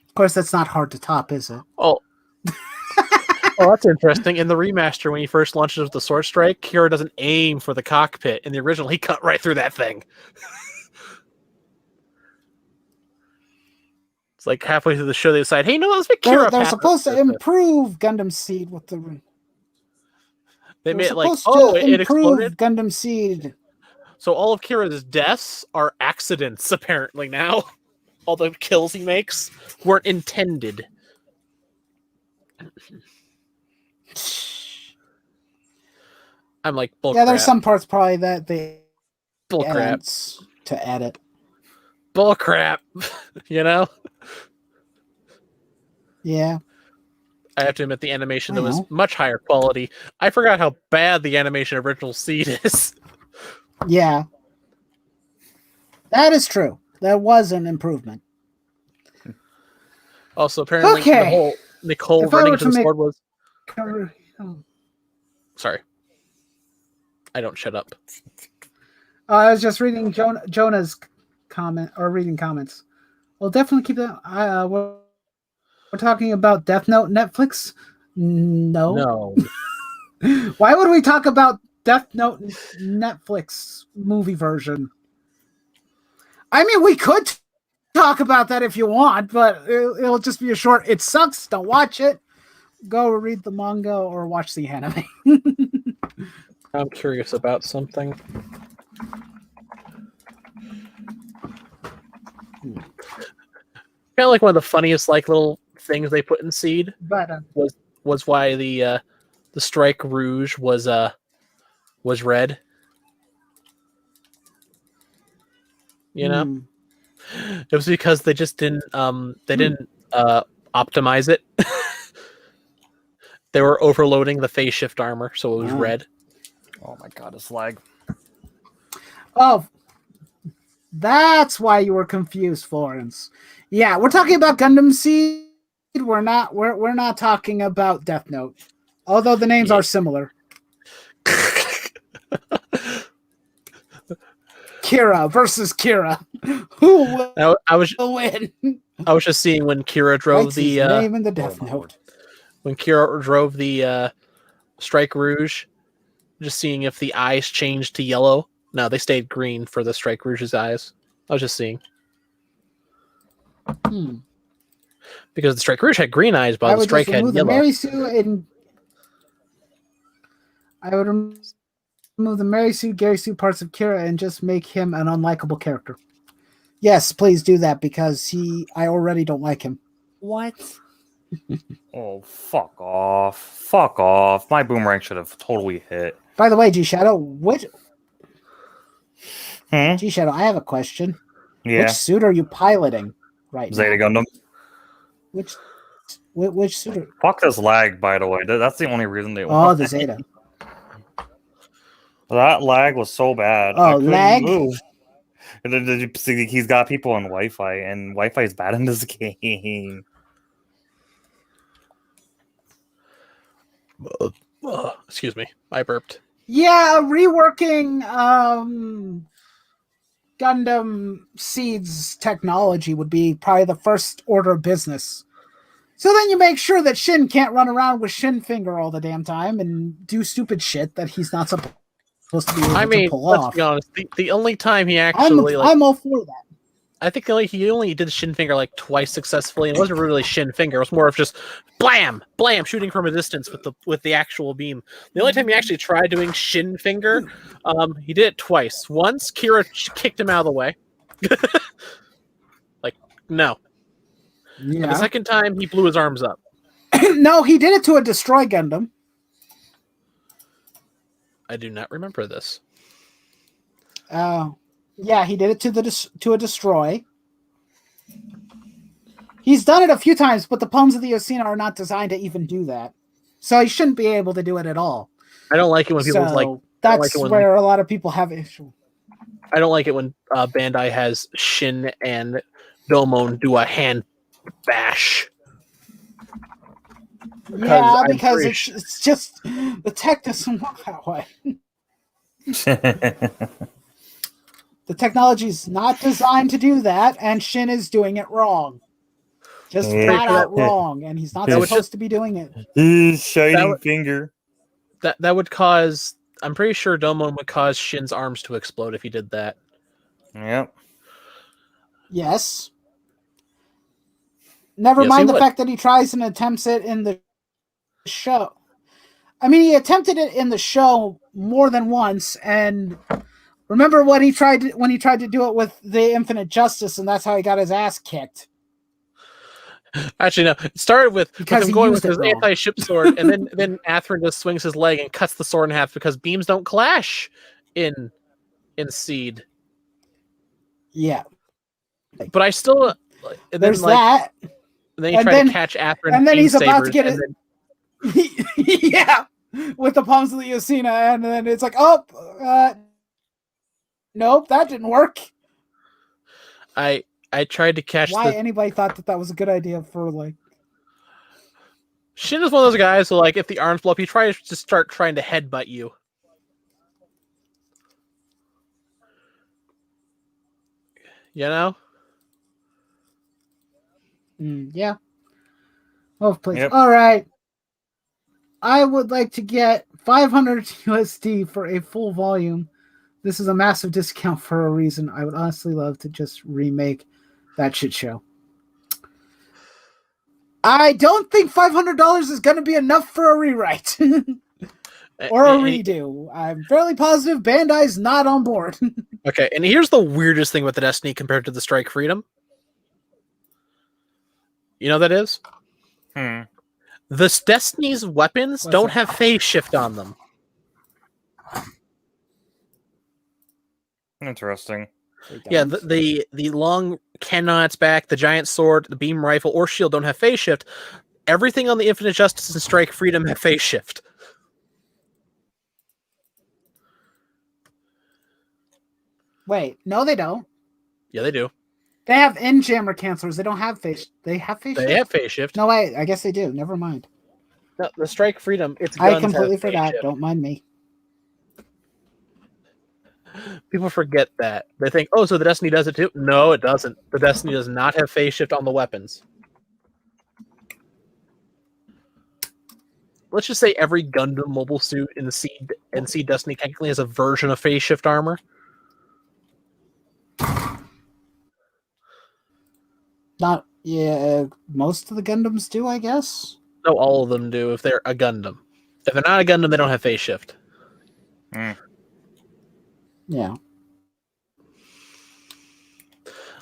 Of course, that's not hard to top, is it? Oh. Oh, that's interesting. In the remaster, when he first launches with the Sword Strike, Kira doesn't aim for the cockpit. In the original, he cut right through that thing. It's like halfway through the show, they decide, hey, no, let's make Kira. They're supposed to improve Gundam Seed with the... They made it like, it exploded. Gundam Seed. So all of Kira's deaths are accidents, apparently, now. All the kills he makes weren't intended. I'm like, bull crap. There's some parts probably that they bull crap to edit. Bull crap, you know? Yeah. I have to admit the animation that was much higher quality. I forgot how bad the animation of Original Seed is. Yeah. That is true. That was an improvement. Also, apparently, the whole Nicole running to the sword was... Sorry. I don't shut up. I was just reading Jonah's comment, or reading comments. Well, definitely keep that... We're talking about Death Note Netflix? No. Why would we talk about Death Note Netflix movie version? I mean, we could talk about that if you want, but it'll just be a short, it sucks, don't watch it. Go read the manga or watch the anime. I'm curious about something. Kind of like one of the funniest like little things they put in Seed, but was why the Strike Rouge was red. You know, it was because they just didn't optimize it. They were overloading the phase shift armor, so it was red. Oh my god, it's lag. Oh, that's why you were confused, Florence. Yeah, we're talking about Gundam Seed. We're not talking about Death Note, although the names are similar. Kira versus Kira. Who will win? I was just seeing when Kira drove Writes his name in the Death Note. When Kira drove the Strike Rouge, just seeing if the eyes changed to yellow. No, they stayed green for the Strike Rouge's eyes. I was just seeing. Because the Strike Rouge had green eyes, but the Strike had yellow. I would remove the Mary Sue, Gary Sue parts of Kira and just make him an unlikable character. Yes, please do that because I already don't like him. What? Oh, fuck off. Fuck off. My boomerang should have totally hit. By the way, G-Shadow, G-Shadow, I have a question. Yeah. Which suit are you piloting right Zeta now? Gundam. Which suit are... Fuck this lag, by the way. That's the only reason they Oh, the Zeta. That lag was so bad. Oh, lag? Move. Did you see he's got people on Wi-Fi, and Wi-Fi is bad in this game. Excuse me, I burped. Yeah, reworking Gundam Seed's technology would be probably the first order of business. So then you make sure that Shin can't run around with Shin Finger all the damn time and do stupid shit that he's not supposed to be able to pull off. Let's be honest. The only time he actually I'm all for that. I think he only did Shin Finger like twice successfully. It wasn't really Shin Finger. It was more of just blam, blam, shooting from a distance with the actual beam. The only time he actually tried doing Shin Finger, he did it twice. Once, Kira kicked him out of the way. Like, no. Yeah. And the second time, he blew his arms up. No, he did it to a Destroy Gundam. I do not remember this. Yeah, he did it to a Destroy. He's done it a few times, but the Palms of the Osina are not designed to even do that. So he shouldn't be able to do it at all. I don't like it when people That's where a lot of people have issue. I don't like it when Bandai has Shin and Domon do a hand bash. Because it's just the tech doesn't work that way. The technology is not designed to do that, and Shin is doing it wrong. Just flat out wrong, and he's not supposed to be doing it. Shining finger. That would cause... I'm pretty sure Domon would cause Shin's arms to explode if he did that. Yep. Yes. Never mind the fact that he tries and attempts it in the show. I mean, he attempted it in the show more than once, and remember when he tried to do it with the Infinite Justice, and that's how he got his ass kicked. Actually, no. It started with him going with his anti-ship sword, and then Athrun just swings his leg and cuts the sword in half because beams don't clash in Seed. Yeah. But I still... And there's that. And then you try to catch Athrun, and then he's about to get it. Yeah, with the Palms of the Osina, and then it's like, nope, that didn't work. I tried to catch. Why anybody thought that was a good idea for like? Shin is one of those guys who, like, if the arms blow up, he tries to start trying to headbutt you. You know. Yeah. Oh, please. Yep. All right. I would like to get 500 USD for a full volume. This is a massive discount for a reason. I would honestly love to just remake that shit show. I don't think $500 is going to be enough for a rewrite or a redo. I'm fairly positive Bandai's not on board. Okay, and here's the weirdest thing with the Destiny compared to the Strike Freedom. You know what that is? The Destiny's weapons don't have phase shift on them. Interesting. Yeah, the long cannon on its back, the giant sword, the beam rifle, or shield don't have phase shift. Everything on the Infinite Justice and Strike Freedom have phase shift. Wait, no, they don't. Yeah, they do. They have in-jammer cancelers. They don't have phase. They have phase shift. They have phase shift. No, wait. I guess they do. Never mind. No, the Strike Freedom. Its guns I completely have phase forgot. shift. Don't mind me. People forget that. They think, oh, so the Destiny does it too? No, it doesn't. The Destiny does not have phase shift on the weapons. Let's just say every Gundam mobile suit in the Seed Destiny technically has a version of phase shift armor. Not yeah. Most of the Gundams do, I guess. No, all of them do if they're a Gundam. If they're not a Gundam, they don't have phase shift. Yeah.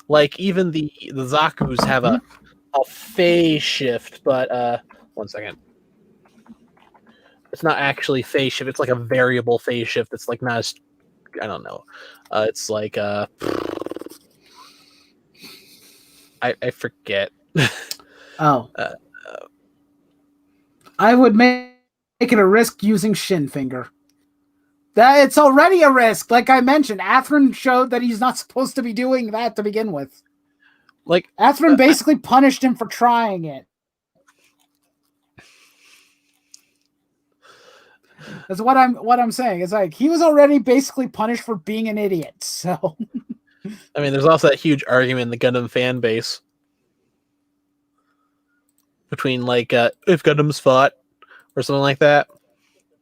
Like even the Zaku's have a phase shift, but one second. It's not actually phase shift. It's like a variable phase shift. It's like not as I don't know. It's like I forget. Oh. I would make it a risk using Shin Finger. That it's already a risk. Like I mentioned, Atherin showed that he's not supposed to be doing that to begin with. Like Atherin basically punished him for trying it. That's what I'm saying. It's like he was already basically punished for being an idiot. So I mean, there's also that huge argument in the Gundam fan base between like if Gundams fought or something like that.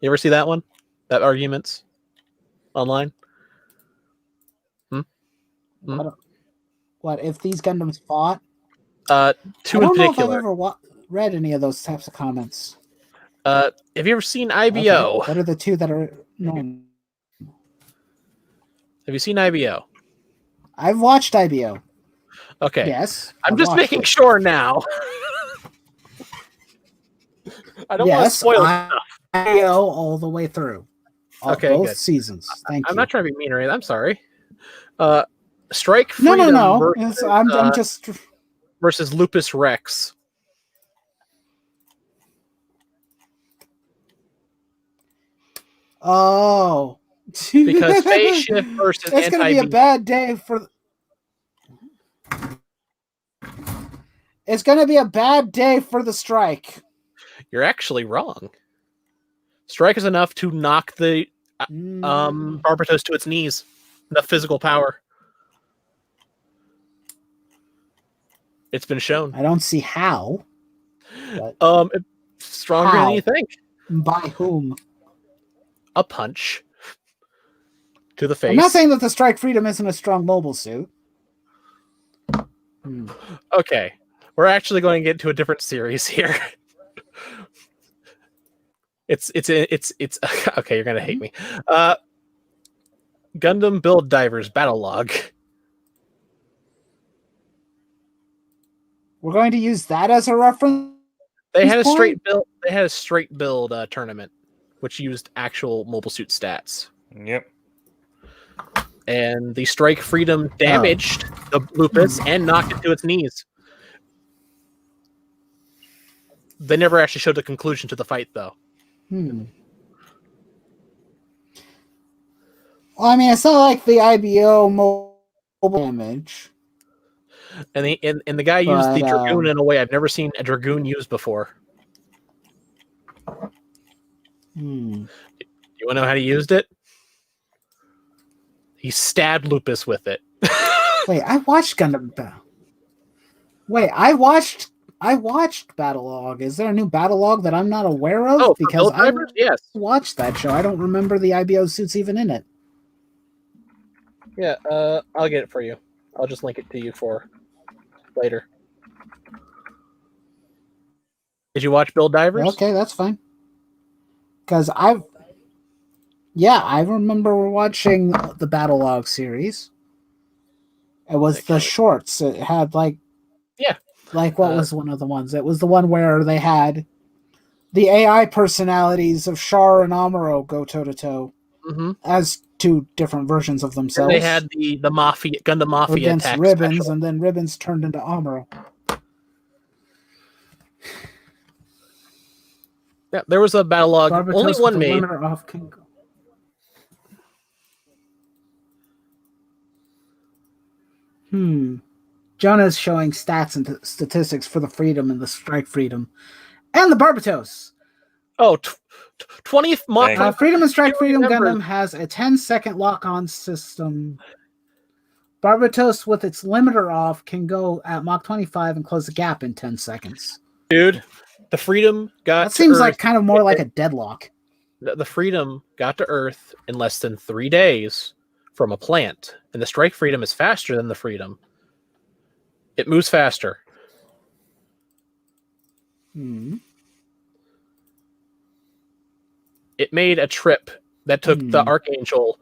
You ever see that one? That arguments online? What if these Gundams fought? Two in particular. I don't know if I've ever read any of those types of comments. Have you ever seen IBO? Okay. What are the two that are known? Have you seen IBO? I've watched IBO. Okay. Yes. I'm I've just watched making it. sure now. I don't want to spoil stuff. IBO all the way through. Okay, both good. seasons. Thank you. I'm not trying to be mean or anything. I'm sorry. Strike Freedom No. versus, I'm just versus Lupus Rex. Oh. Because phase shift versus It's going to be a bad day for... It's going to be a bad day for the strike. You're actually wrong. Strike is enough to knock the Barbatos to its knees. Enough physical power. It's been shown. I don't see how. But It's stronger how? than you think. By whom? A punch to the face. I'm not saying that the Strike Freedom isn't a strong mobile suit. Okay, we're actually going to get to a different series here. It's okay. You're gonna hate me. Gundam Build Divers Battle Log. We're going to use that as a reference. They had a straight build. They had a straight build tournament, which used actual mobile suit stats. Yep. And the Strike Freedom damaged the Lupus and knocked it to its knees. They never actually showed the conclusion to the fight, though. Well, I mean, it's not like the IBO mobile damage. And the guy used the Dragoon in a way I've never seen a Dragoon used before. You want to know how he used it? He stabbed Lupus with it. Wait, I watched Gundam. Wait, I watched Battlelog. Is there a new Battlelog that I'm not aware of? Oh, because I yes. watched that show. I don't remember the IBO suits even in it. Yeah, I'll get it for you. I'll just link it to you for later. Did you watch Build Divers? Okay, that's fine. Because I remember watching the Battlelog series. It was the shorts. It had what was one of the ones? It was the one where they had the AI personalities of Char and Amuro go toe to toe as two different versions of And themselves. they had the Mafia, Gundam Mafia against attack Ribbons, special. and then Ribbons turned into Amuro. Yeah, there was a battle log. Barbatos Only with one the made. limiter off can go. Jonah's showing stats and statistics for the Freedom and the Strike Freedom. And the Barbatos. Oh, 20th Mach. Dang. Freedom and Strike You Freedom remember- Gundam has a 10-second lock-on system. Barbatos, with its limiter off, can go at Mach 25 and close the gap in 10 seconds. Dude, the Freedom got That to seems Earth. like kind of more like a deadlock. The Freedom got to Earth in less than 3 days from a plant, and the Strike Freedom is faster than the Freedom. It moves faster. It made a trip that took the Archangel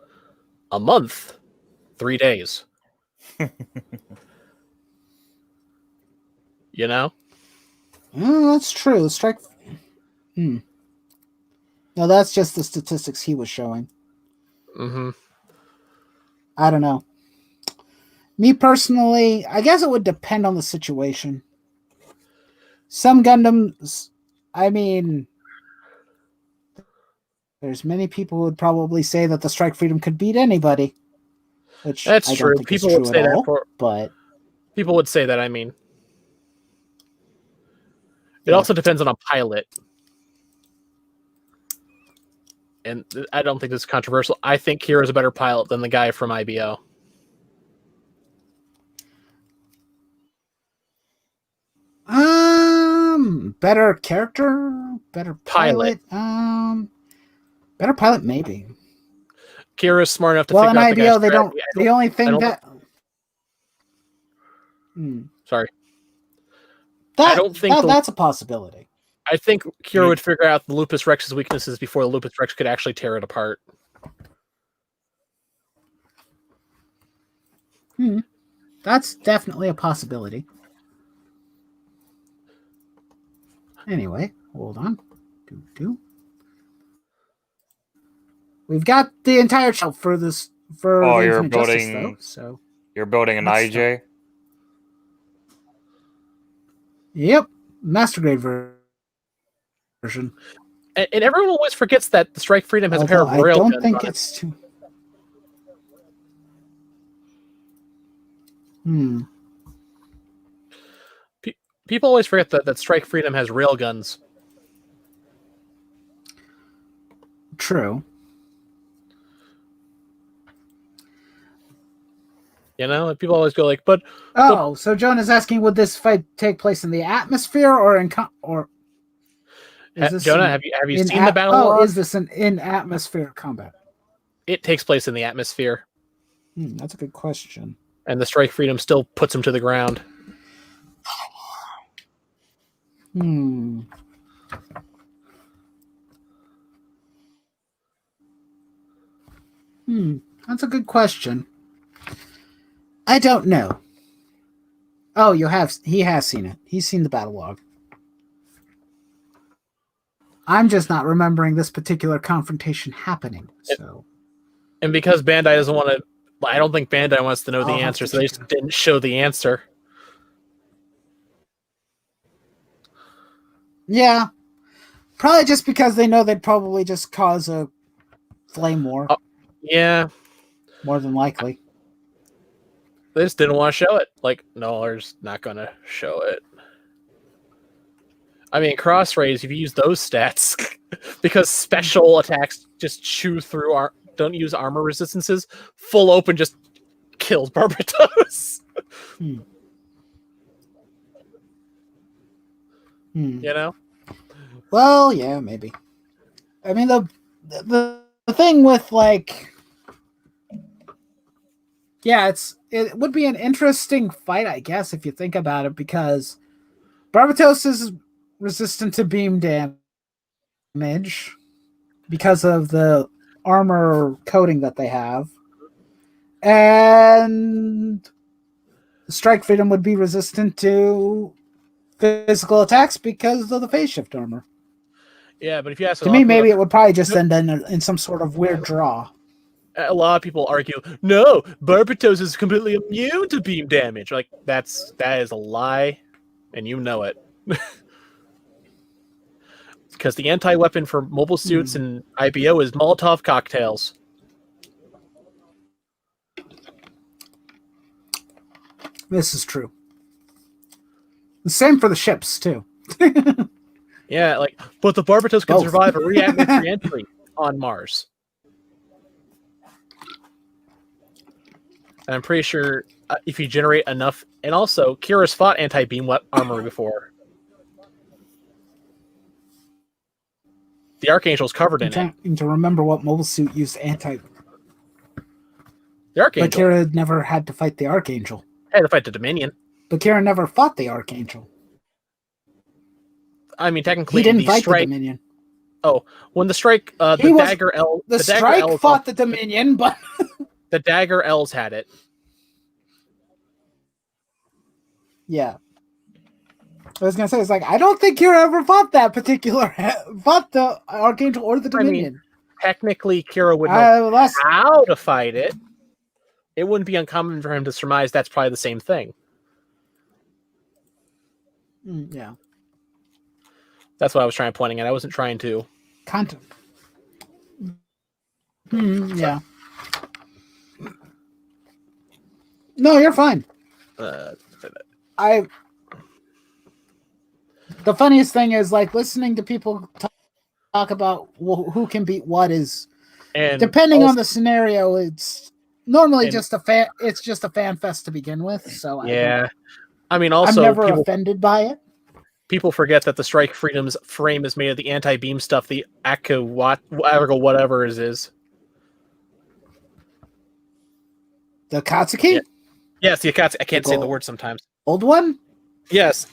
a month, 3 days. You know? Oh, that's true. The Strike. No, that's just the statistics he was showing. Mm-hmm. I don't know. Me personally, I guess it would depend on the situation. Some Gundams, I mean, there's many people who would probably say that the Strike Freedom could beat anybody. Which That's I don't true. think People is would true say at all, that for but people would say that. I mean, it Yeah. also depends on a pilot, and I don't think this is controversial. I think Kira's a better pilot than the guy from IBO. better character, better pilot, better pilot maybe. Kira's smart enough to Well, in figure out the IBO guy's they don't. strategy. The only thing don't- that Sorry. that I don't think the- that's a possibility. I think Kira would figure out the Lupus Rex's weaknesses before the Lupus Rex could actually tear it apart. That's definitely a possibility. Anyway, hold on. We've got the entire shelf for this for Oh, the you're Infinite Justice, building- though, so You're building an Let's IJ. yep, master grade version. And everyone always forgets that the Strike Freedom has a pair of Although I rail don't guns think on it. it's too. People always forget that Strike Freedom has rail guns. True. You know, and people always go like, "But Oh, so Joan is asking, would this fight take place in the atmosphere or in or? Is this Jonah, in- have you in seen the battle? Oh, log? is this an in atmosphere combat? It takes place in the atmosphere, That's a good question. and the Strike Freedom still puts him to the ground. That's a good question. I don't know. Oh, he has seen it. He's seen the battle log. I'm just not remembering this particular confrontation happening. So And because Bandai doesn't want to, I don't think Bandai wants to know the I'll have answer, to so they check just didn't show the answer. yeah, probably just because they know they'd probably just cause a flame war. Yeah, More than likely. they just didn't want to show it. Like, no, they're just not going to show it. I mean, cross rays, if you use those stats, because special attacks just chew through don't use armor resistances, full open just kills Barbatos. You know? Well, yeah, maybe. I mean, the thing with like, yeah, it would be an interesting fight, I guess, if you think about it, because Barbatos is resistant to beam damage because of the armor coating that they have, and Strike Freedom would be resistant to physical attacks because of the phase shift armor. Yeah, but if you ask To me, maybe it would probably just end in some sort of weird draw. a lot of people argue, no, Barbatos is completely immune to beam damage. Like that is a lie, and you know it. Because the anti-weapon for mobile suits and IBO is Molotov cocktails. This is true. The same for the ships too. Yeah, like, but the Barbatos can survive a re-entry on Mars. And I'm pretty sure if you generate enough, and also Kira's fought anti-beam armor before. The Archangel's covered in it. I'm trying to remember what mobile suit used anti. The Archangel. But Kira never had to fight the Archangel. Had to fight the Dominion. But Kira never fought the Archangel. I mean, technically, he didn't fight the Dominion. Oh, when the strike, Dagger L, the strike L's fought the Dominion, but the Dagger L's had it. Yeah, I was gonna say it's like I don't think Kira ever fought that particular fought the Archangel or the Dominion. I mean, technically, Kira would know how to fight it. It wouldn't be uncommon for him to surmise that's probably the same thing. Yeah. That's what I was trying to pointing at. I wasn't trying to. Content. Yeah. No, you're fine. The funniest thing is like listening to people talk about who can beat what is, and depending on the scenario, it's normally just a fan. It's just a fan fest to begin with. So yeah, I mean, also I'm never offended by it. People forget that the Strike Freedom's frame is made of the anti-beam stuff, the Akko whatever it is. The Katsuki? Yeah. Yes, the Akatsuki. I can't say the word sometimes. Old one? Yes.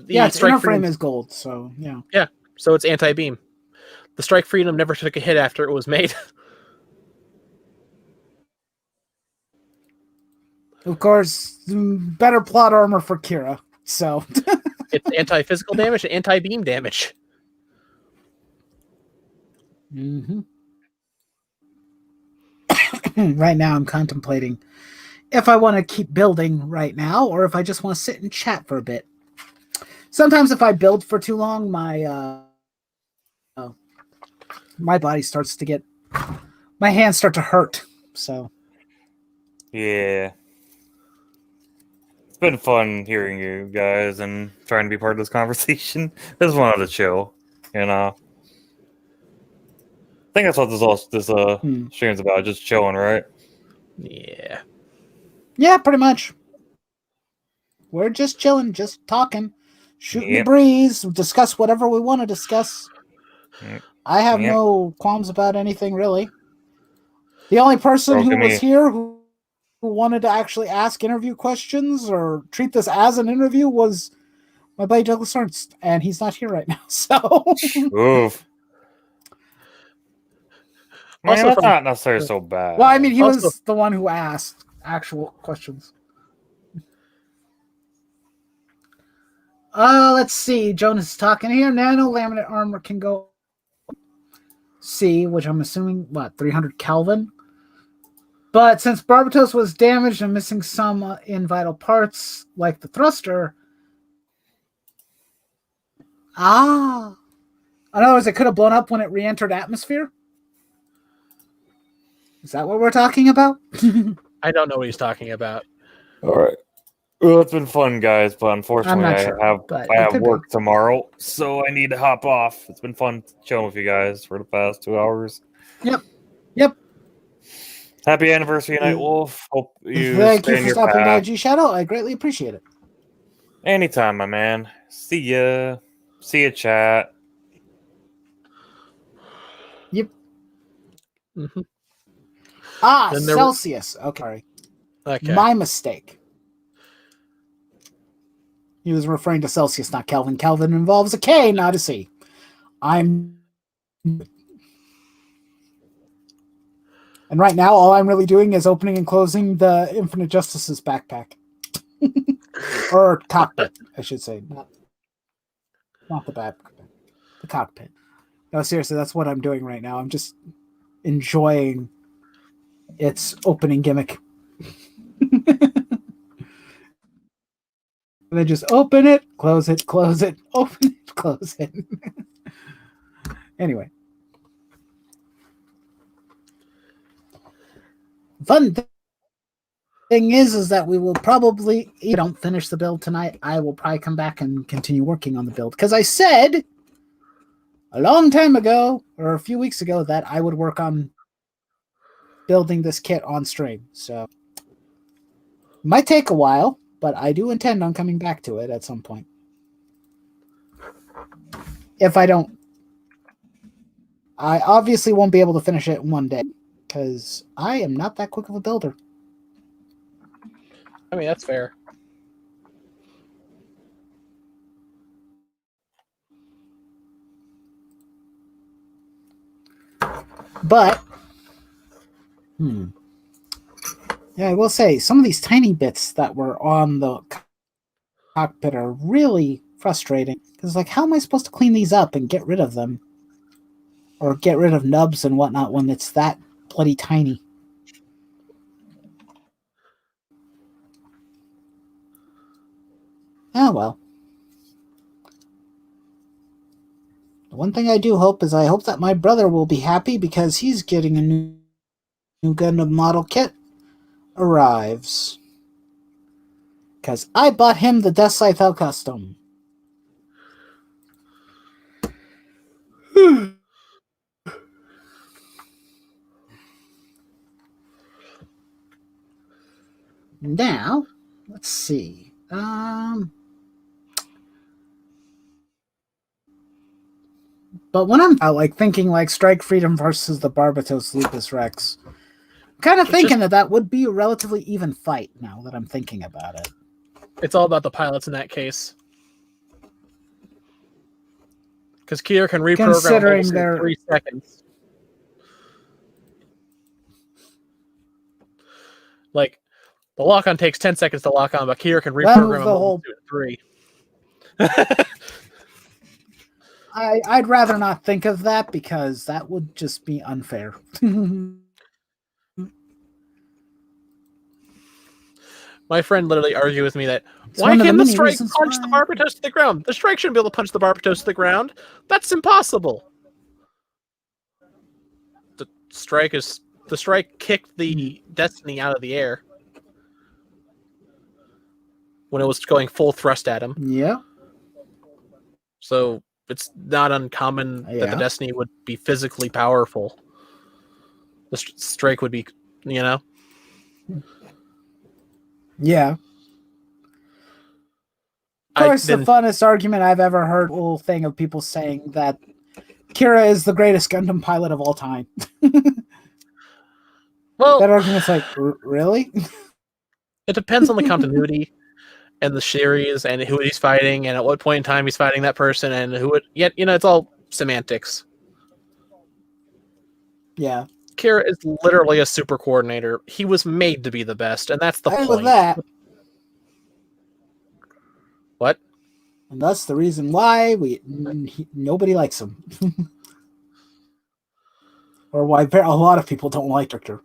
Its inner frame is gold, so yeah. Yeah, so it's anti-beam. The Strike Freedom never took a hit after it was made. Of course, better plot armor for Kira, so... It's anti-physical damage and anti-beam damage. Mm-hmm. Right now, I'm contemplating if I want to keep building right now or if I just want to sit and chat for a bit. Sometimes if I build for too long, my body starts to get... My hands start to hurt, so... Yeah. It's been fun hearing you guys and trying to be part of this conversation. I just wanted to chill, you know. I think that's what this stream's about, just chilling, right? Yeah. Yeah, pretty much. We're just chilling, just talking, shooting the breeze, discuss whatever we want to discuss. I have no qualms about anything, really. The only person who was here who wanted to actually ask interview questions or treat this as an interview was my buddy Douglas Ernst, and he's not here right now, so... Oof. Also, that's not necessarily so bad. Well, I mean, he was the one who asked actual questions. Let's see. Jonas is talking here. Nano laminate armor can go C, which I'm assuming, 300 Kelvin? But since Barbatos was damaged and missing some in vital parts, like the thruster... In other words, it could have blown up when it re-entered atmosphere? Is that what we're talking about? I don't know what he's talking about. All right. Well, it's been fun, guys, but unfortunately I have work tomorrow, so I need to hop off. It's been fun chilling with you guys for the past 2 hours. Yep. Happy anniversary, Night Wolf. Hope you Thank you for stopping by, G Shadow. I greatly appreciate it. Anytime, my man. See ya. See ya, chat. Yep. Mm-hmm. Celsius. Okay. My mistake. He was referring to Celsius, not Kelvin. Kelvin involves a K, not a C. And right now, all I'm really doing is opening and closing the Infinite Justice's backpack. Or cockpit, I should say. Not the backpack. The cockpit. No, seriously, that's what I'm doing right now. I'm just enjoying its opening gimmick. They just open it, close it, open it, close it. Anyway. Fun thing is that we will probably, you don't finish the build tonight, I will probably come back and continue working on the build. Because I said a long time ago, or a few weeks ago, that I would work on building this kit on stream. So might take a while, but I do intend on coming back to it at some point. If I don't, I obviously won't be able to finish it in one day because I am not that quick of a builder. I mean, that's fair. But, yeah, I will say some of these tiny bits that were on the cockpit are really frustrating. Because, like, how am I supposed to clean these up and get rid of them? Or get rid of nubs and whatnot when it's that bloody tiny? Oh, well. The one thing I do hope is I hope that my brother will be happy because he's getting a new Gundam model kit arrives. Because I bought him the Death Scythe custom. Now, let's see. But when I'm like thinking like Strike Freedom versus the Barbatos Lupus Rex, I'm kind of thinking that would be a relatively even fight now that I'm thinking about it. It's all about the pilots in that case. Because Kier can reprogram in 3 seconds. Like, the lock-on takes 10 seconds to lock on, but Kier can reprogram the whole 3. I'd rather not think of that because that would just be unfair. My friend literally argued with me that why can't the Strike punch the Barbatos to the ground? The Strike shouldn't be able to punch the Barbatos to the ground. That's impossible. The Strike kicked the Destiny out of the air when it was going full thrust at him. Yeah. So it's not uncommon that the Destiny would be physically powerful. The Strike would be, you know? Yeah. Of course, the funnest argument I've ever heard, whole thing of people saying that Kira is the greatest Gundam pilot of all time. Well, that argument's like, really? It depends on the continuity and the series and who he's fighting and at what point in time he's fighting that person and who it. Yet, you know, it's all semantics. Yeah. Kira is literally a super coordinator. He was made to be the best, and that's the point. With that. What? And that's the reason why nobody likes him. Or why a lot of people don't like Victor.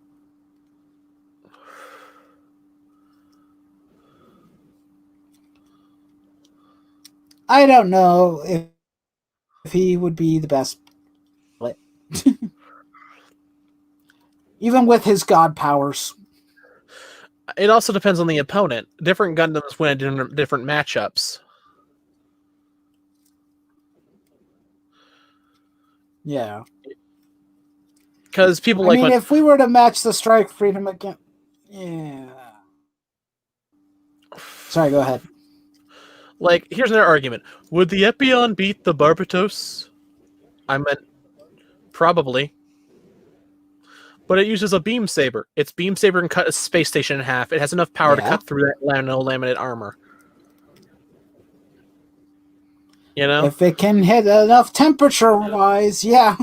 I don't know if he would be the best. Even with his god powers. It also depends on the opponent. Different Gundams win in different matchups. Yeah. Because people I mean, if we were to match the Strike Freedom again... Yeah. Sorry, go ahead. Like, here's another argument. Would the Epion beat the Barbatos? I meant, probably. But it uses a beam saber. Its beam saber can cut a space station in half. It has enough power to cut through that laminate armor. You know? If it can hit enough temperature-wise, yeah.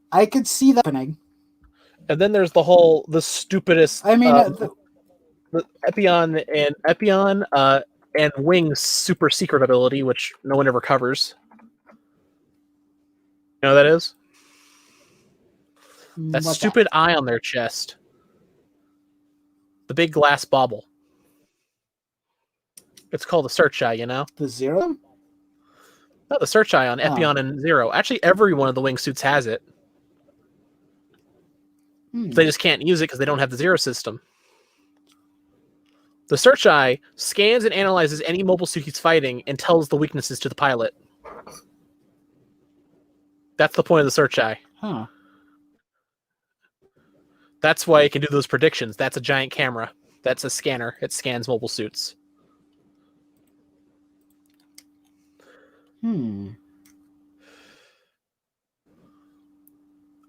I could see that happening. And then there's the stupidest... I mean... the Epion and Wing's super secret ability, which no one ever covers. You know what that is? That What's stupid eye on their chest. The big glass bauble. It's called the search eye, you know? The Zero? No, the search eye on Oh. Epion and Zero. Actually, every one of the wingsuits has it. Hmm. They just can't use it because they don't have the Zero system. The search eye scans and analyzes any mobile suit he's fighting and tells the weaknesses to the pilot. That's the point of the search eye. Huh. That's why it can do those predictions. That's a giant camera. That's a scanner. It scans mobile suits. Hmm.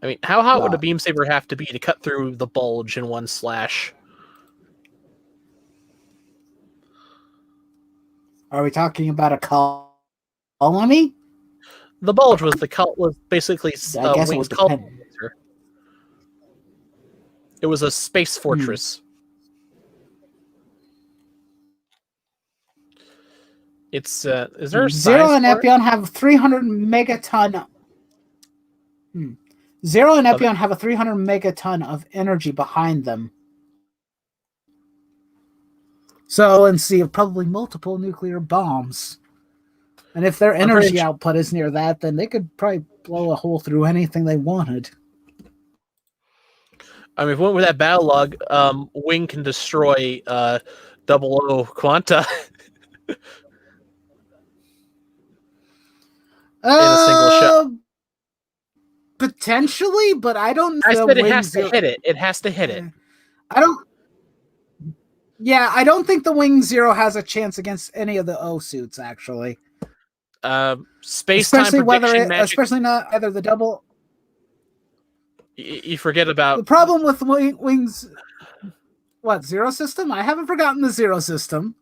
I mean, how hot would a Wow. beam saber have to be to cut through the bulge in one slash? Are we talking about a colony? The bulge was basically I guess it Wing's would cult depend. laser. It was a space fortress. It's is there a Zero size and for it? Epion have 300 megaton. Zero and Of it? Epion have a 300 megaton of energy behind them. So, and see, probably multiple nuclear bombs. And if their I'm pretty energy sure- output is near that, then they could probably blow a hole through anything they wanted. I mean, if we went with that battle log, Wing can destroy 00 Quanta a single shot. Potentially, but I don't. I the said it Wing has to Zero- hit it. It has to hit it. I don't. Yeah, I don't think the Wing Zero has a chance against any of the O suits. Actually, Space time especially prediction magic. especially not either the double. You forget about The problem with Wings. What, Zero system? I haven't forgotten the Zero system.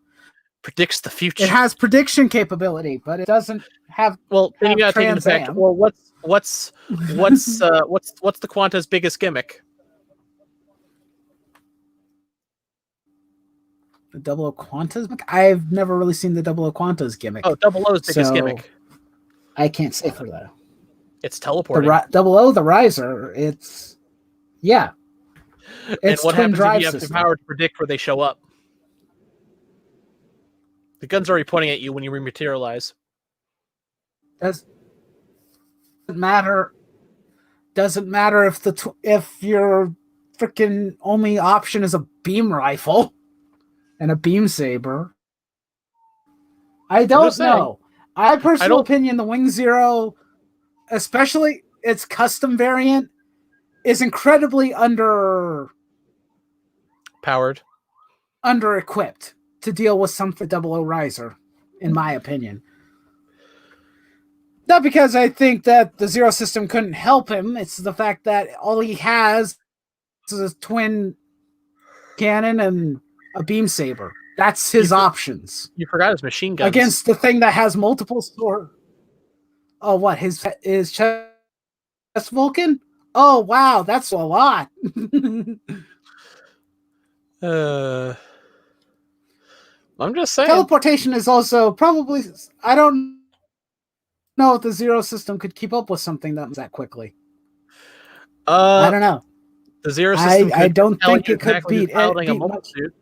predicts the future. It has prediction capability, but it doesn't have. Well, then you have got to take into fact. Trans Am. Well, what's the Quanta's biggest gimmick? The Double O Quanta's. I've never really seen the Double O Quanta's gimmick. Oh, 00's biggest So, gimmick. I can't say for that. It's The teleporting. Double O, the Riser. It's yeah. And It's what twin happens if drive you have the system. power to predict where they show up? The gun's already pointing at you when you rematerialize. Doesn't matter. Doesn't matter if if your freaking only option is a beam rifle and a beam saber. I don't just saying. know. My personal don't- opinion, the Wing Zero, especially its custom variant, is incredibly under equipped to deal with some for 00 Riser, in my opinion. Not because I think that the Zero system couldn't help him. It's the fact that all he has is a twin cannon and a beam saber. That's his options You forgot his machine guns. against the thing that has multiple sword. Oh, what, his chest Vulcan? Oh wow, that's a lot. I'm just saying. Teleportation is also probably. I don't know if the Zero system could keep up with something that quickly. I don't know. The Zero system. I could don't tell think you it could exactly who's beat piloting a beat mobile much. suit.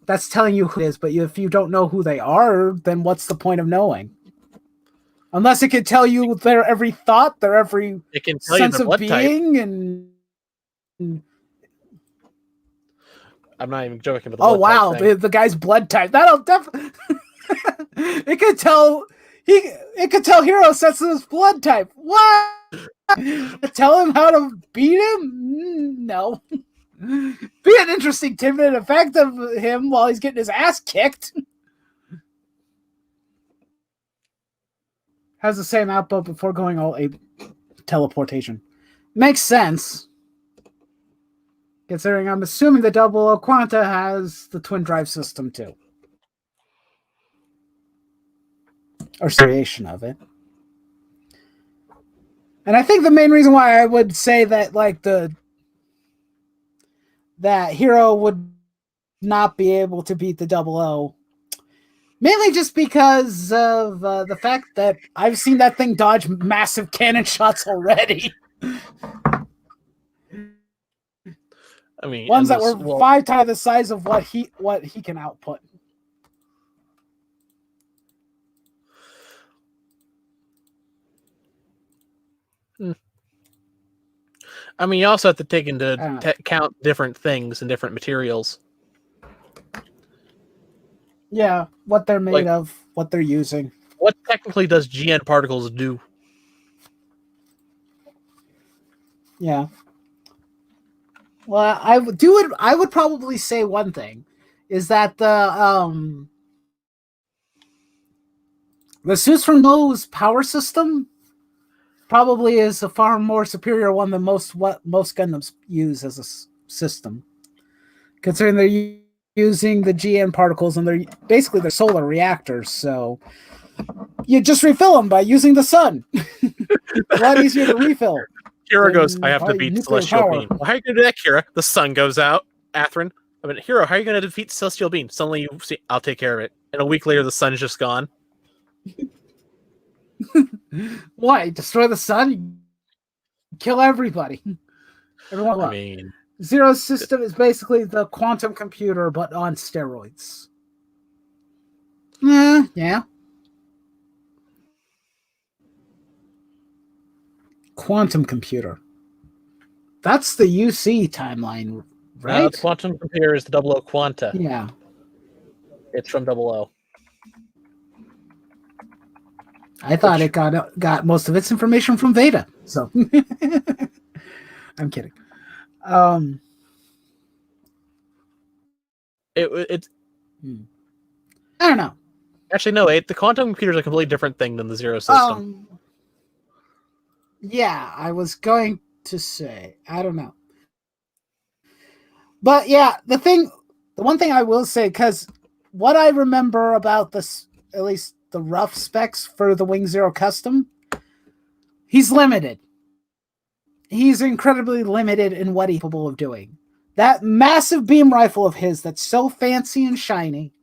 That's telling you who it is, but if you don't know who they are, then what's the point of knowing? Unless it could tell you their every thought, their every It can tell you sense the of blood type. being, and I'm not even joking about the oh blood wow, type thing. the guy's blood type. That'll definitely. It could tell. It could tell Hero Setsu's blood type. What? Tell him how to beat him? No. Be an interesting tidbit effect of him while he's getting his ass kicked. Has the same output before going all teleportation. Makes sense. Considering I'm assuming the 00 Quanta has the twin drive system too. Or variation of it. And I think the main reason why I would say that that Hero would not be able to beat the 00 Mainly just because of the fact that I've seen that thing dodge massive cannon shots already. I mean, Ones that were 5 times the size of what he can output. I mean, you also have to take into account different things and different materials. Yeah, what they're made of, what they're using. What technically does GN particles do? Yeah. Well, I would probably say one thing is that the Zeus from No's power system probably is a far more superior one than most Gundams use as a system, considering they're using the GN particles and they're basically they're solar reactors. So you just refill them by using the sun. A lot easier to refill. Kira goes, I have to beat Celestial Beam. Well, how are you going to do that, Kira? The sun goes out. Atherin. I mean, Hero, how are you going to defeat Celestial Beam? Suddenly you see, I'll take care of it. And a week later, the sun's just gone. Why? Destroy the sun? Kill everybody. Everyone. I mean, Zero's system is basically the quantum computer, but on steroids. Yeah. Quantum computer. That's the UC timeline, right? The quantum computer is the 00 Quanta. Yeah. It's from 00. I thought it got most of its information from Veda. So I'm kidding. It's I don't know. Actually, no. The quantum computer is a completely different thing than the Zero system. Yeah, I was going to say, I don't know. But yeah, the one thing I will say, because what I remember about this, at least the rough specs for the Wing Zero Custom, he's limited. He's incredibly limited in what he's capable of doing. That massive beam rifle of his that's so fancy and shiny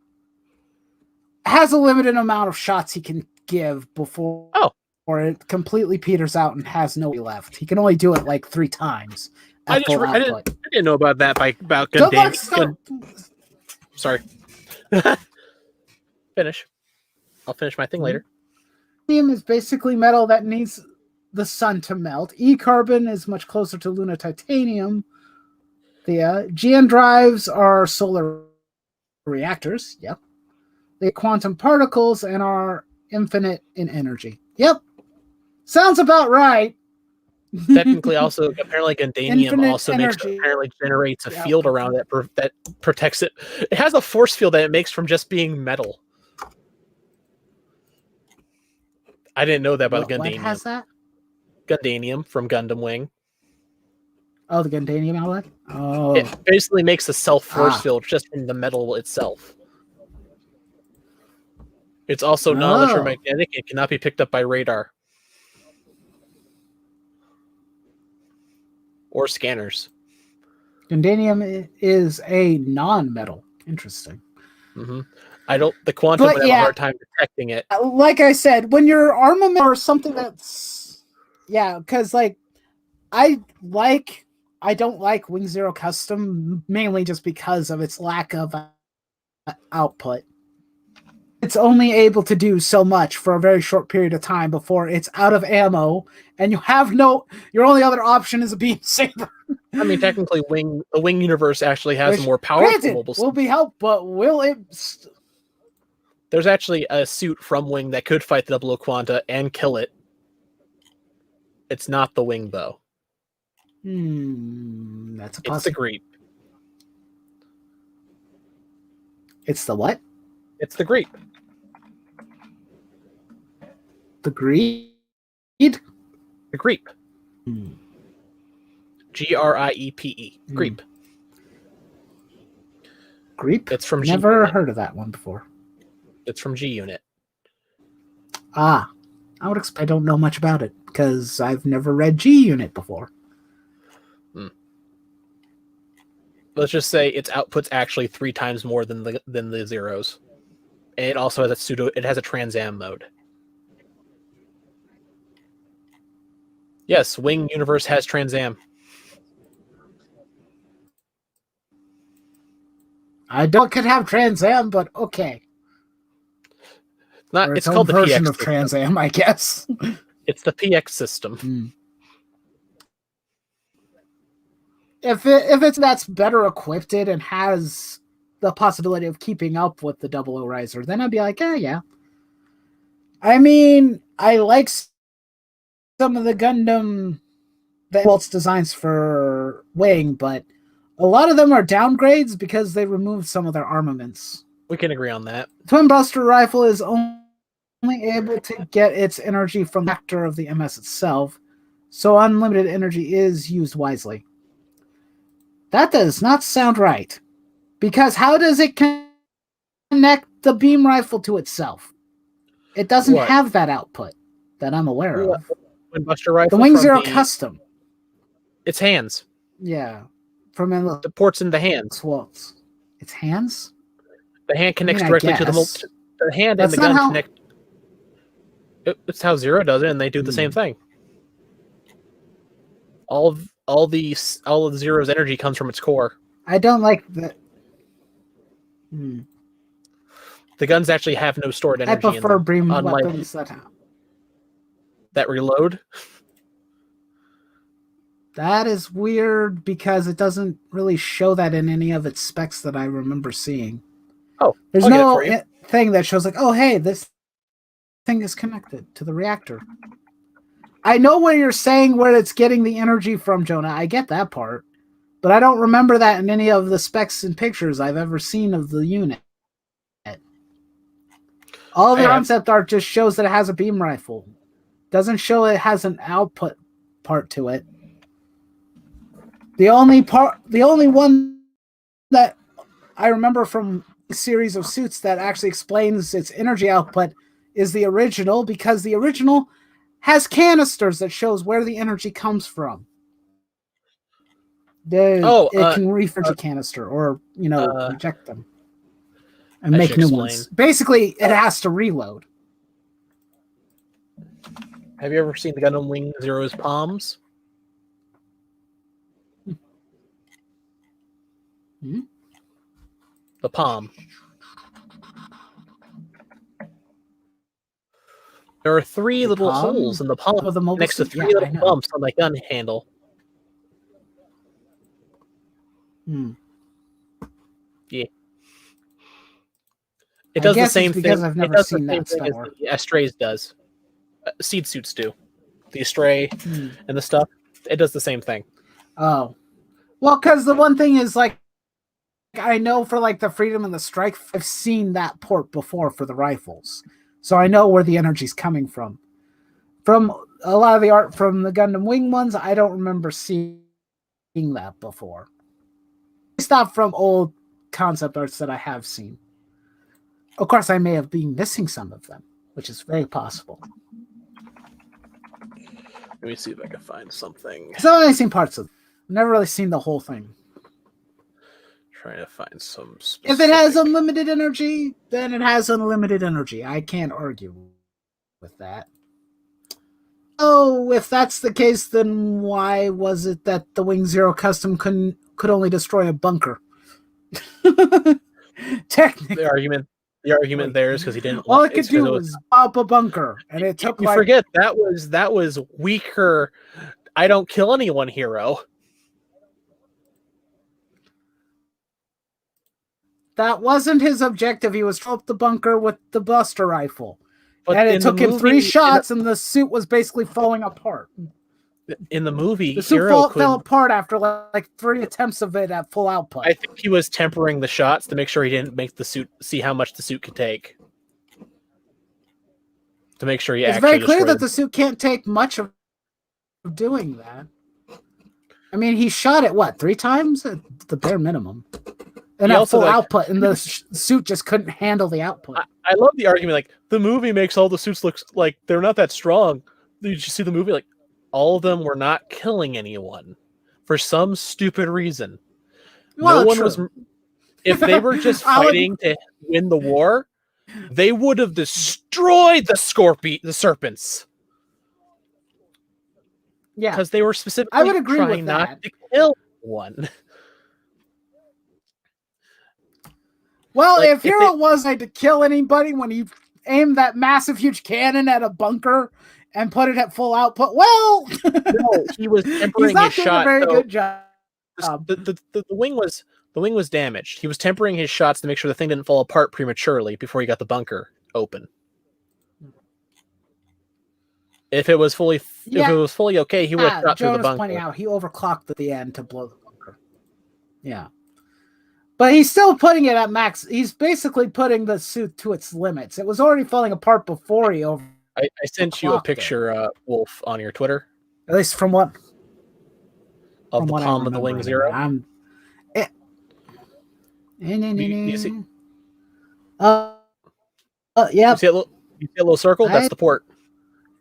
has a limited amount of shots he can give before or it completely peters out and has no left. He can only do it like 3 times. I didn't know about that about Gundam. Sorry. Finish. I'll finish my thing later. Lithium is basically metal that needs the sun to melt. E-carbon is much closer to Luna titanium. The GN drives are solar reactors. Yep. They're quantum particles and are infinite in energy. Yep. Sounds about right. Technically, also apparently Gundanium also generates a field around it that protects it. It has a force field that it makes from just being metal. I didn't know that about Gundanium. What has that? Gundanium from Gundam Wing. Oh, the Gundanium outlet? Oh. It basically makes a self-force field just in the metal itself. It's also non-electromagnetic and cannot be picked up by radar. Or scanners. Gundanium is a non-metal. Interesting. Mm-hmm. The quantum would have a hard time detecting it. Like I said, when your armament or something that's because I don't like Wing Zero Custom mainly just because of its lack of output. It's only able to do so much for a very short period of time before it's out of ammo, and your only other option is a beam saber. I mean, technically, the Wing universe actually has a more powerful mobile suit. Will be helped, but will it? There's actually a suit from Wing that could fight the 00 Quanta and kill it. It's not the Wing, though. That's a possibility. It's the Greep. It's the what? It's the Greep. The Greed? The Greep. Griepe. Greep. Greep? It's from Never heard of that one before. It's from G Unit. I don't know much about it because I've never read G Unit before. Let's just say its output's actually 3 times more than the Zeros. It also has a pseudo. It has a Trans Am mode. Yes, Wing Universe has Trans Am. I don't could have Trans Am, but okay. Not. Or It's called the version PX of Trans Am, I guess. It's the PX system. If it's that's better equipped and has the possibility of keeping up with the 00 Riser, then I'd be like, yeah. I mean, I like some of the Gundam that Walt's designs for Wing, but a lot of them are downgrades because they removed some of their armaments. We can agree on that. Twin Buster Rifle is only able to get its energy from the reactor of the MS itself, so unlimited energy is used wisely. That does not sound right. Because how does it connect the beam rifle to itself? It doesn't have that output that I'm aware of. Twin Buster Rifle. The Wing Zero Custom. It's hands. Yeah. From the ports in the hands. Well, it's hands? The hand connects directly to the hand and the gun connect. It's how Zero does it, and they do the same thing. All of the Zero's energy comes from its core. I don't like that. The guns actually have no stored energy. I prefer beam weapons that reload. That is weird because it doesn't really show that in any of its specs that I remember seeing. Oh, there's no thing that shows like, oh, hey, this thing is connected to the reactor. I know where you're saying where it's getting the energy from, Jonah. I get that part. But I don't remember that in any of the specs and pictures I've ever seen of the unit. All the concept art just shows that it has a beam rifle. Doesn't show it has an output part to it. The only one that I remember from a series of suits that actually explains its energy output is the original, because the original has canisters that shows where the energy comes from. It can refresh a canister or, reject them and make new ones. Basically, it has to reload. Have you ever seen the Gundam Wing Zero's palms? The palm. There are three little holes in the palm next to three little bumps on the gun handle. Yeah. It does the same thing. I've never seen that thing as the Astrays does. Seed suits do. The Astray and the stuff. It does the same thing. Oh. Well, because the one thing is, like, I know for, like, the Freedom and the Strike, I've seen that port before for the rifles. So I know where the energy's coming from. From a lot of the art from the Gundam Wing ones, I don't remember seeing that before. It's not from old concept arts that I have seen. Of course, I may have been missing some of them, which is very possible. Let me see if I can find something. So I've only seen parts of it. I've never really seen the whole thing. Trying to find some specific... If it has unlimited energy, then it has unlimited energy. I can't argue with that. Oh, if that's the case, then why was it that the Wing Zero Custom could only destroy a bunker? Technically. The argument there is because he didn't. All it could do was pop a bunker, and it took. You forget that was weaker. I don't kill anyone hero. That wasn't his objective. He was to up the bunker with the Buster Rifle, and it took him 3 shots, and the suit was basically falling apart. In the movie, the suit fell apart after like 3 attempts of it at full output. I think he was tempering the shots to make sure he didn't make the suit see how much the suit could take. To make sure it's very clear that the suit can't take much of doing that. I mean, he shot it 3 times at the bare minimum, and at full output, and the suit just couldn't handle the output. I love the argument. Like, the movie makes all the suits look like they're not that strong. Did you see the movie? Like, all of them were not killing anyone for some stupid reason. Well, no one was. If they were just fighting to win the war, they would have destroyed the serpents. Yeah, because they were specifically I would agree trying with not that. to kill one. Well, Like, if Hero was like to kill anybody when he aimed that massive, huge cannon at a bunker and put it at full output, well, no, he was tempering he's not his doing shot. a very So good job. the wing was damaged. He was tempering his shots to make sure the thing didn't fall apart prematurely before he got the bunker open. If it was fully okay, he would have shot through the Jonah's bunker. pointing out he overclocked at the end to blow the bunker. Yeah. But he's still putting it at max. He's basically putting the suit to its limits. It was already falling apart before he over. I sent you a picture, Wolf, on your Twitter. At least from what of the palm of the Wing Zero. You see? Yeah. You see a little circle? That's the port.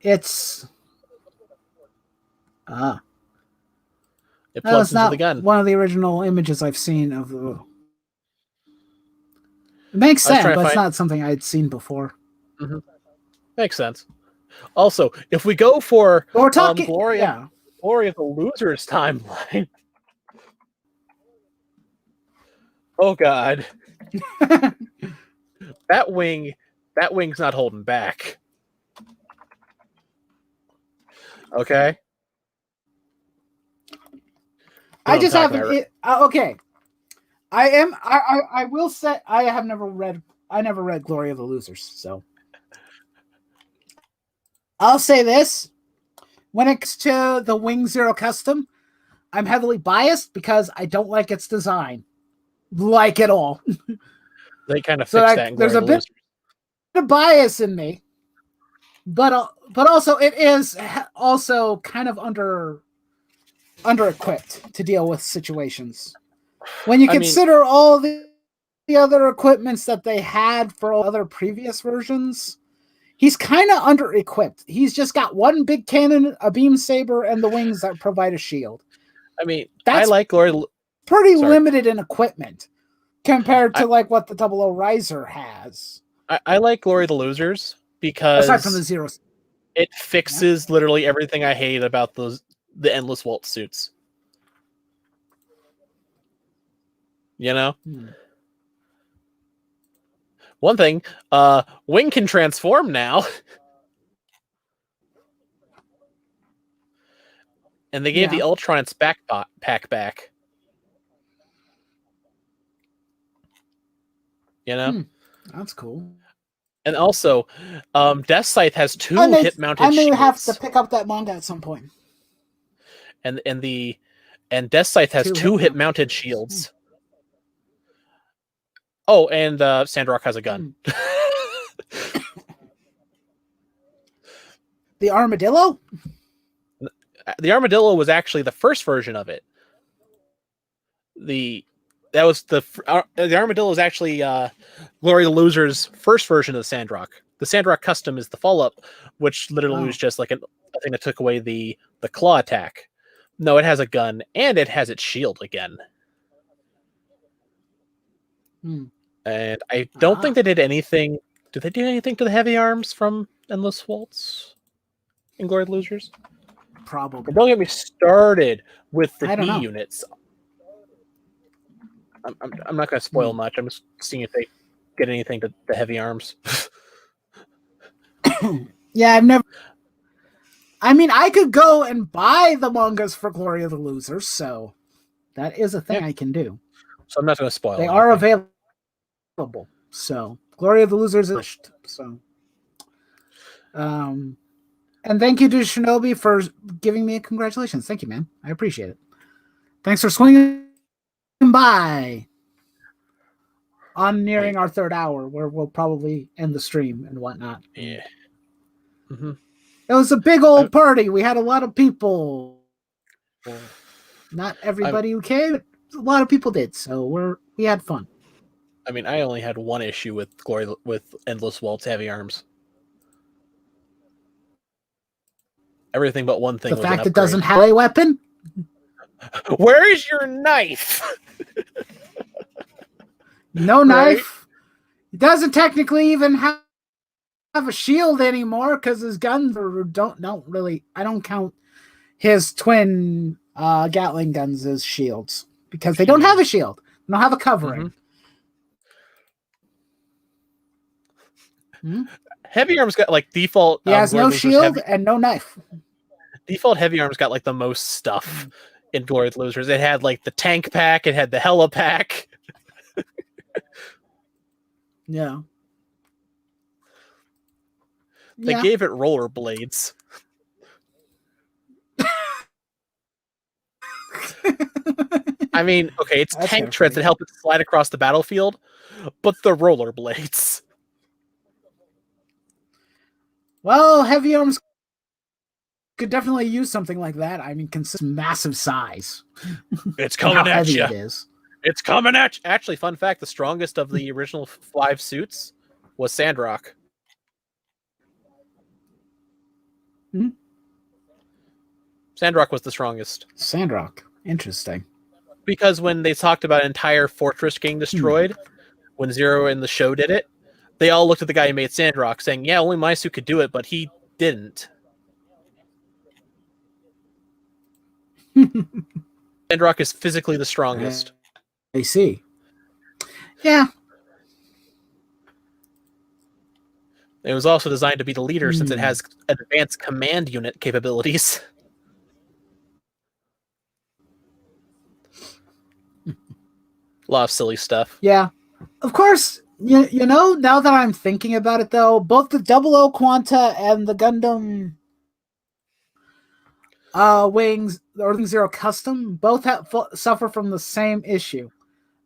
It's it plugs into not the gun. One of the original images I've seen of the. It makes sense, but it's not something I'd seen before. Mm-hmm. Makes sense. Also, if we go for we're talking, Glory of the Losers timeline. Oh God. that wing's not holding back. Okay. I just haven't. Okay. I will say I never read Glory of the Losers, so I'll say this: when it comes to the Wing Zero custom, I'm heavily biased because I don't like its design, like at all. They kind of fixed that. There's a bit of bias in me, but also it is also kind of under equipped to deal with situations. When you consider all the other equipments that they had for all other previous versions, he's kind of under equipped. He's just got one big cannon, a beam saber, and the wings that provide a shield. I mean, that's pretty limited in equipment compared to like what the 00 Riser has. I like Glory of the Losers because aside from the Zeros, it fixes literally everything I hate about the Endless Waltz suits. You know? One thing, Wing can transform now. And they gave the Ultron its backpack back. You know? That's cool. And also, Death Scythe has two hip-mounted shields. I may have to pick up that manga at some point. And Death Scythe has two hip-mounted shields. Oh, and Sandrock has a gun. The Armadillo? The Armadillo was actually the first version of it. The Armadillo is actually Glory of the Losers' first version of the Sandrock. The Sandrock Custom is the follow-up, which literally was just like a thing that took away the claw attack. No, it has a gun, and it has its shield again. And I don't think they did anything. Did they do anything to the heavy arms from Endless Waltz in Glory of the Losers? Probably. And don't get me started with the D units. I'm not going to spoil much. I'm just seeing if they get anything to the heavy arms. Yeah, I've never. I mean, I could go and buy the mangas for Glory of the Losers, so that is a thing I can do. So I'm not going to spoil. They are available. So Glory of the Losers is so. And thank you to Shinobi for giving me a congratulations. Thank you, man. I appreciate it. Thanks for swinging by on nearing our third hour, where we'll probably end the stream and whatnot. Yeah. It was a big old party. We had a lot of people. Not everybody who came, but a lot of people did. So we had fun. I mean, I only had one issue with Endless Waltz heavy arms. Everything but one thing. The fact it doesn't have a weapon. Where is your knife? No knife. He doesn't technically even have a shield anymore because his guns don't really. I don't count his twin Gatling guns as shields because they don't have a shield. They don't have a covering. Mm-hmm. Heavy Arm's got like default. He has no shield and no knife. Default Heavy Arm's got like the most stuff in Glory of the Losers. It had like the tank pack. It had the heli pack. Yeah. They gave it rollerblades. I mean, okay, it's That's tank treads that help it slide across the battlefield, but the rollerblades. Well, Heavy Arms could definitely use something like that. I mean, considering massive size. It's coming at you. It is. It's coming at you. Actually, fun fact, the strongest of the original 5 suits was Sandrock. Hmm? Sandrock was the strongest. Sandrock. Interesting. Because when they talked about entire fortress getting destroyed, when Zero and the show did it, they all looked at the guy who made Sandrock saying, yeah, only my suit could do it, but he didn't. Sandrock is physically the strongest. I see. Yeah. It was also designed to be the leader since it has advanced command unit capabilities. A lot of silly stuff. Yeah. Of course, you know, now that I'm thinking about it, though, both the 00 Quanta and the Gundam Wings or Wing Zero Custom both suffer from the same issue.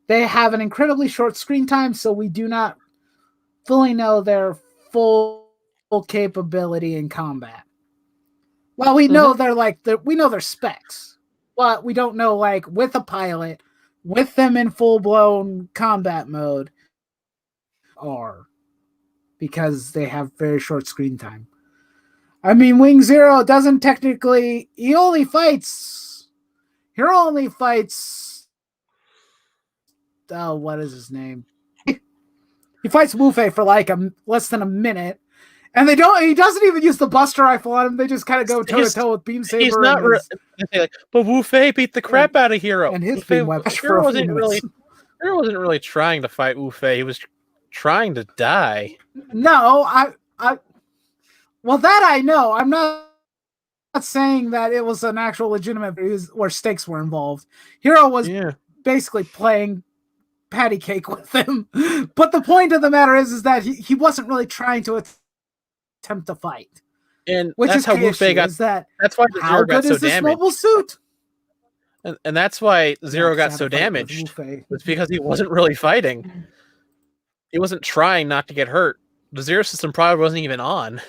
They have an incredibly short screen time, so we do not fully know their full capability in combat. Well, we know we know their specs, but we don't know with a pilot, with them in full-blown combat mode, or because they have very short screen time. I mean, Wing Zero doesn't technically. He only fights. Oh, what is his name? He fights Wu Fei for less than a minute, and he doesn't even use the Buster Rifle on him. They just kind of go toe to toe with Beam Saber. He's not but Wu Fei beat the crap out of Hero. And his Hero wasn't really trying to fight Wu Fei. He was trying to die. No, well, that I know. I'm not saying that it was an actual legitimate where stakes were involved. Hero was basically playing patty cake with him. But the point of the matter is that he wasn't really trying to attempt to fight. And that's how Wu Fei got. That's why Zero got so damaged. Mobile suit? And that's why Zero got so damaged. It's because he wasn't really fighting. He wasn't trying not to get hurt. The Zero system probably wasn't even on.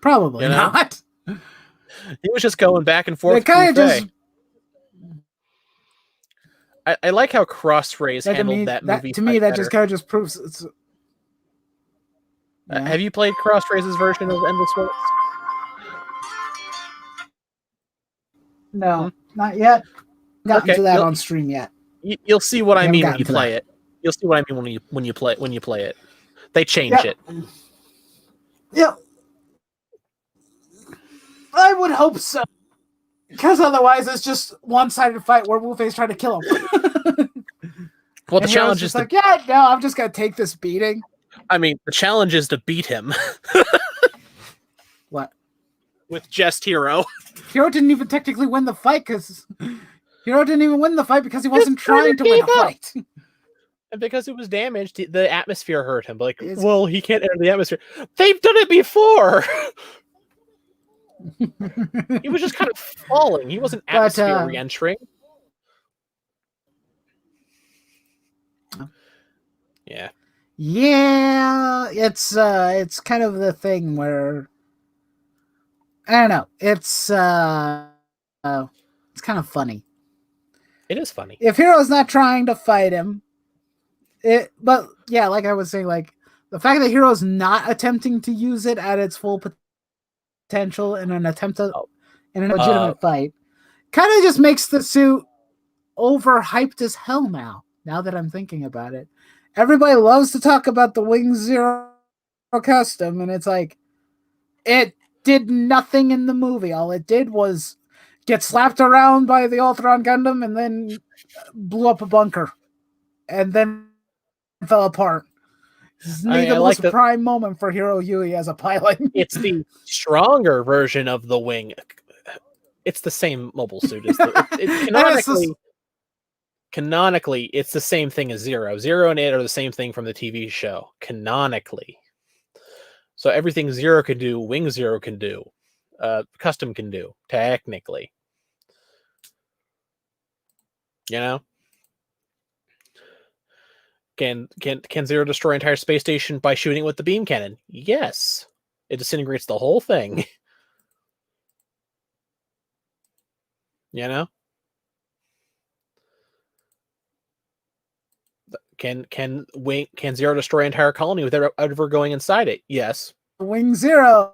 Probably not. He was just going back and forth. I like how Crossrays handled that movie. To me, that just kind of just proves it's. Have you played Crossrays' version of Endless Waltz? No, not yet. Gotten to that on stream yet. You'll see what I mean when you play it. You'll see what I mean when you play it. They change it. Yeah. I would hope so. Because otherwise it's just one-sided fight where Wu Fei's trying to kill him. Well, the challenge is I'm just gonna take this beating. I mean, the challenge is to beat him. What? With just Hero. Hero didn't even technically win the fight because he wasn't trying to win the fight. And because it was damaged, the atmosphere hurt him. But well, he can't enter the atmosphere. They've done it before. He was just kind of falling. He wasn't atmosphere re-entering. Yeah. Yeah, it's kind of the thing where I don't know. It's kind of funny. It is funny. If Hero's not trying to fight him, but yeah, like I was saying, the fact that Hero's not attempting to use it at its full potential in an attempt in a legitimate fight kind of just makes the suit overhyped as hell now. now that I'm thinking about it. Everybody loves to talk about the Wing Zero custom, and it's like, it did nothing in the movie. All it did was get slapped around by the Ultron Gundam and then blew up a bunker and then fell apart. This is the most prime moment for Hiro Yui as a pilot. It's the stronger version of the Wing. It's the same mobile suit. Canonically, it's the same thing as Zero. Zero and it are the same thing from the TV show. Canonically. So everything Zero can do, Wing Zero can do. Custom can do, technically. You know? Can Zero destroy an entire space station by shooting it with the beam cannon? Yes. It disintegrates the whole thing. You know? Can Zero destroy an entire colony without ever going inside it? Yes. Wing Zero.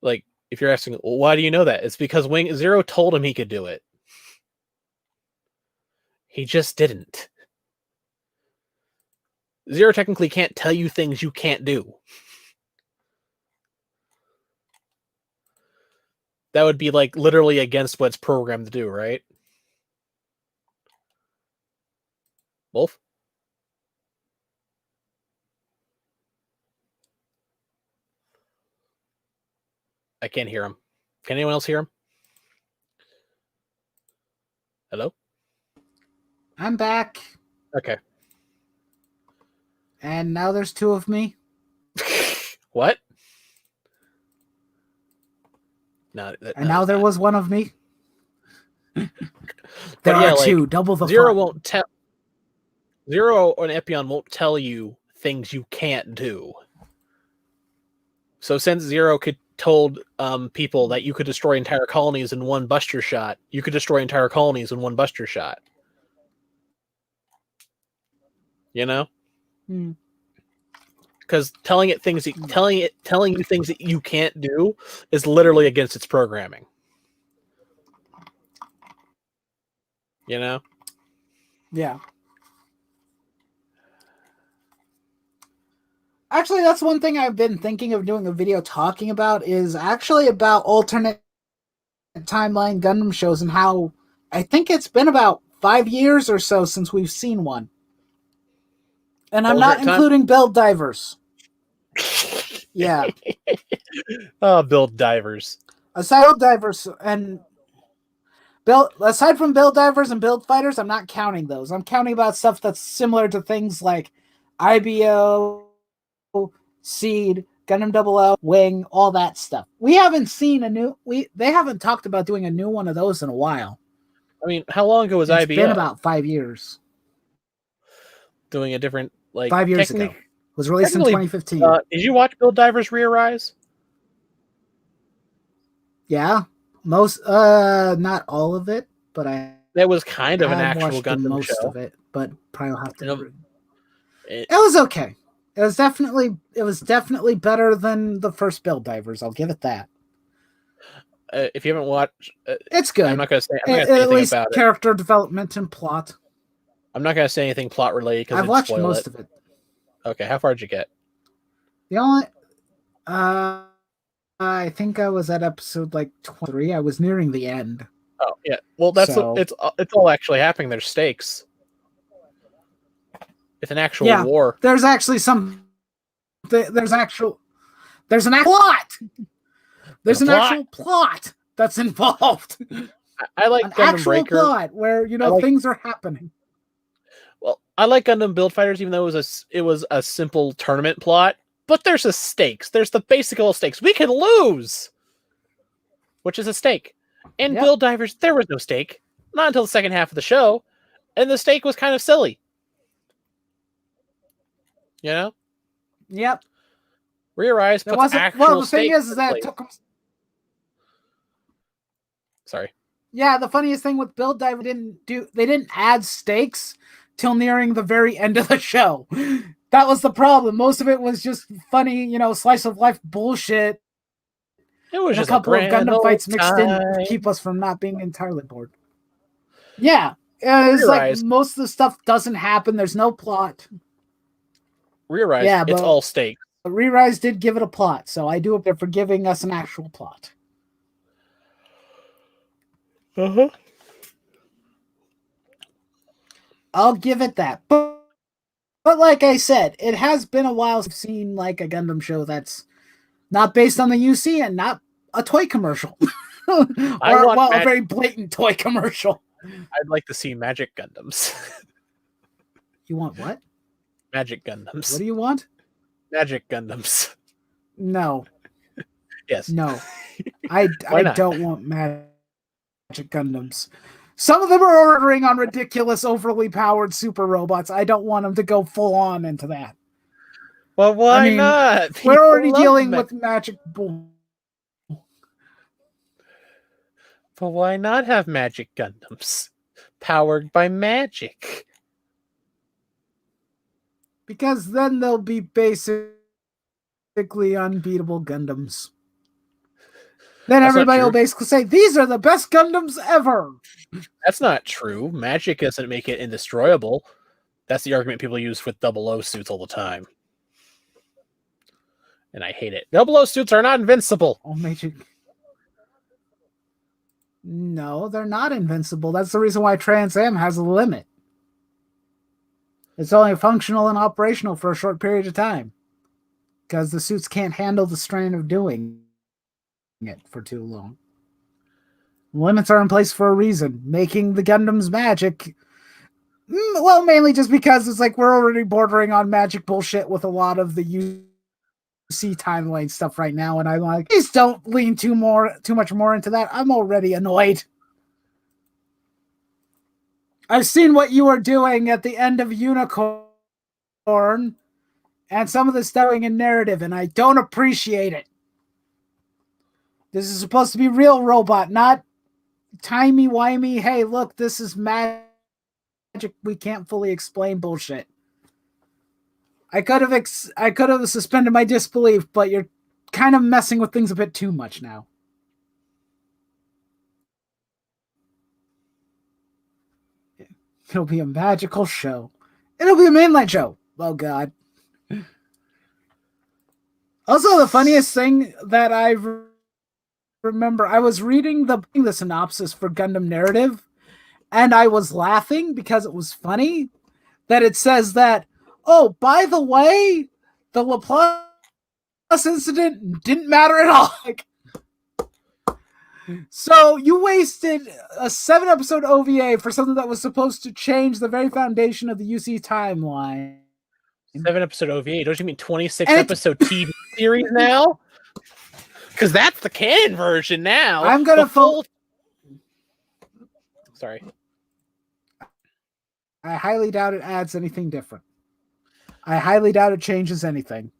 Like, if you're asking, well, why do you know that? It's because Wing Zero told him he could do it. He just didn't. Zero technically can't tell you things you can't do. That would be like literally against what it's programmed to do, right? Wolf? I can't hear him. Can anyone else hear him? Hello? I'm back. Okay. And now there's two of me. What? No, now there was one of me. There are two. Double the Zero fun. won't tell. Zero and Epion won't tell you things you can't do. So since Zero told people that you could destroy entire colonies in one buster shot, you could destroy entire colonies in one buster shot. You know? Because telling you things that you can't do is literally against its programming. You know? Yeah. Actually, that's one thing I've been thinking of doing a video talking about is actually about alternate timeline Gundam shows and how I think it's been about 5 years or so since we've seen one. And I'm not including Build Divers. Yeah. Build Divers. Aside from Build Divers and Build Fighters, I'm not counting those. I'm counting about stuff that's similar to things like IBO, Seed, Gundam 00, Wing, all that stuff. We haven't seen they haven't talked about doing a new one of those in a while. I mean, how long ago was IBO? It's been about 5 years. Doing a different, 5 years ago. It was released in 2015. Did you watch Build Divers Re-Arise? Yeah. Not all of it, but that was kind of an actual Gundam most show. Of it, but probably I'll have to. It was okay. It was definitely better than the first Build Divers. I'll give it that. If you haven't watched, it's good. I'm not going to say anything about it. Character development and plot. I'm not going to say anything plot related because I've watched most of it. Okay, how far did you get? The only, I think I was at episode 23. I was nearing the end. Oh yeah, well it's all actually happening. There's stakes. It's an actual war. There's actually there's an actual plot. There's an actual plot that's involved. I like an Gundam actual Breaker. Plot where things are happening. Well, I like Gundam Build Fighters, even though it was a simple tournament plot. But there's a stakes. There's the basic little stakes. We can lose, which is a stake. In Build Divers, there was no stake, not until the second half of the show, and the stake was kind of silly. You know? Yep. Re-Arise puts actual well, the thing stakes is that it took them. Sorry. Yeah, the funniest thing with Build Diver they didn't add stakes till nearing the very end of the show. That was the problem. Most of it was just funny, slice of life bullshit. It was just a couple of Gundam fights mixed in to keep us from not being entirely bored. Yeah, It's like Re-Rise. most of the stuff doesn't happen. There's no plot. Re-Rise, Yeah, it's but- all stakes. But Re-Rise did give it a plot, so I do appreciate for giving us an actual plot. Uh-huh. I'll give it that. But like I said, it has been a while since I've seen like a Gundam show that's not based on the UC and not a toy commercial. or a very blatant toy commercial. I'd like to see Magic Gundams. You want what? Magic Gundams. What do you want? Magic Gundams. No. Yes. No. I not? don't want Magic Gundams. Some of them are ordering on ridiculous, overly powered super robots. I don't want them to go full on into that. Well, why I mean, not? We're People already love dealing with Magic Bull. But why not have Magic Gundams powered by magic? Because then they'll be basically unbeatable Gundams. Then That's not everybody will true. basically say, these are the best Gundams ever. That's not true. Magic doesn't make it indestroyable. That's the argument people use with 00 suits all the time. And I hate it. 00 suits are not invincible. Oh, Magic. No, they're not invincible. That's the reason why Trans Am has a limit. It's only functional and operational for a short period of time. Because the suits can't handle the strain of doing it for too long. Limits are in place for a reason. Making the Gundams magic. Well, mainly just because it's like we're already bordering on magic bullshit with a lot of the UC timeline stuff right now, and I'm like, please don't lean too much more into that. I'm already annoyed. I've seen what you are doing at the end of Unicorn and some of the stuffing in narrative, and I don't appreciate it. This is supposed to be real robot, not timey-wimey, hey, look, this is magic we can't fully explain bullshit. I could have suspended my disbelief, but you're kind of messing with things a bit too much now. It'll be a magical show. It'll be a mainline show. Oh, God. Also, the funniest thing that I remember, I was reading the synopsis for Gundam Narrative, and I was laughing because it was funny that it says that, oh, by the way, the Laplace incident didn't matter at all. Like, so you wasted a 7-episode OVA for something that was supposed to change the very foundation of the UC timeline. 7-episode OVA. Don't you mean 26-episode TV series now? Because that's the canon version now. I'm gonna Sorry. I highly doubt it adds anything different. I highly doubt it changes anything.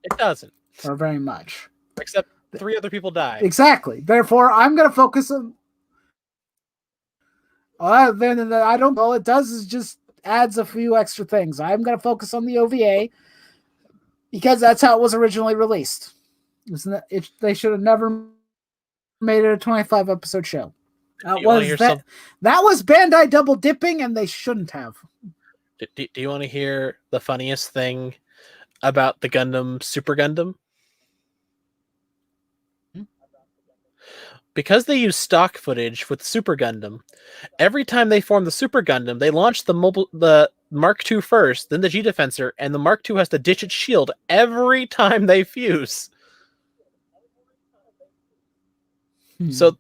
It doesn't. Or very much. Except 3 other people died. Exactly. Therefore, I'm going to focus on... then I don't... All it does is just adds a few extra things. I'm going to focus on the OVA because that's how it was originally released. They should have never made it a 25-episode show. That was Bandai double dipping, and they shouldn't have. Do you want to hear the funniest thing about the Gundam Super Gundam? Because they use stock footage with Super Gundam, every time they form the Super Gundam, they launch the Mark II first, then the G Defensor, and the Mark II has to ditch its shield every time they fuse. So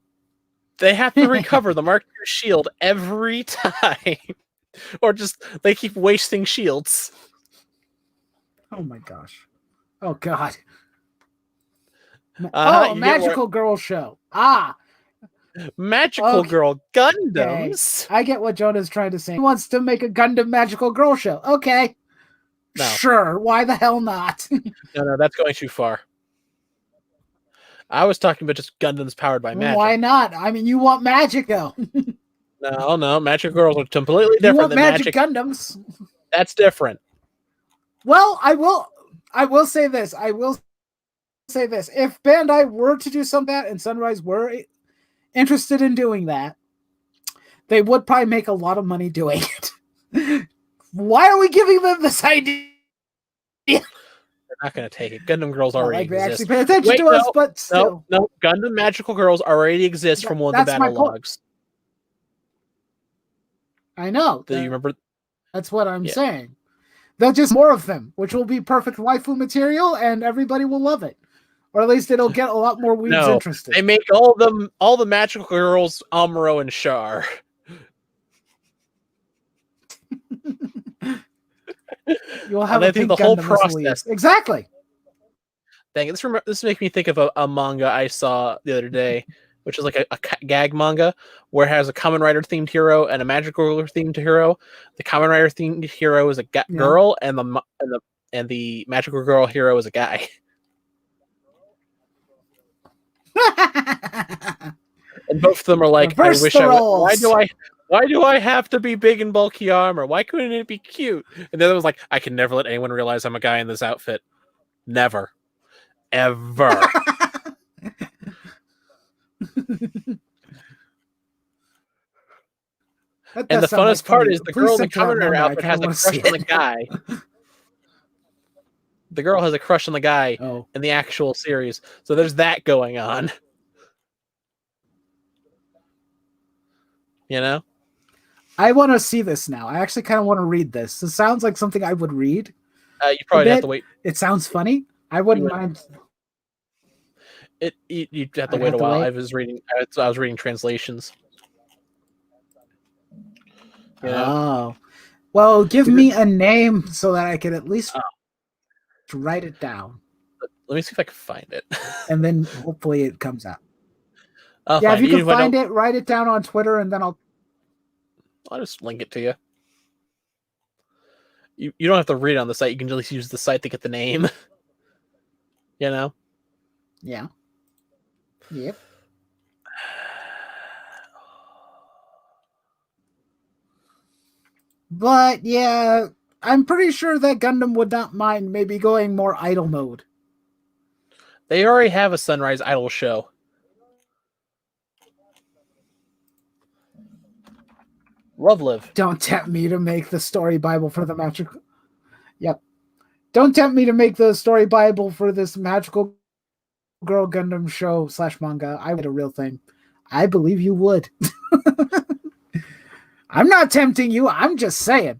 they have to recover the Mark II shield every time. Or just, they keep wasting shields. Oh my gosh. Oh God. Magical Girl show. Magical Girl Gundams. Okay. I get what Jonah's trying to say. He wants to make a Gundam Magical Girl show. Okay. No. Sure. Why the hell not? No, that's going too far. I was talking about just Gundams powered by magic. Why not? I mean, you want magic, though. No. Magic Girls are completely different than magic Gundams. That's different. Well, I will say this. If Bandai were to do some of that and Sunrise were interested in doing that, they would probably make a lot of money doing it. Why are we giving them this idea? They're not going to take it. Gundam Girls already Like they exist. actually pay attention to us, but still. No, Gundam Magical Girls already exist from one of the That's my battle point. logs. I know. Do you remember? That's what I'm saying. They'll just more of them, which will be perfect waifu material, and everybody will love it. Or at least it'll get a lot more weebs interested. They make all the Magical Girls Amuro and Char. You'll have a pink the whole Gundam process. Exactly. Dang it, this makes me think of a manga I saw the other day, which is like a gag manga where it has a Kamen Rider themed hero and a Magical Girl themed hero. The Kamen Rider themed hero is a girl, and the Magical Girl hero is a guy. And both of them are like, Reverse I wish the I roles. why do I have to be big and bulky armor? Why couldn't it be cute? And the other was like, I can never let anyone realize I'm a guy in this outfit. Never. Ever. And the funnest part is the girl in the Kamen Rider outfit has a crush on the guy. The girl has a crush on the guy in the actual series. So there's that going on. You know? I want to see this now. I actually kind of want to read this. This sounds like something I would read. You probably have to wait. It sounds funny. I wouldn't mind. You'd have to wait a while. I was reading translations. You know? Oh. Well, give me a name so that I can at least write it down. Let me see if I can find it. And then hopefully it comes out. If you can find it, write it down on Twitter, and then I'll just link it to you. You don't have to read it on the site. You can just use the site to get the name. You know? Yeah. Yep. But yeah, I'm pretty sure that Gundam would not mind maybe going more idol mode. They already have a Sunrise Idol show. Love Live. Don't tempt me to make the story Bible for the magical. Yep. Don't tempt me to make the story Bible for this Magical Girl Gundam show / manga. I would a real thing. I believe you would. I'm not tempting you. I'm just saying.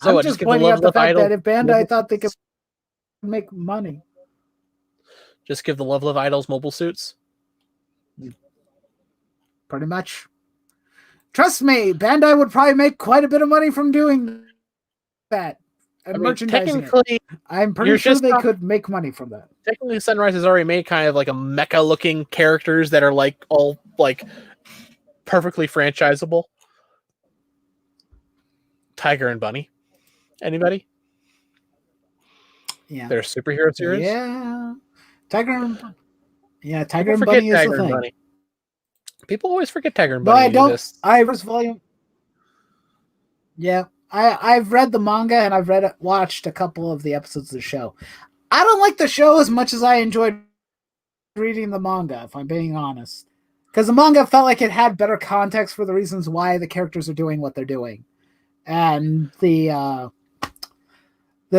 So I'm just pointing out the fact that if Bandai thought they could make money, just give the Love Live Idols mobile suits. Pretty much. Trust me, Bandai would probably make quite a bit of money from doing that. And merchandising it. I'm pretty sure they could make money from that. Technically, Sunrise has already made kind of like a mecha-looking characters that are like all like perfectly franchisable. Tiger and Bunny. Anybody? Yeah. Their superhero series? Yeah. Tiger and Bunny is the thing. Bunny. People always forget Tiger and Bunny. First volume. Yeah. I've read the manga and I've watched a couple of the episodes of the show. I don't like the show as much as I enjoyed reading the manga, if I'm being honest. Because the manga felt like it had better context for the reasons why the characters are doing what they're doing. And the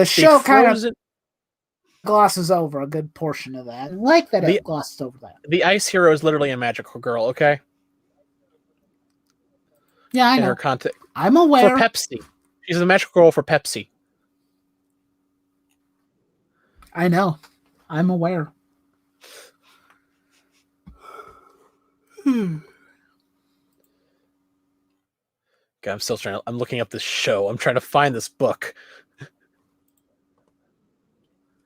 show kind of glosses over a good portion of that. I like that it glosses over that. The Ice Hero is literally a magical girl, okay? Yeah, I know. Her content. I'm aware. For Pepsi. She's a magical girl for Pepsi. I know. I'm aware. God, I'm still I'm looking up this show. I'm trying to find this book.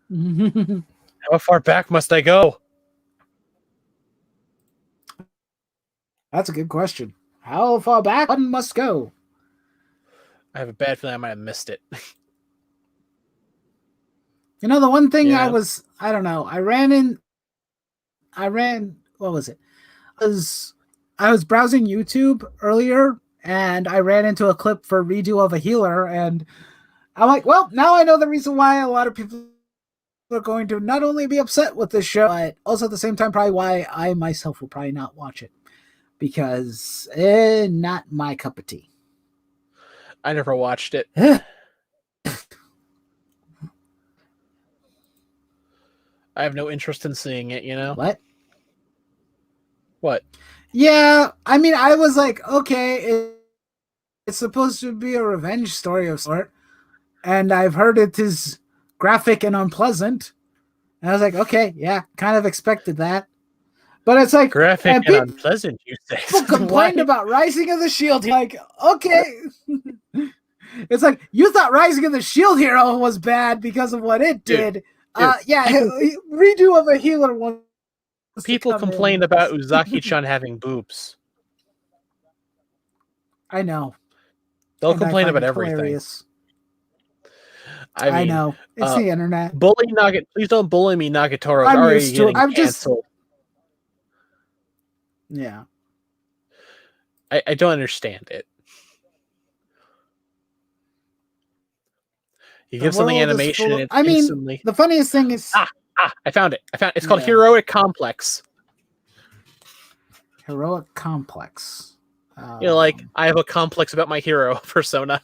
How far back must I go? That's a good question. How far back one must go? I have a bad feeling I might have missed it. You know, the one thing I don't know. What was it? I was browsing YouTube earlier and I ran into a clip for redo of a healer, and I'm like, well, now I know the reason why a lot of people are going to not only be upset with this show, but also at the same time probably why I myself will probably not watch it. because not my cup of tea. I never watched it. I have no interest in seeing it, you know? What? What? Yeah, I mean, I was like, okay, it's supposed to be a revenge story of sort, and I've heard it is graphic and unpleasant. And I was like, okay, yeah, kind of expected that. But it's like graphic and unpleasant, you say. People complained about Rising of the Shield. Like, okay. It's like, you thought Rising of the Shield Hero was bad because of what it did. Yeah, redo of a healer one. People complained about Uzaki-chan having boobs. I know. They'll complain about everything. Hilarious. I mean, know. It's the internet. Please don't bully me, Nagatoro. I'm already used to it. getting canceled. Yeah. I don't understand it. You give something animation and it's instantly... the funniest thing is... I found it. It's called Heroic Complex. Heroic Complex. You know, like, I have a complex about my hero persona.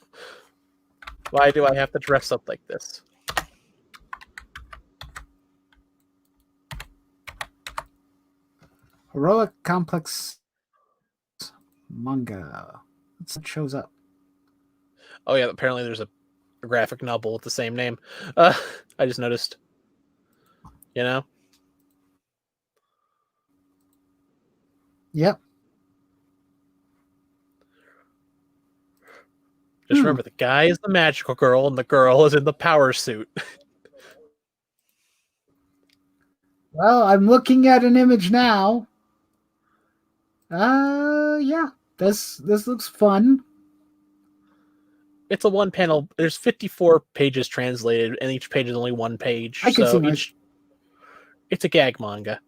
Why do I have to dress up like this? Heroic Complex manga. It shows up. Oh yeah, apparently there's a graphic novel with the same name. I just noticed. You know? Yep. Just remember, the guy is the magical girl and the girl is in the power suit. Well, I'm looking at an image now. Yeah. This looks fun. It's a one panel. There's 54 pages translated, and each page is only one page. I can see it's a gag manga.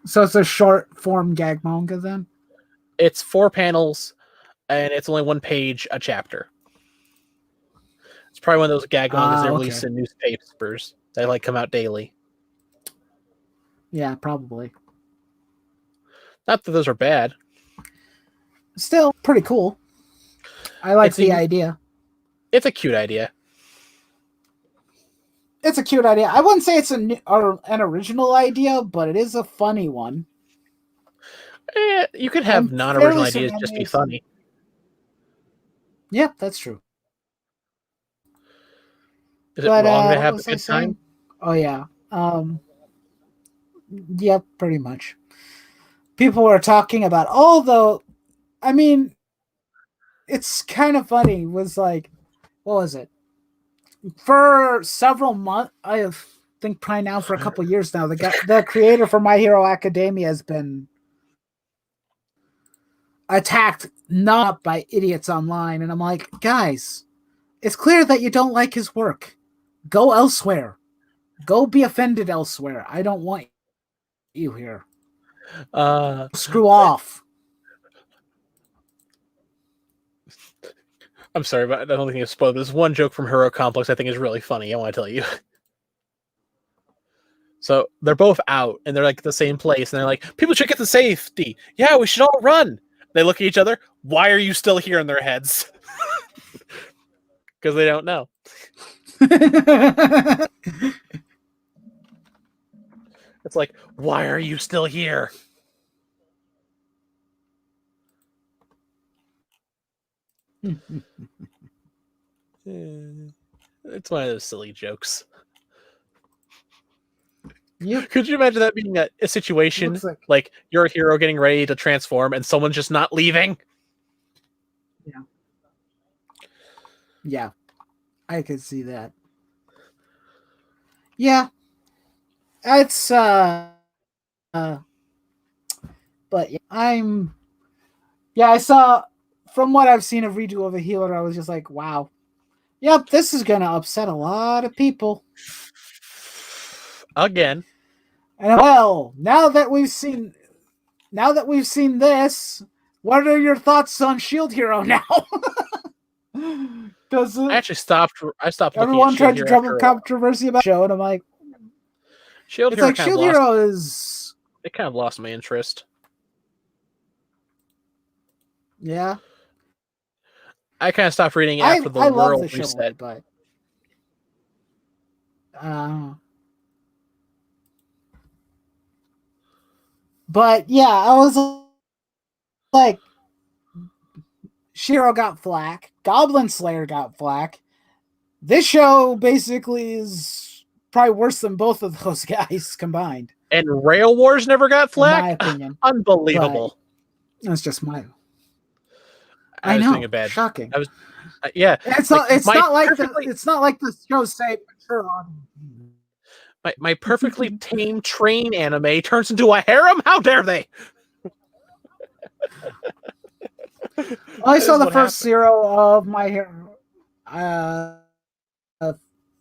So it's a short form gag manga then? It's 4 panels, and it's only one page a chapter. It's probably one of those gag mangas they release in newspapers. They like come out daily. Yeah, probably. Not that those are bad. Still pretty cool. I like the idea. It's a cute idea. It's a cute idea. I wouldn't say it's an original idea, but it is a funny one. You could have non-original ideas just be funny. Yeah, that's true. Is it wrong to have a good time? Oh, yeah. Yeah, pretty much. People were talking about, although, I mean, it's kind of funny, was like, what was it? For several months, I think probably now for a couple years now, the creator for My Hero Academia has been attacked not by idiots online. And I'm like, guys, it's clear that you don't like his work. Go elsewhere. Go be offended elsewhere. I don't want you here. Screw off. I'm sorry, but I don't think it's spoiled. There's one joke from Hero Complex I think is really funny. I want to tell you. So they're both out, and they're like at the same place, and they're like, people should get to safety. Yeah, we should all run. They look at each other. Why are you still here in their heads? Because they don't know. It's like, why are you still here? It's one of those silly jokes. Yep. Could you imagine that being a situation like you're a hero getting ready to transform and someone's just not leaving? Yeah. Yeah. I could see that. Yeah. It's but yeah, I saw from what I've seen of Redo of a Healer, I was just like, wow. Yep, this is gonna upset a lot of people. Again. And well, now that we've seen this, what are your thoughts on Shield Hero now? Because I actually stopped. Everyone tried to drum up controversy about the show, and I'm like, Shield Hero is. It kind of lost my interest. Yeah. I kind of stopped reading I after the love world the show, reset. but yeah, I was like, Shiro got flack, Goblin Slayer got flack. This show basically is probably worse than both of those guys combined. And Rail Wars never got flack? In my opinion. Unbelievable. That's just my... I was know. doing a bad. Shocking. I was, yeah. It's like, not. It's not like perfectly, the. It's not like the show say mature on. My perfectly tame train anime turns into a harem. How dare they? I saw the first zero of My Hero.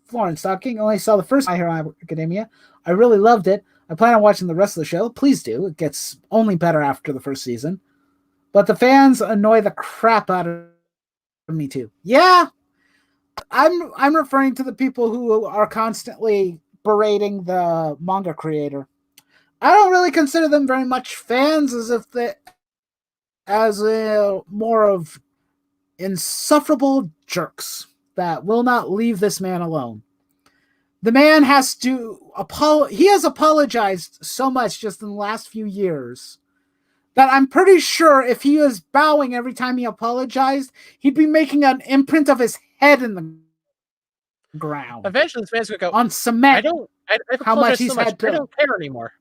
Florence Stocking. Only saw the first My Hero Academia. I really loved it. I plan on watching the rest of the show. Please do. It gets only better after the first season. But the fans annoy the crap out of me too. Yeah, I'm referring to the people who are constantly berating the manga creator. I don't really consider them very much fans, as more of insufferable jerks that will not leave this man alone. The man has to he has apologized so much just in the last few years that I'm pretty sure if he was bowing every time he apologized, he'd be making an imprint of his head in the ground. Eventually, the fans would go on cement. I've how much he's so had to. I don't care anymore.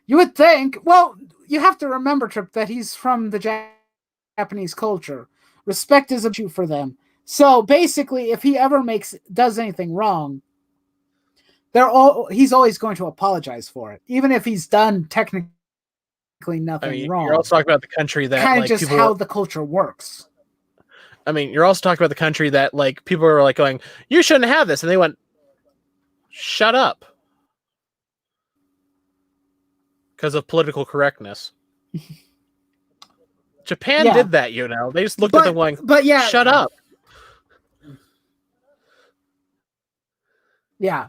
You would think. Well, you have to remember, Trip, that he's from the Japanese culture. Respect is a issue for them. So basically, if he ever does anything wrong, he's always going to apologize for it, even if he's done technically nothing wrong. You're also talking about the country that kind of just how the culture works. I mean, you're also talking about the country that like people are like going, "You shouldn't have this," and they went, "Shut up," because of political correctness. Japan did that, you know. They just looked at them going, "But yeah, shut up." Yeah.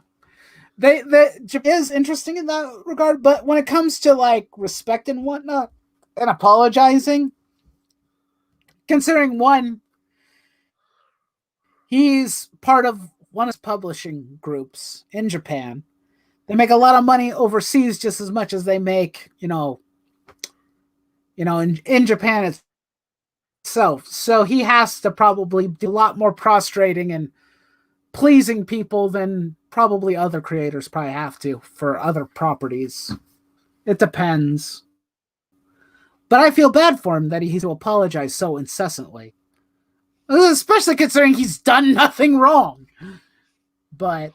Japan is interesting in that regard, but when it comes to like respect and whatnot and apologizing, considering one, he's part of one of his publishing groups in Japan. They make a lot of money overseas just as much as they make, in Japan itself. So he has to probably do a lot more prostrating and pleasing people than probably other creators probably have to for other properties. It depends. But I feel bad for him that he has to apologize so incessantly. Especially considering he's done nothing wrong. But,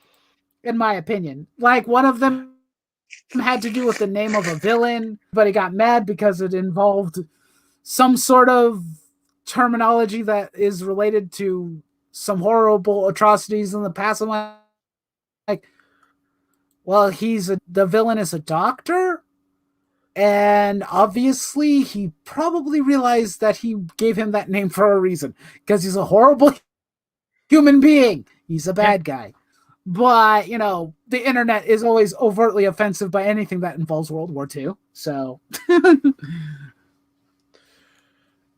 in my opinion, like one of them had to do with the name of a villain, but he got mad because it involved some sort of terminology that is related to some horrible atrocities in the past. I'm like, well, the villain is a doctor, and obviously he probably realized that he gave him that name for a reason, because he's a horrible human being. He's a bad guy. But, the internet is always overtly offensive by anything that involves World War II. So,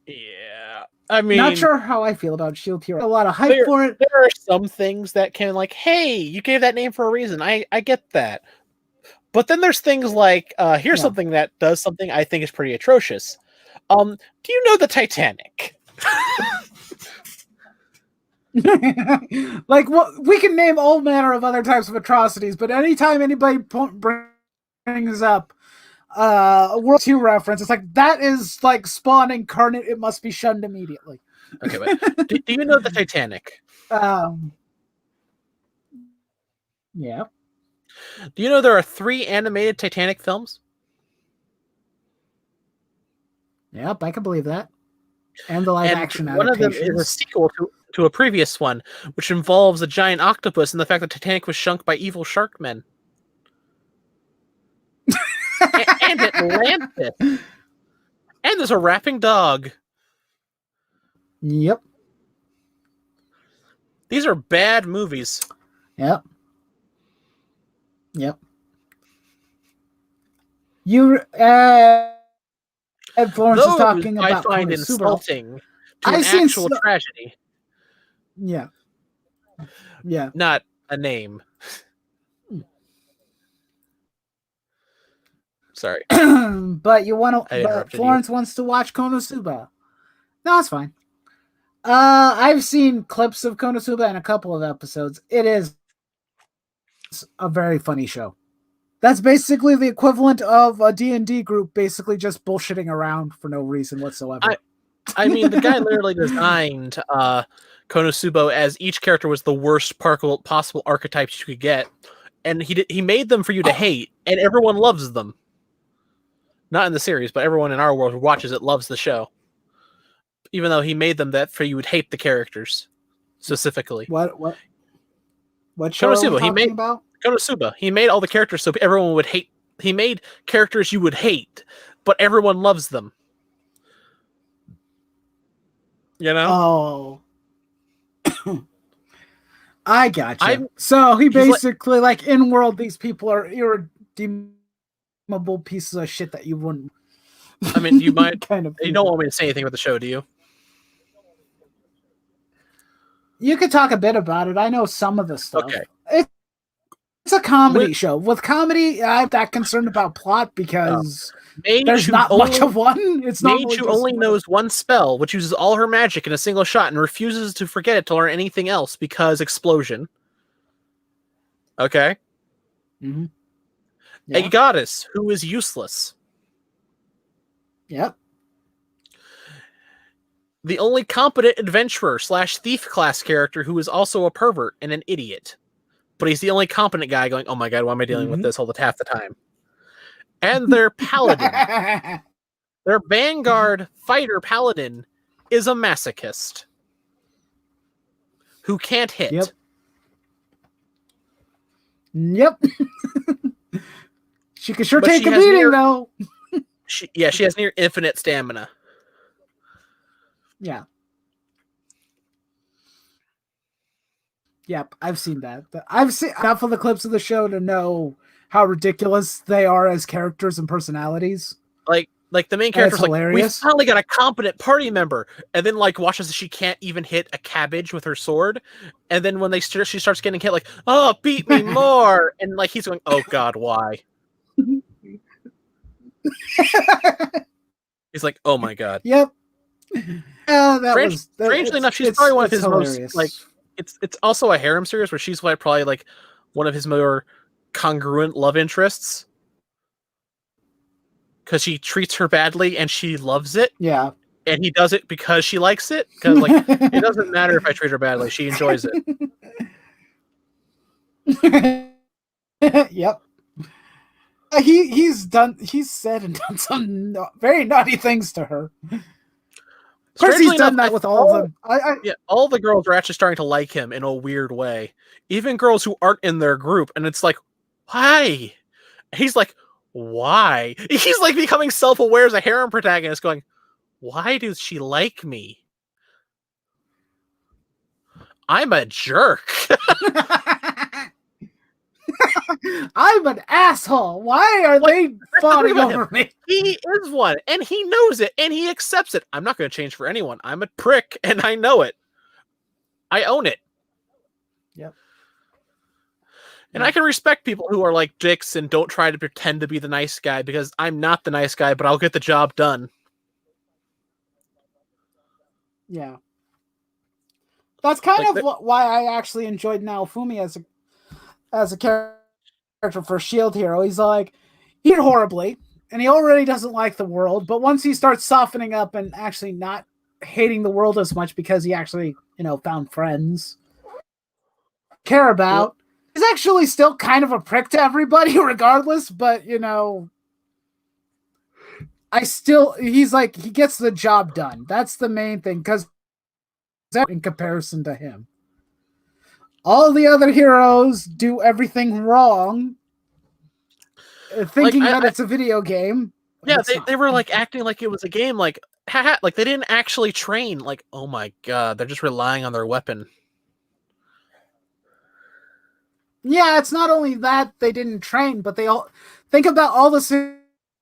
yeah. I mean, not sure how I feel about Shield Hero. A lot of hype for it. There are some things that can like, hey, you gave that name for a reason. I get that. But then there's things like, here's something that does something I think is pretty atrocious. Do you know the Titanic? Like, we can name all manner of other types of atrocities, but anytime anybody brings up a World War II reference, it's like, that is like Spawn incarnate. It must be shunned immediately. Okay, but do you know the Titanic? Yeah. Do you know there are 3 animated Titanic films? Yep, I can believe that. And the live action one of them is a sequel to a previous one, which involves a giant octopus and the fact that Titanic was sunk by evil shark men. and Atlantis. And there's a rapping dog. Yep. These are bad movies. Yep. You Ed Florence is Those talking I about find Konosuba. insulting to I've an seen actual tragedy, Yeah. Yeah. not a name. Sorry, But you want I to. But interrupted Florence wants to watch Konosuba. No, it's fine. I've seen clips of Konosuba and a couple of episodes. It is a very funny show. That's basically the equivalent of a D&D group basically just bullshitting around for no reason whatsoever. I mean, the guy literally designed Konosuba as each character was the worst possible archetypes you could get, and he made them for you to hate, and everyone loves them. Not in the series, but everyone in our world who watches it loves the show. Even though he made them that for you would hate the characters specifically. What show are we talking about? Konosuba. He made all the characters so everyone would hate. He made characters you would hate, but everyone loves them. You know? Oh. I gotcha. So he basically, like in world, these people are irredeemable pieces of shit that you wouldn't. I mean, you might kind of. You don't want me to say anything about the show, do you? You could talk a bit about it. I know some of the stuff. Okay. It's a comedy show. With comedy, I'm that concerned about plot because there's not much of one. It's not. Mage only knows one spell, which uses all her magic in a single shot and refuses to forget it to learn anything else because explosion. Okay? Mm-hmm. Yeah. A goddess who is useless. Yep. The only competent adventurer / thief class character who is also a pervert and an idiot. But he's the only competent guy going, oh my god, why am I dealing with this half the time? And their paladin. Their vanguard fighter paladin is a masochist. Who can't hit. Yep. She can sure take a beating, though. She has near infinite stamina. Yeah. Yep, I've seen that. I've seen enough of the clips of the show to know how ridiculous they are as characters and personalities. Like the main character's like, we finally got a competent party member, and then like watches that she can't even hit a cabbage with her sword, and then when she starts getting hit, like, oh, beat me more, and like he's going, oh god, why? He's like, oh my god. Yep. Strangely enough, she's probably one of his most like. It's also a harem series where she's probably like one of his more congruent love interests because she treats her badly and she loves it. Yeah, and he does it because she likes it. Because like it doesn't matter if I treat her badly; she enjoys it. Yep. He's said and done some very naughty things to her. Of course, he's done that with all of them. Yeah, all the girls are actually starting to like him in a weird way. Even girls who aren't in their group, and it's like, why? He's like, why? He's like becoming self-aware as a harem protagonist, going, why does she like me? I'm a jerk. I'm an asshole. Why are they fawning over me? He is one, and he knows it, and he accepts it. I'm not going to change for anyone. I'm a prick, and I know it. I own it. Yep. And I can respect people who are like dicks and don't try to pretend to be the nice guy, because I'm not the nice guy, but I'll get the job done. Yeah. That's kind of why I actually enjoyed Naofumi as a character for Shield Hero. He's like, he did horribly, and he already doesn't like the world, but once he starts softening up and actually not hating the world as much because he actually, found friends, care about, he's actually still kind of a prick to everybody regardless, but, he's like, he gets the job done. That's the main thing, because in comparison to him. All the other heroes do everything wrong, thinking that it's a video game. Yeah, they were like acting like it was a game, like like they didn't actually train. Like, oh my god, they're just relying on their weapon. Yeah, it's not only that they didn't train, but they all think about all the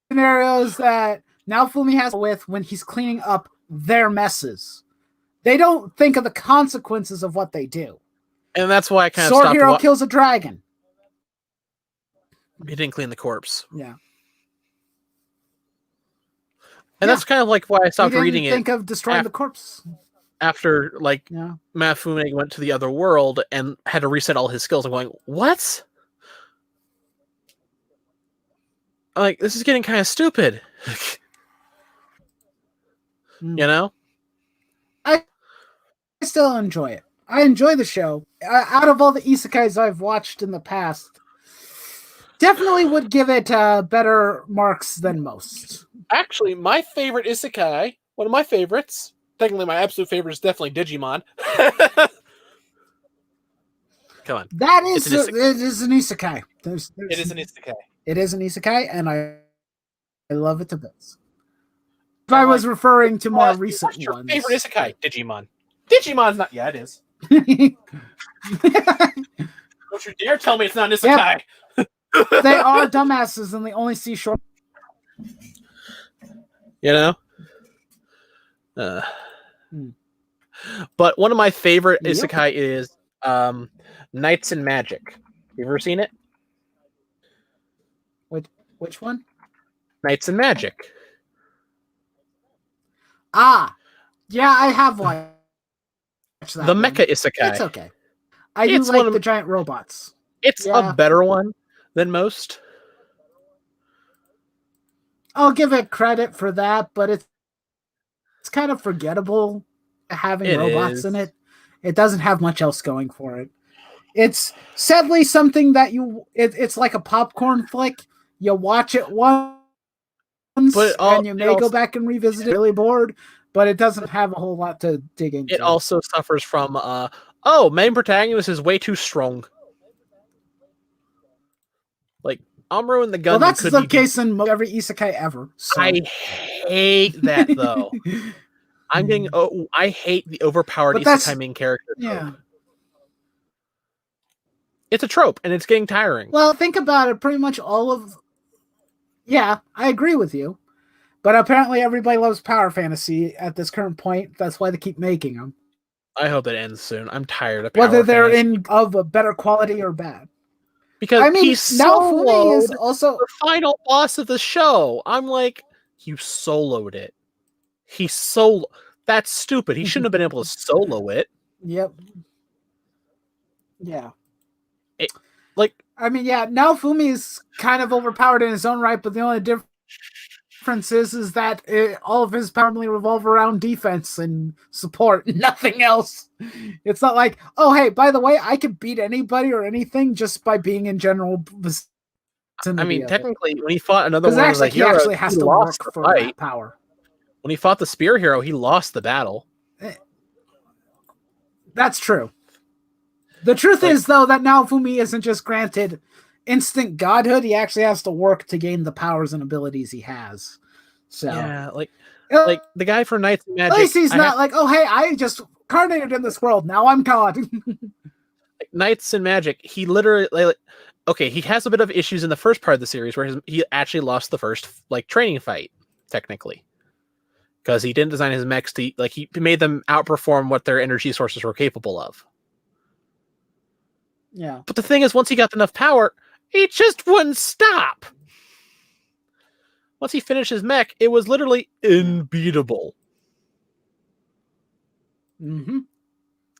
scenarios that Naofumi has with when he's cleaning up their messes. They don't think of the consequences of what they do. And that's why I kind of Sword stopped. Hero kills a dragon. He didn't clean the corpse. Yeah. And that's kind of like why I stopped reading it. Think of destroying the corpse. After Mifune went to the other world and had to reset all his skills. I'm going, what? I'm like, this is getting kind of stupid. You know? I still enjoy it. I enjoy the show. Out of all the isekais I've watched in the past, definitely would give it better marks than most. Actually, my favorite isekai, one of my favorites, technically my absolute favorite is definitely Digimon. Come on. That is it is an isekai. It is an isekai. It is an isekai, and I love it to bits. If I was referring to more recent what's your ones. favorite isekai? Digimon. Digimon's not. Yeah, it is. Don't you dare tell me it's not an isekai. Yep. They are dumbasses, and they only see short. You know? But one of my favorite isekai is Knights and Magic. You ever seen it? Which one? Knights and Magic. Ah, yeah, I have watched that. The mecha isekai. It's okay. I do like the giant robots. It's a better one than most. I'll give it credit for that, but it's kind of forgettable having robots in it. It doesn't have much else going for it. It's sadly something that it's like a popcorn flick. You watch it once, and you may go back and revisit it. Really bored, but it doesn't have a whole lot to dig into. It also suffers from main protagonist is way too strong. Like Amuro and the gun. Well, that's the case in every isekai ever. So. I hate that though. I hate the overpowered isekai main character. Yeah. It's a trope, and it's getting tiring. Well, think about it. Pretty much all of... Yeah, I agree with you. But apparently everybody loves power fantasy at this current point. That's why they keep making them. I hope it ends soon. I'm tired of power whether they're fantasy. of a better quality or bad. Because I mean, he soloed is also the final boss of the show. I'm like, you soloed it. That's stupid. He shouldn't have been able to solo it. Yep. Yeah. Naofumi is kind of overpowered in his own right, but the only difference is that all of his power only revolve around defense and support, nothing else. It's not like, oh, hey, by the way, I could beat anybody or anything just by being in general vicinity. I mean, technically, when he fought another one of the he heroes, actually has to work for that power. When he fought the spear hero, he lost the battle. That's true. The truth is, though, that Naofumi isn't just granted instant godhood. He actually has to work to gain the powers and abilities he has. So yeah, like the guy for Knights and Magic. At least he's not like, oh, hey, I just incarnated in this world. Now I'm God. Knights and Magic. He literally, he has a bit of issues in the first part of the series where he actually lost the first training fight, technically, because he didn't design his mechs to he made them outperform what their energy sources were capable of. Yeah. But the thing is, once he got enough power, he just wouldn't stop. Once he finished his mech, it was literally unbeatable. Mm-hmm.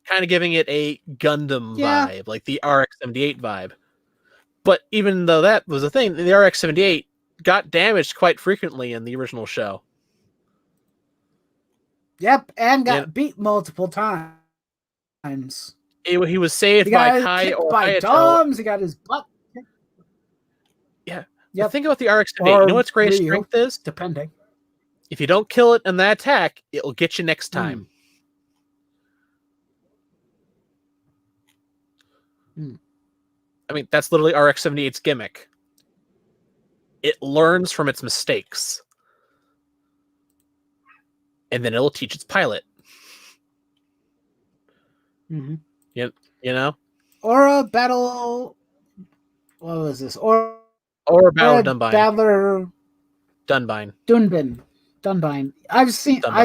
Kind of giving it a Gundam vibe, like the RX-78 vibe. But even though that was a thing, the RX-78 got damaged quite frequently in the original show. Yep, and got beat multiple times. He was saved by Kai or Hayato. He got his butt kicked. Yeah. Yep. Think about the RX-78. You know what's great strength is? Depending. If you don't kill it in that attack, it'll get you next time. I mean, that's literally RX-78's gimmick. It learns from its mistakes. And then it'll teach its pilot. Mm-hmm. You know? Or a battle... What was this? Or Battle Dunbine. Battler... Dunbine. Dunbin. Dunbine. I've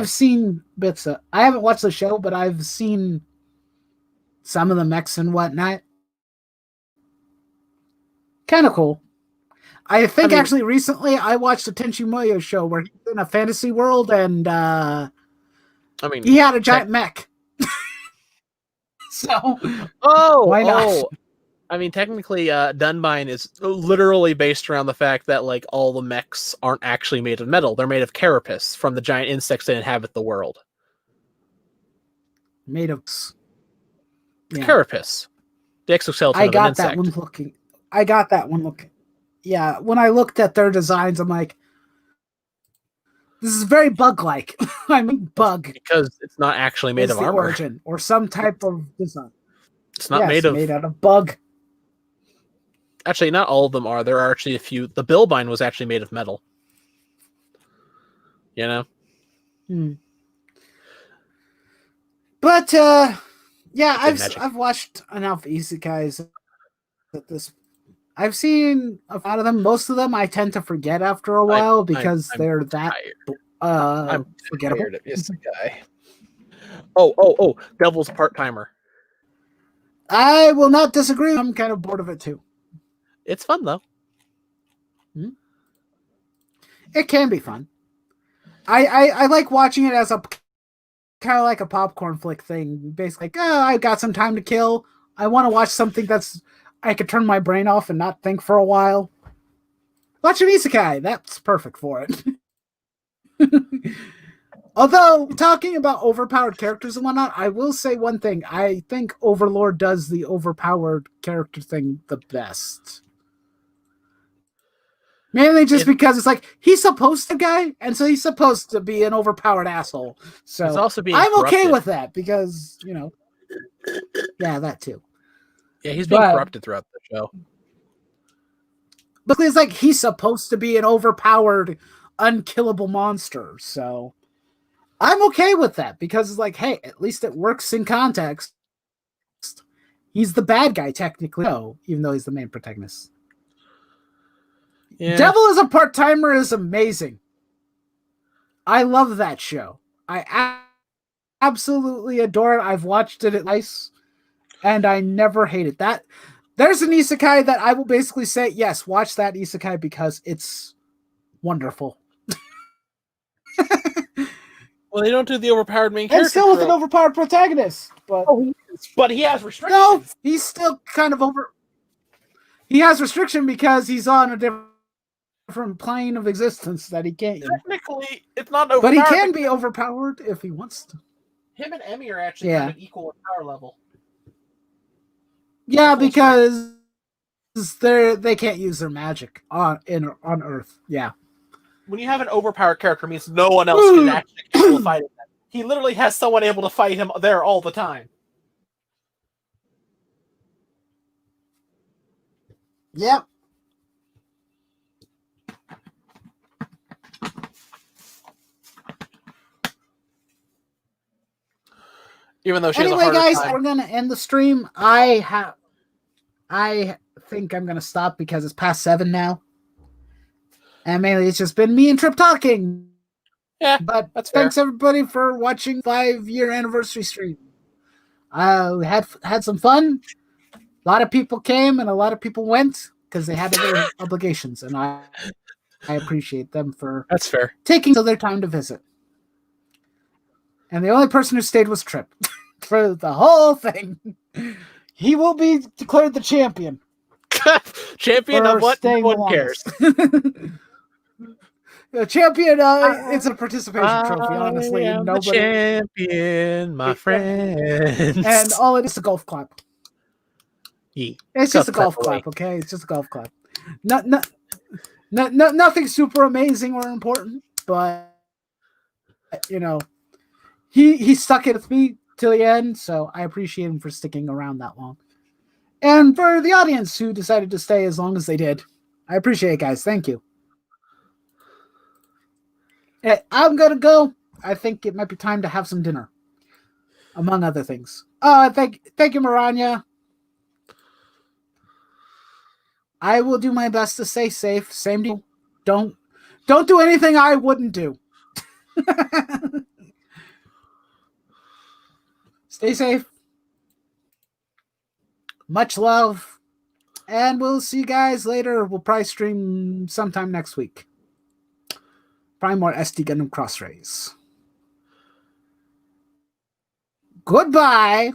seen bits of. I haven't watched the show, but I've seen some of the mechs and whatnot. Kind of cool. I think actually recently I watched a Tenchi Muyo show where he's in a fantasy world and he had a giant mech. So why not? I mean, technically, Dunbine is literally based around the fact that like all the mechs aren't actually made of metal; they're made of carapace from the giant insects that inhabit the world. Made of carapace, the exoskeleton I of an got insect. that one looking. I got that one looking. Yeah, when I looked at their designs, I'm like, this is very bug-like. I mean, bug because it's not actually made of armor origin or some type of design. It's not made out of bug. Actually, not all of them are. There are actually a few. The Billbine was actually made of metal. You know. But yeah, I've watched enough isekais at this. I've seen a lot of them. Most of them I tend to forget after a while because they're that I'm forgettable. tired of isekai. Oh, Devil's Part-Timer. I will not disagree. I'm kind of bored of it too. It's fun though. It can be fun. I like watching it as a kind of like a popcorn flick thing. Basically, like, I got some time to kill. I want to watch something that's I could turn my brain off and not think for a while. Watch an isekai. That's perfect for it. Although, talking about overpowered characters and whatnot, I will say one thing. I think Overlord does the overpowered character thing the best. Mainly just because it's like, he's supposed to guy, and so he's supposed to be an overpowered asshole. So he's also being I'm okay corrupted. with that because, yeah, that too. Yeah, he's being corrupted throughout the show. But it's like, he's supposed to be an overpowered, unkillable monster. So I'm okay with that because it's like, hey, at least it works in context. He's the bad guy, technically. No, even though he's the main protagonist. Yeah. Devil as a Part-Timer is amazing. I love that show. I absolutely adore it. I've watched it twice, and I never hated that. There's an isekai that I will basically say, yes, watch that isekai because it's wonderful. Well, they don't do the overpowered main character. And still with an overpowered protagonist. But he has restrictions. No, he's still kind of over. He has restriction because he's on a different plane of existence that he can't. Technically, it's not overpowered. But he can be overpowered if he wants to. Him and Emmy are actually kind of equal in power level. Yeah, because they can't use their magic on Earth. Yeah. When you have an overpowered character, it means no one else can actually fight him. He literally has someone able to fight him there all the time. Yep. Even though anyway, guys, we're gonna end the stream. I think I'm gonna stop because it's past 7 now, and mainly it's just been me and Trip talking. Yeah, but thanks everybody for watching 5-year anniversary stream. We had some fun. A lot of people came and a lot of people went because they had other obligations, and I appreciate them for taking their time to visit. And the only person who stayed was Trip for the whole thing. He will be declared the champion. Champion of what? No one cares. The champion, it's a participation trophy, honestly. I am the champion, my friend. And all it is a golf clap. Yeah. It's just a golf clap, okay? It's just a golf clap. Nothing super amazing or important, but he stuck it with me till the end, so I appreciate him for sticking around that long. And for the audience who decided to stay as long as they did, I appreciate it, guys. Thank you. I'm gonna go. I think it might be time to have some dinner, among other things. Thank you, Maranya. I will do my best to stay safe. Same to you. Don't do anything I wouldn't do. Stay safe. Much love. And we'll see you guys later. We'll probably stream sometime next week. Probably more SD Gundam Cross Rays. Goodbye.